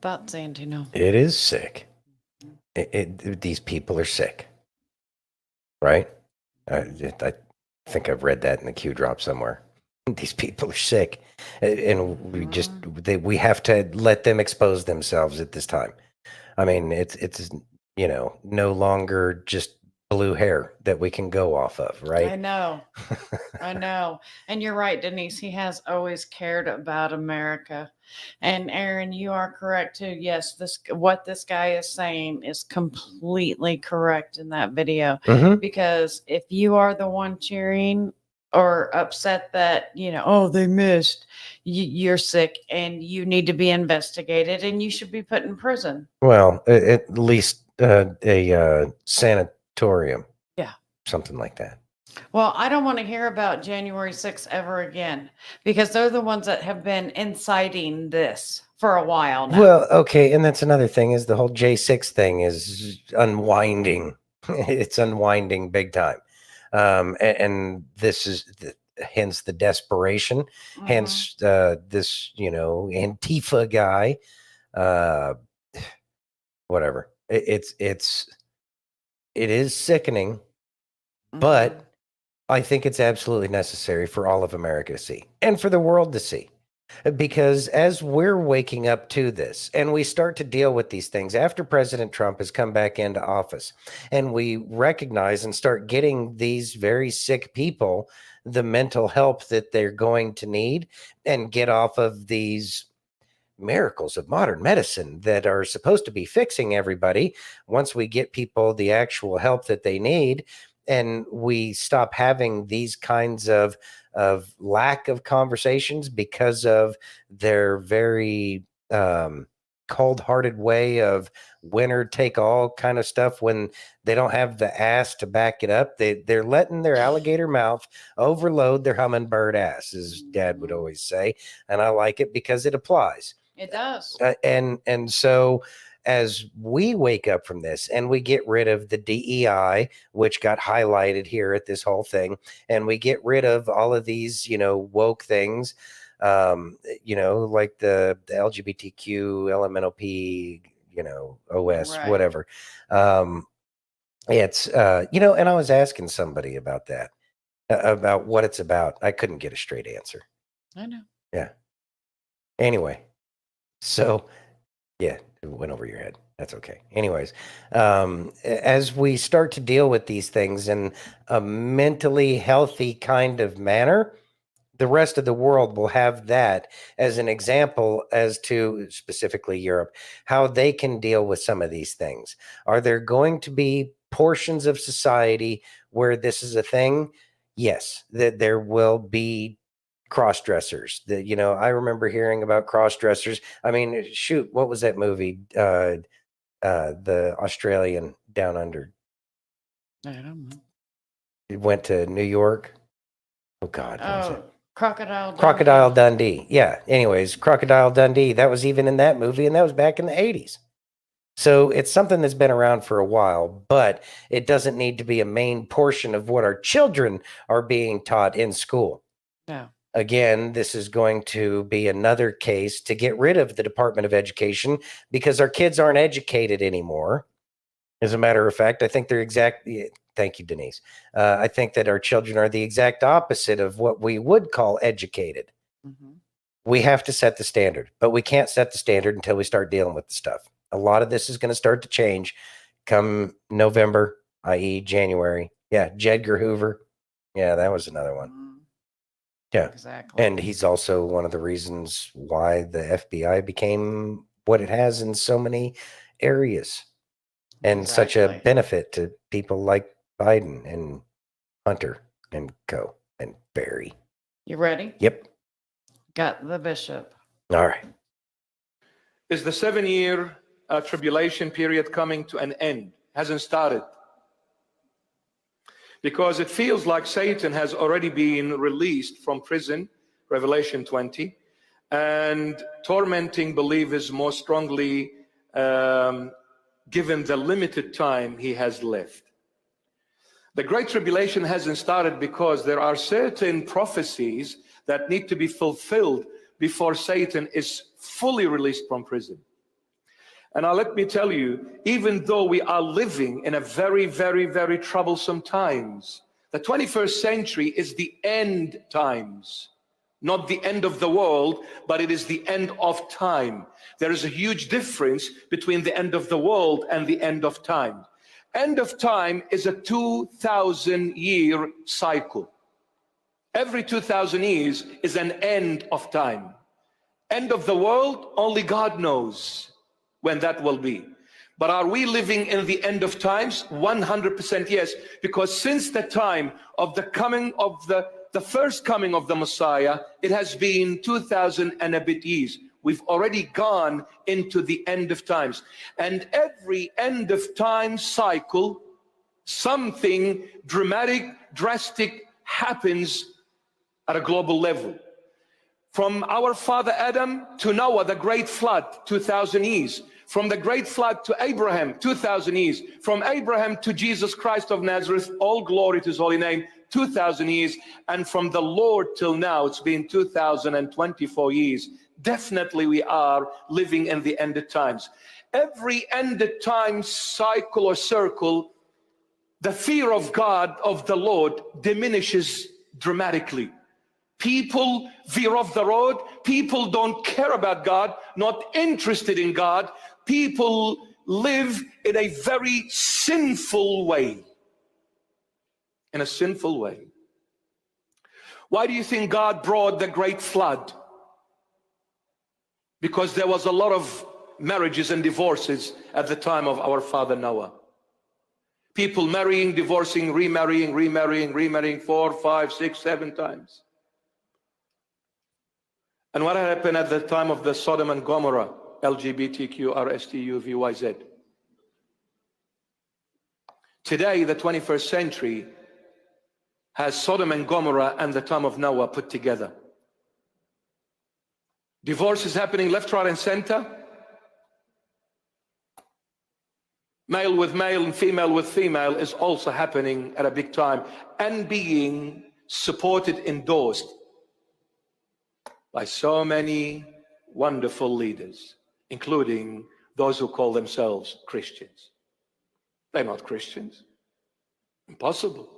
Thoughts, Antino? It is sick. These people are sick, right? I think I've read that in the Q drop somewhere. These people are sick, and we have to let them expose themselves at this time. I mean, it's no longer just blue hair that we can go off of, right? I know. I know. And you're right, Denise. He has always cared about America. And Aaron, you are correct too. Yes, what this guy is saying is completely correct in that video. Because if you are the one cheering or upset that, oh, they missed, you're sick and you need to be investigated and you should be put in prison. Well, at least a sanatorium. Yeah. Something like that. Well, I don't want to hear about January 6th ever again because they're the ones that have been inciting this for a while now. Well, okay, and that's another thing is the whole J6 thing is unwinding. It's unwinding big time. And this is hence the desperation, hence this, Antifa guy, whatever. It is sickening, but I think it's absolutely necessary for all of America to see and for the world to see. Because as we're waking up to this and we start to deal with these things after President Trump has come back into office, and we recognize and start getting these very sick people the mental help that they're going to need and get off of these miracles of modern medicine that are supposed to be fixing everybody, once we get people the actual help that they need, and we stop having these kinds of lack of conversations because of their very cold-hearted way of winner take all kind of stuff, when they don't have the ass to back it up. They're letting their alligator mouth overload their hummingbird ass, as Dad would always say, and I like it because it applies. It does. And so as we wake up from this and we get rid of the DEI, which got highlighted here at this whole thing, and we get rid of all of these, woke things, like the LGBTQ, LMNOP, OS, Right. whatever. It's, and I was asking somebody about that, about what it's about. I couldn't get a straight answer. I know. Yeah. Anyway. So, yeah, it went over your head. That's okay. Anyways, as we start to deal with these things in a mentally healthy kind of manner, the rest of the world will have that as an example as to, specifically Europe, how they can deal with some of these things. Are there going to be portions of society where this is a thing? Yes, that there will be cross-dressers. I remember hearing about cross-dressers. I mean, shoot, what was that movie? The Australian Down Under. I don't know. It went to New York. Oh God. What was it? Crocodile Dundee. Yeah. Anyways, Crocodile Dundee. That was even in that movie, and that was back in the 80s. So it's something that's been around for a while, but it doesn't need to be a main portion of what our children are being taught in school. No. Again, this is going to be another case to get rid of the Department of Education, because our kids aren't educated anymore. As a matter of fact, I think they're thank you, Denise. I think that our children are the exact opposite of what we would call educated. Mm-hmm. We have to set the standard, but we can't set the standard until we start dealing with the stuff. A lot of this is going to start to change come November, i.e. January. Yeah, Jedgar Hoover. Yeah, that was another one. Yeah, exactly. And he's also one of the reasons why the FBI became what it has in so many areas, and such a benefit to people like Biden and Hunter and co. and Barry. You ready? Yep. Got the bishop. All right. Is the 7-year tribulation period coming to an end? Hasn't started. Because it feels like Satan has already been released from prison, Revelation 20, and tormenting believers more strongly given the limited time he has left. The Great Tribulation hasn't started because there are certain prophecies that need to be fulfilled before Satan is fully released from prison. And now let me tell you, even though we are living in a very, very, very troublesome times, the 21st century is the end times, not the end of the world, but it is the end of time. There is a huge difference between the end of the world and the end of time. End of time is a 2,000-year cycle. Every 2,000 years is an end of time. End of the world, only God knows when that will be. But are we living in the end of times? 100% yes, because since the time of the coming of the first coming of the Messiah, it has been 2,000 and a bit years. We've already gone into the end of times. And every end of time cycle, something dramatic, drastic happens at a global level. From our father Adam to Noah, the great flood, 2,000 years. From the great flood to Abraham, 2,000 years. From Abraham to Jesus Christ of Nazareth, all glory to his holy name, 2,000 years. And from the Lord till now, it's been 2,024 years. Definitely we are living in the end of times. Every end of time cycle or circle the fear of God, of the Lord, diminishes dramatically. People veer off the road. People don't care about God, not interested in God. People live in a very sinful way. In a sinful way. Why do you think God brought the great flood? Because there was a lot of marriages and divorces at the time of our father Noah. People marrying, divorcing, remarrying 4, 5, 6, 7 times. And what happened at the time of the Sodom and Gomorrah, LGBTQRSTUVYZ? Today, the 21st century has Sodom and Gomorrah and the time of Noah put together. Divorce is happening left, right, and center. Male with male and female with female is also happening at a big time and being supported, endorsed by so many wonderful leaders, including those who call themselves Christians. They're not Christians. Impossible.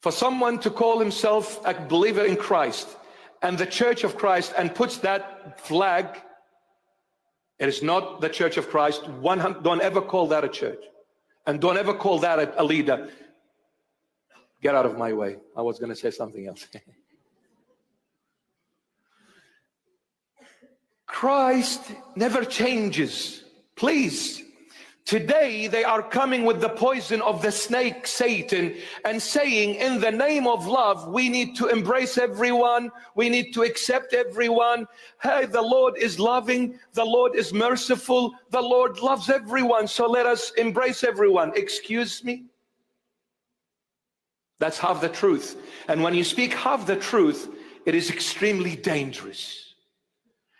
For someone to call himself a believer in Christ and the Church of Christ and puts that flag, it is not the Church of Christ. Don't ever call that a church. And don't ever call that a leader. Get out of my way. I was going to say something else. Christ never changes. Please. Today they are coming with the poison of the snake, Satan, and saying in the name of love, we need to embrace everyone. We need to accept everyone. Hey, the Lord is loving. The Lord is merciful. The Lord loves everyone. So let us embrace everyone. Excuse me? That's half the truth. And when you speak half the truth, it is extremely dangerous.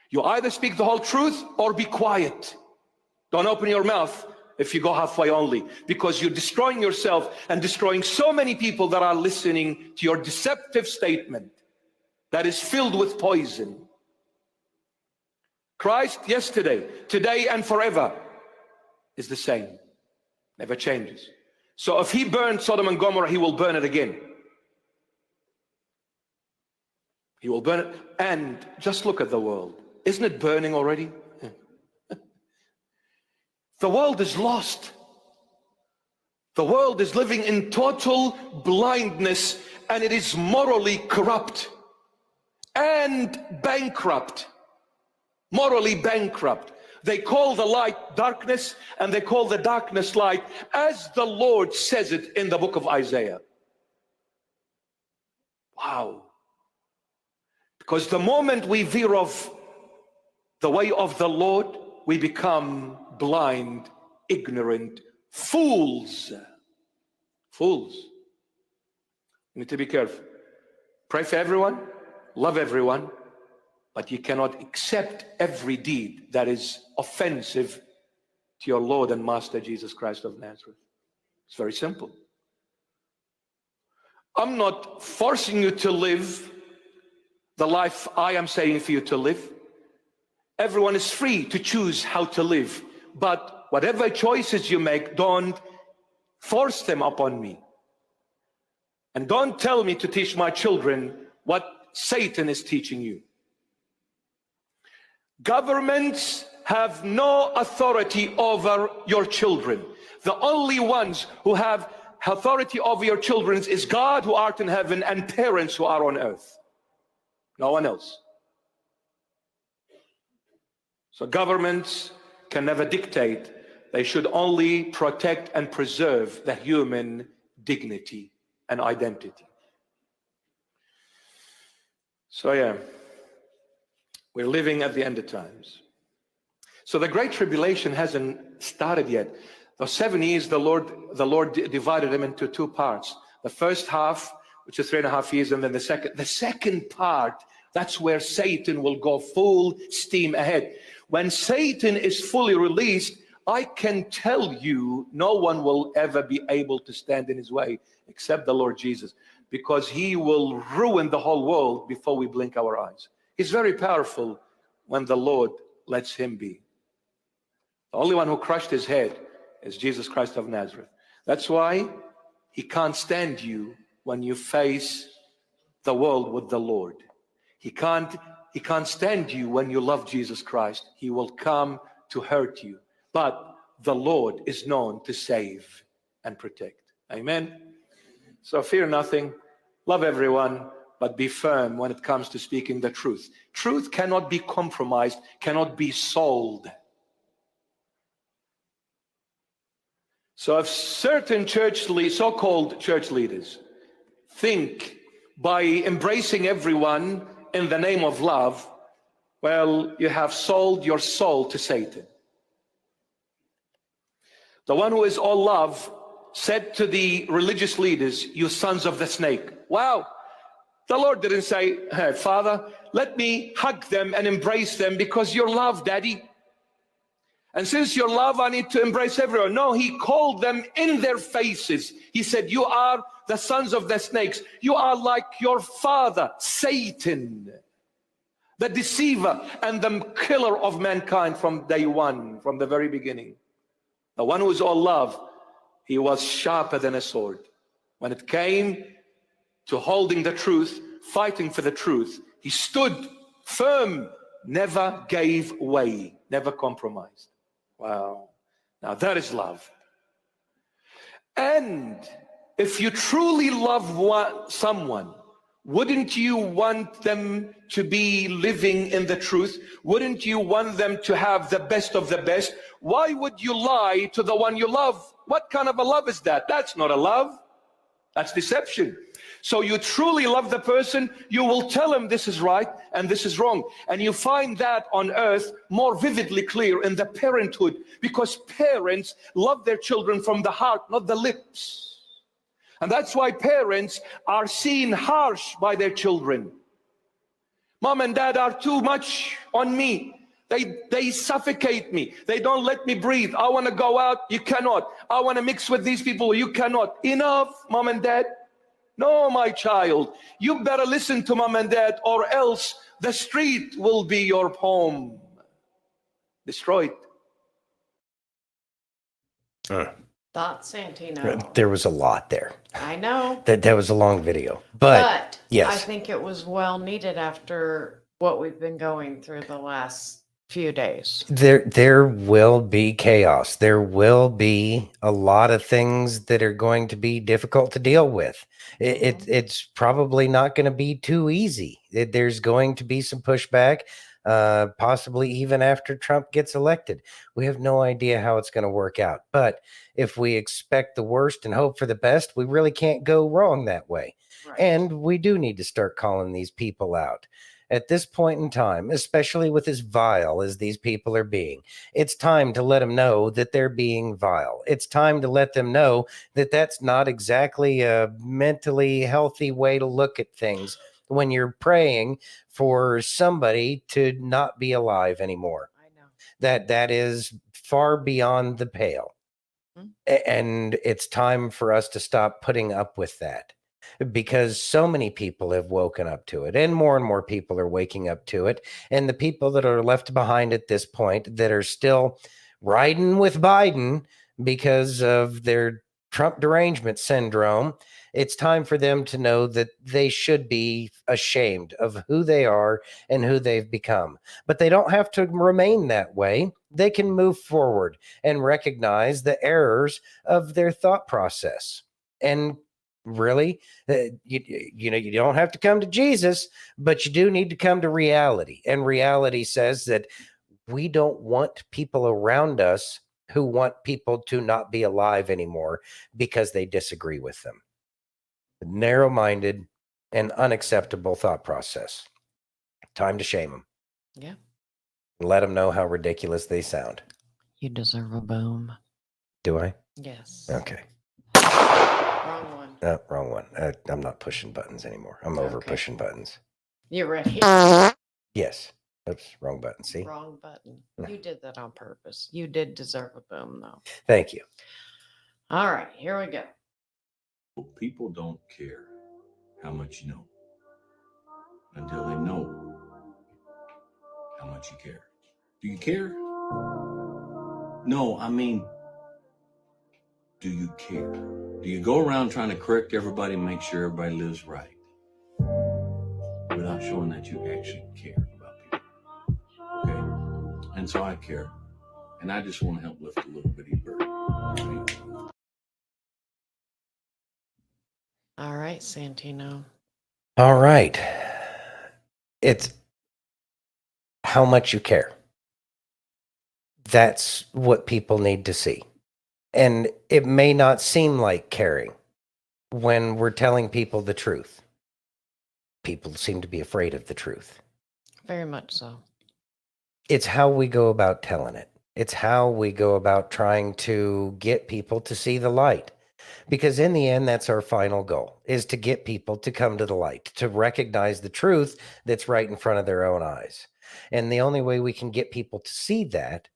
You either speak the whole truth or be quiet. Don't open your mouth if you go halfway only, because you're destroying yourself and destroying so many people that are listening to your deceptive statement that is filled with poison. Christ yesterday, today, and forever is the same. Never changes. So if he burned Sodom and Gomorrah, he will burn it again. He will burn it. And just look at the world. Isn't it burning already? The world is lost. The world is living in total blindness, and it is morally corrupt and bankrupt. Morally bankrupt. They call the light darkness, and they call the darkness light, as the Lord says it in the book of Isaiah. Wow. Because the moment we veer off the way of the Lord, we become blind, ignorant fools. Fools. You need to be careful. Pray for everyone, love everyone, but you cannot accept every deed that is offensive to your Lord and Master Jesus Christ of Nazareth. It's very simple. I'm not forcing you to live the life I am saying for you to live. Everyone is free to choose how to live. But whatever choices you make, don't force them upon me. And don't tell me to teach my children what Satan is teaching you. Governments have no authority over your children. The only ones who have authority over your children is God who art in heaven and parents who are on earth. No one else. So governments can never dictate. They should only protect and preserve the human dignity and identity. So yeah, we're living at the end of times. So the Great Tribulation hasn't started yet. Those 7 years, the Lord divided them into 2 parts. The first half, which is 3.5 years, and then the second part, that's where Satan will go full steam ahead. When Satan is fully released, I can tell you no one will ever be able to stand in his way except the Lord Jesus, because he will ruin the whole world before we blink our eyes. He's very powerful when the Lord lets him be. The only one who crushed his head is Jesus Christ of Nazareth. That's why he can't stand you when you face the world with the Lord. He can't stand you when you love Jesus Christ. He will come to hurt you. But the Lord is known to save and protect. Amen. So fear nothing. Love everyone, but be firm when it comes to speaking the truth. Truth cannot be compromised, cannot be sold. So if certain so-called church leaders think by embracing everyone in the name of love, well, you have sold your soul to Satan. The one who is all love said to the religious leaders, you sons of the snake. Wow. The Lord didn't say, hey, Father, let me hug them and embrace them because you're love, Daddy. And since you're love, I need to embrace everyone. No, he called them in their faces. He said, you are the sons of the snakes. You are like your father, Satan, the deceiver and the killer of mankind from day one, from the very beginning. The one who is all love, he was sharper than a sword. When it came to holding the truth, fighting for the truth, he stood firm, never gave way, never compromised. Wow. Now that is love. And if you truly love someone, wouldn't you want them to be living in the truth? Wouldn't you want them to have the best of the best? Why would you lie to the one you love? What kind of a love is that? That's not a love. That's deception. So you truly love the person, you will tell him this is right and this is wrong. And you find that on earth more vividly clear in the parenthood, because parents love their children from the heart, not the lips. And that's why parents are seen harsh by their children. Mom and dad are too much on me. They suffocate me. They don't let me breathe. I want to go out. You cannot. I want to mix with these people. You cannot. Enough, mom and dad. No, my child, you better listen to mom and dad, or else the street will be your home. Destroyed. Thoughts, Santino? There was a lot there. I know. That was a long video. But yes. I think it was well needed after what we've been going through the last few days. There will be chaos. There will be a lot of things that are going to be difficult to deal with. It's probably not going to be too easy. There's going to be some pushback, possibly even after Trump gets elected. We have no idea how it's going to work out. But if we expect the worst and hope for the best, we really can't go wrong that way. Right. And we do need to start calling these people out. At this point in time, especially with as vile as these people are being, it's time to let them know that they're being vile. It's time to let them know that that's not exactly a mentally healthy way to look at things when you're praying for somebody to not be alive anymore. I know. That is far beyond the pale. Mm-hmm. And it's time for us to stop putting up with that. Because so many people have woken up to it, and more people are waking up to it. And the people that are left behind at this point that are still riding with Biden because of their Trump derangement syndrome, it's time for them to know that they should be ashamed of who they are and who they've become. But they don't have to remain that way. They can move forward and recognize the errors of their thought process. And really, you don't have to come to Jesus, but you do need to come to reality. And reality says that we don't want people around us who want people to not be alive anymore because they disagree with them. Narrow-minded and unacceptable thought process. Time to shame them. Yeah. Let them know how ridiculous they sound. You deserve a boom. Do I? Yes. Okay. Wrong one. No, wrong one. I'm not pushing buttons anymore. I'm over pushing buttons. You ready? Yes. Oops, wrong button. See? Wrong button. You did that on purpose. You did deserve a boom, though. Thank you. All right, here we go. People don't care how much you know until they know how much you care. Do you care? No, I mean, do you care? Do you go around trying to correct everybody and make sure everybody lives right without showing that you actually care about people? Okay? And so I care. And I just want to help lift a little bitty bird. Okay? All right, Santino. All right. It's how much you care. That's what people need to see. And it may not seem like caring when we're telling people the truth. People seem to be afraid of the truth. Very much so. It's how we go about telling it. It's how we go about trying to get people to see the light. Because in the end, that's our final goal, is to get people to come to the light, to recognize the truth that's right in front of their own eyes. And the only way we can get people to see that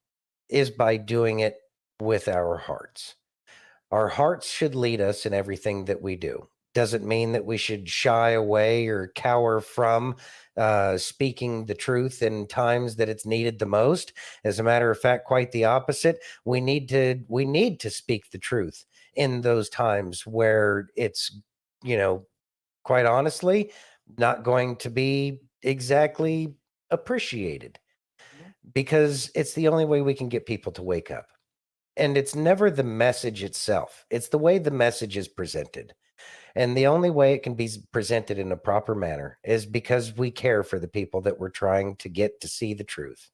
is by doing it with our hearts. Our hearts should lead us in everything that we do. Doesn't mean that we should shy away or cower from speaking the truth in times that it's needed the most. As a matter of fact, quite the opposite. We need to speak the truth in those times where it's, quite honestly, not going to be exactly appreciated, because it's the only way we can get people to wake up. And it's never the message itself. It's the way the message is presented. And the only way it can be presented in a proper manner is because we care for the people that we're trying to get to see the truth.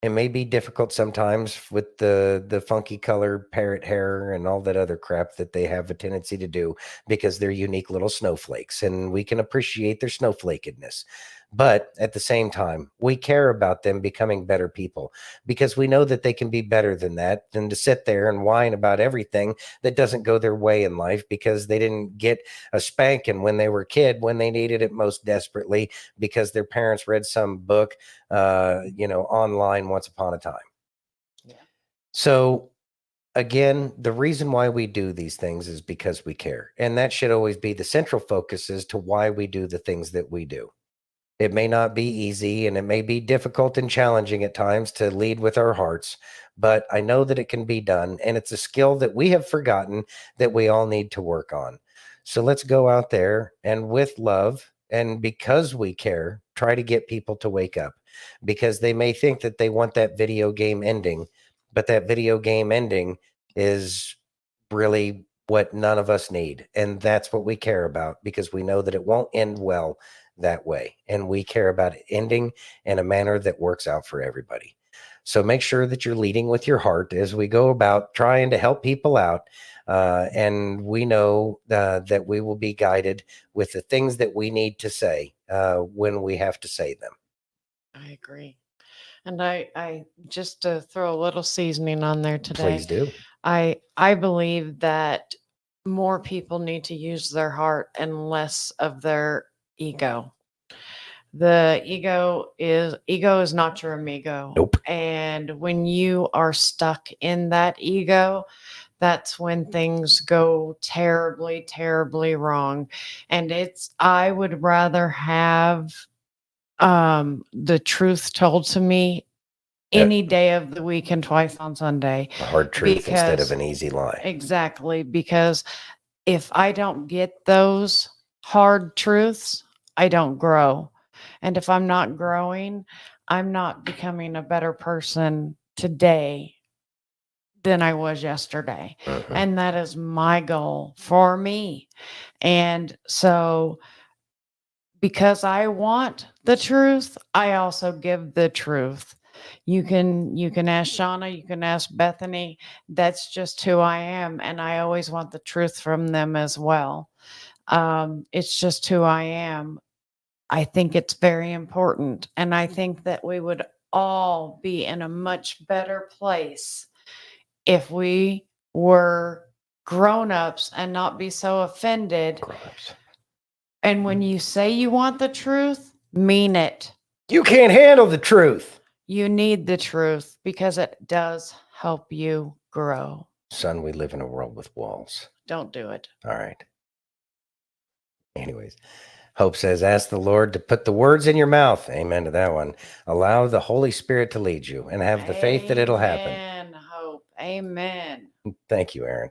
It may be difficult sometimes with the funky color parrot hair and all that other crap that they have a tendency to do, because they're unique little snowflakes, and we can appreciate their snowflakedness. But at the same time, we care about them becoming better people, because we know that they can be better than that, than to sit there and whine about everything that doesn't go their way in life because they didn't get a spanking when they were a kid, when they needed it most desperately, because their parents read some book, online once upon a time. Yeah. So again, the reason why we do these things is because we care. And that should always be the central focus as to why we do the things that we do. It may not be easy, and it may be difficult and challenging at times to lead with our hearts, but I know that it can be done. And it's a skill that we have forgotten that we all need to work on. So let's go out there and with love, and because we care, try to get people to wake up, because they may think that they want that video game ending, but that video game ending is really what none of us need. And that's what we care about, because we know that it won't end well that way. And we care about it ending in a manner that works out for everybody. So make sure that you're leading with your heart as we go about trying to help people out. And we know that we will be guided with the things that we need to say when we have to say them. I agree. And I just to throw a little seasoning on there today. Please do. I believe that more people need to use their heart and less of their ego. The ego is not your amigo. Nope. And when you are stuck in that ego, that's when things go terribly, terribly wrong. And I would rather have the truth told to me any day of the week and twice on Sunday. A hard truth instead of an easy lie. Exactly. Because if I don't get those hard truths, I don't grow. And if I'm not growing, I'm not becoming a better person today than I was yesterday. And that is my goal for me. And so because I want the truth, I also give the truth. You can ask Shauna, you can ask Bethany. That's just who I am, and I always want the truth from them as well. It's just who I am. I think it's very important, and I think that we would all be in a much better place if we were grown-ups and not be so offended. Grown-ups. And when you say you want the truth, mean it. You can't handle the truth. You need the truth because it does help you grow. Son, we live in a world with walls. Don't do it. All right. Anyways, Hope says, ask the Lord to put the words in your mouth. Amen to that one. Allow the Holy Spirit to lead you and have the faith that it'll happen. Amen, Hope. Amen. Thank you, Aaron.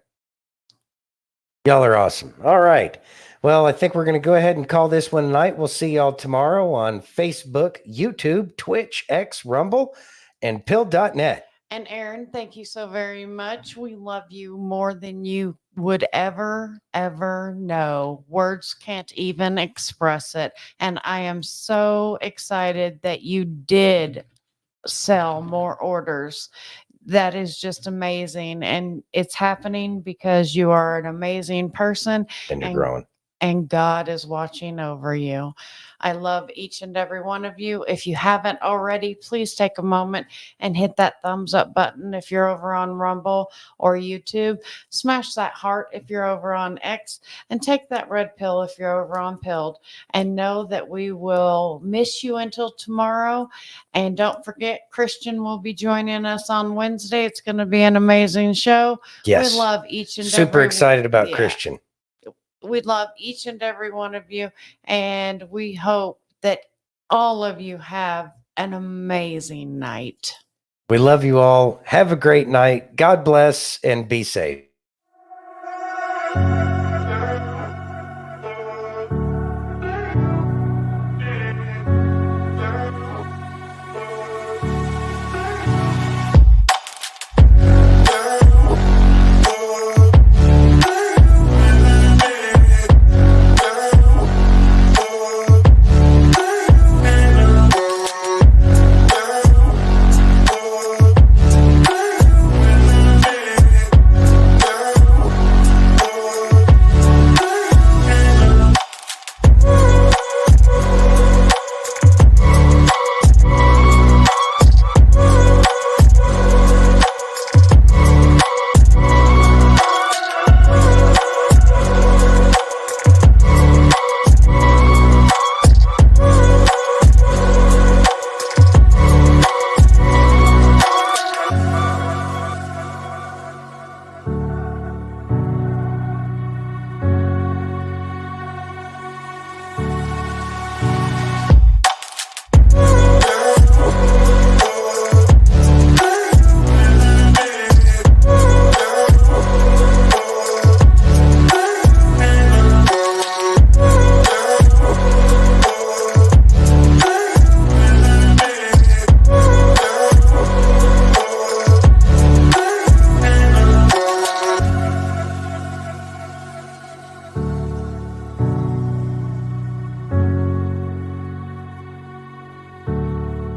Y'all are awesome. All right. Well, I think we're going to go ahead and call this one a night. We'll see y'all tomorrow on Facebook, YouTube, Twitch, X, Rumble, and pill.net. And Aaron, thank you so very much. We love you more than you would ever know. Words can't even express it. And I am so excited that you did sell more orders. That is just amazing. And it's happening because you are an amazing person. And you're growing. And God is watching over you. I love each and every one of you. If you haven't already, please take a moment and hit that thumbs up button if you're over on Rumble or YouTube. Smash that heart if you're over on X, and take that red pill if you're over on Pilled. And know that we will miss you until tomorrow. And don't forget, Christian will be joining us on Wednesday. It's going to be an amazing show. Yes. We love each and Super every excited about Christian. We love each and every one of you, and we hope that all of you have an amazing night. We love you all. Have a great night. God bless and be safe.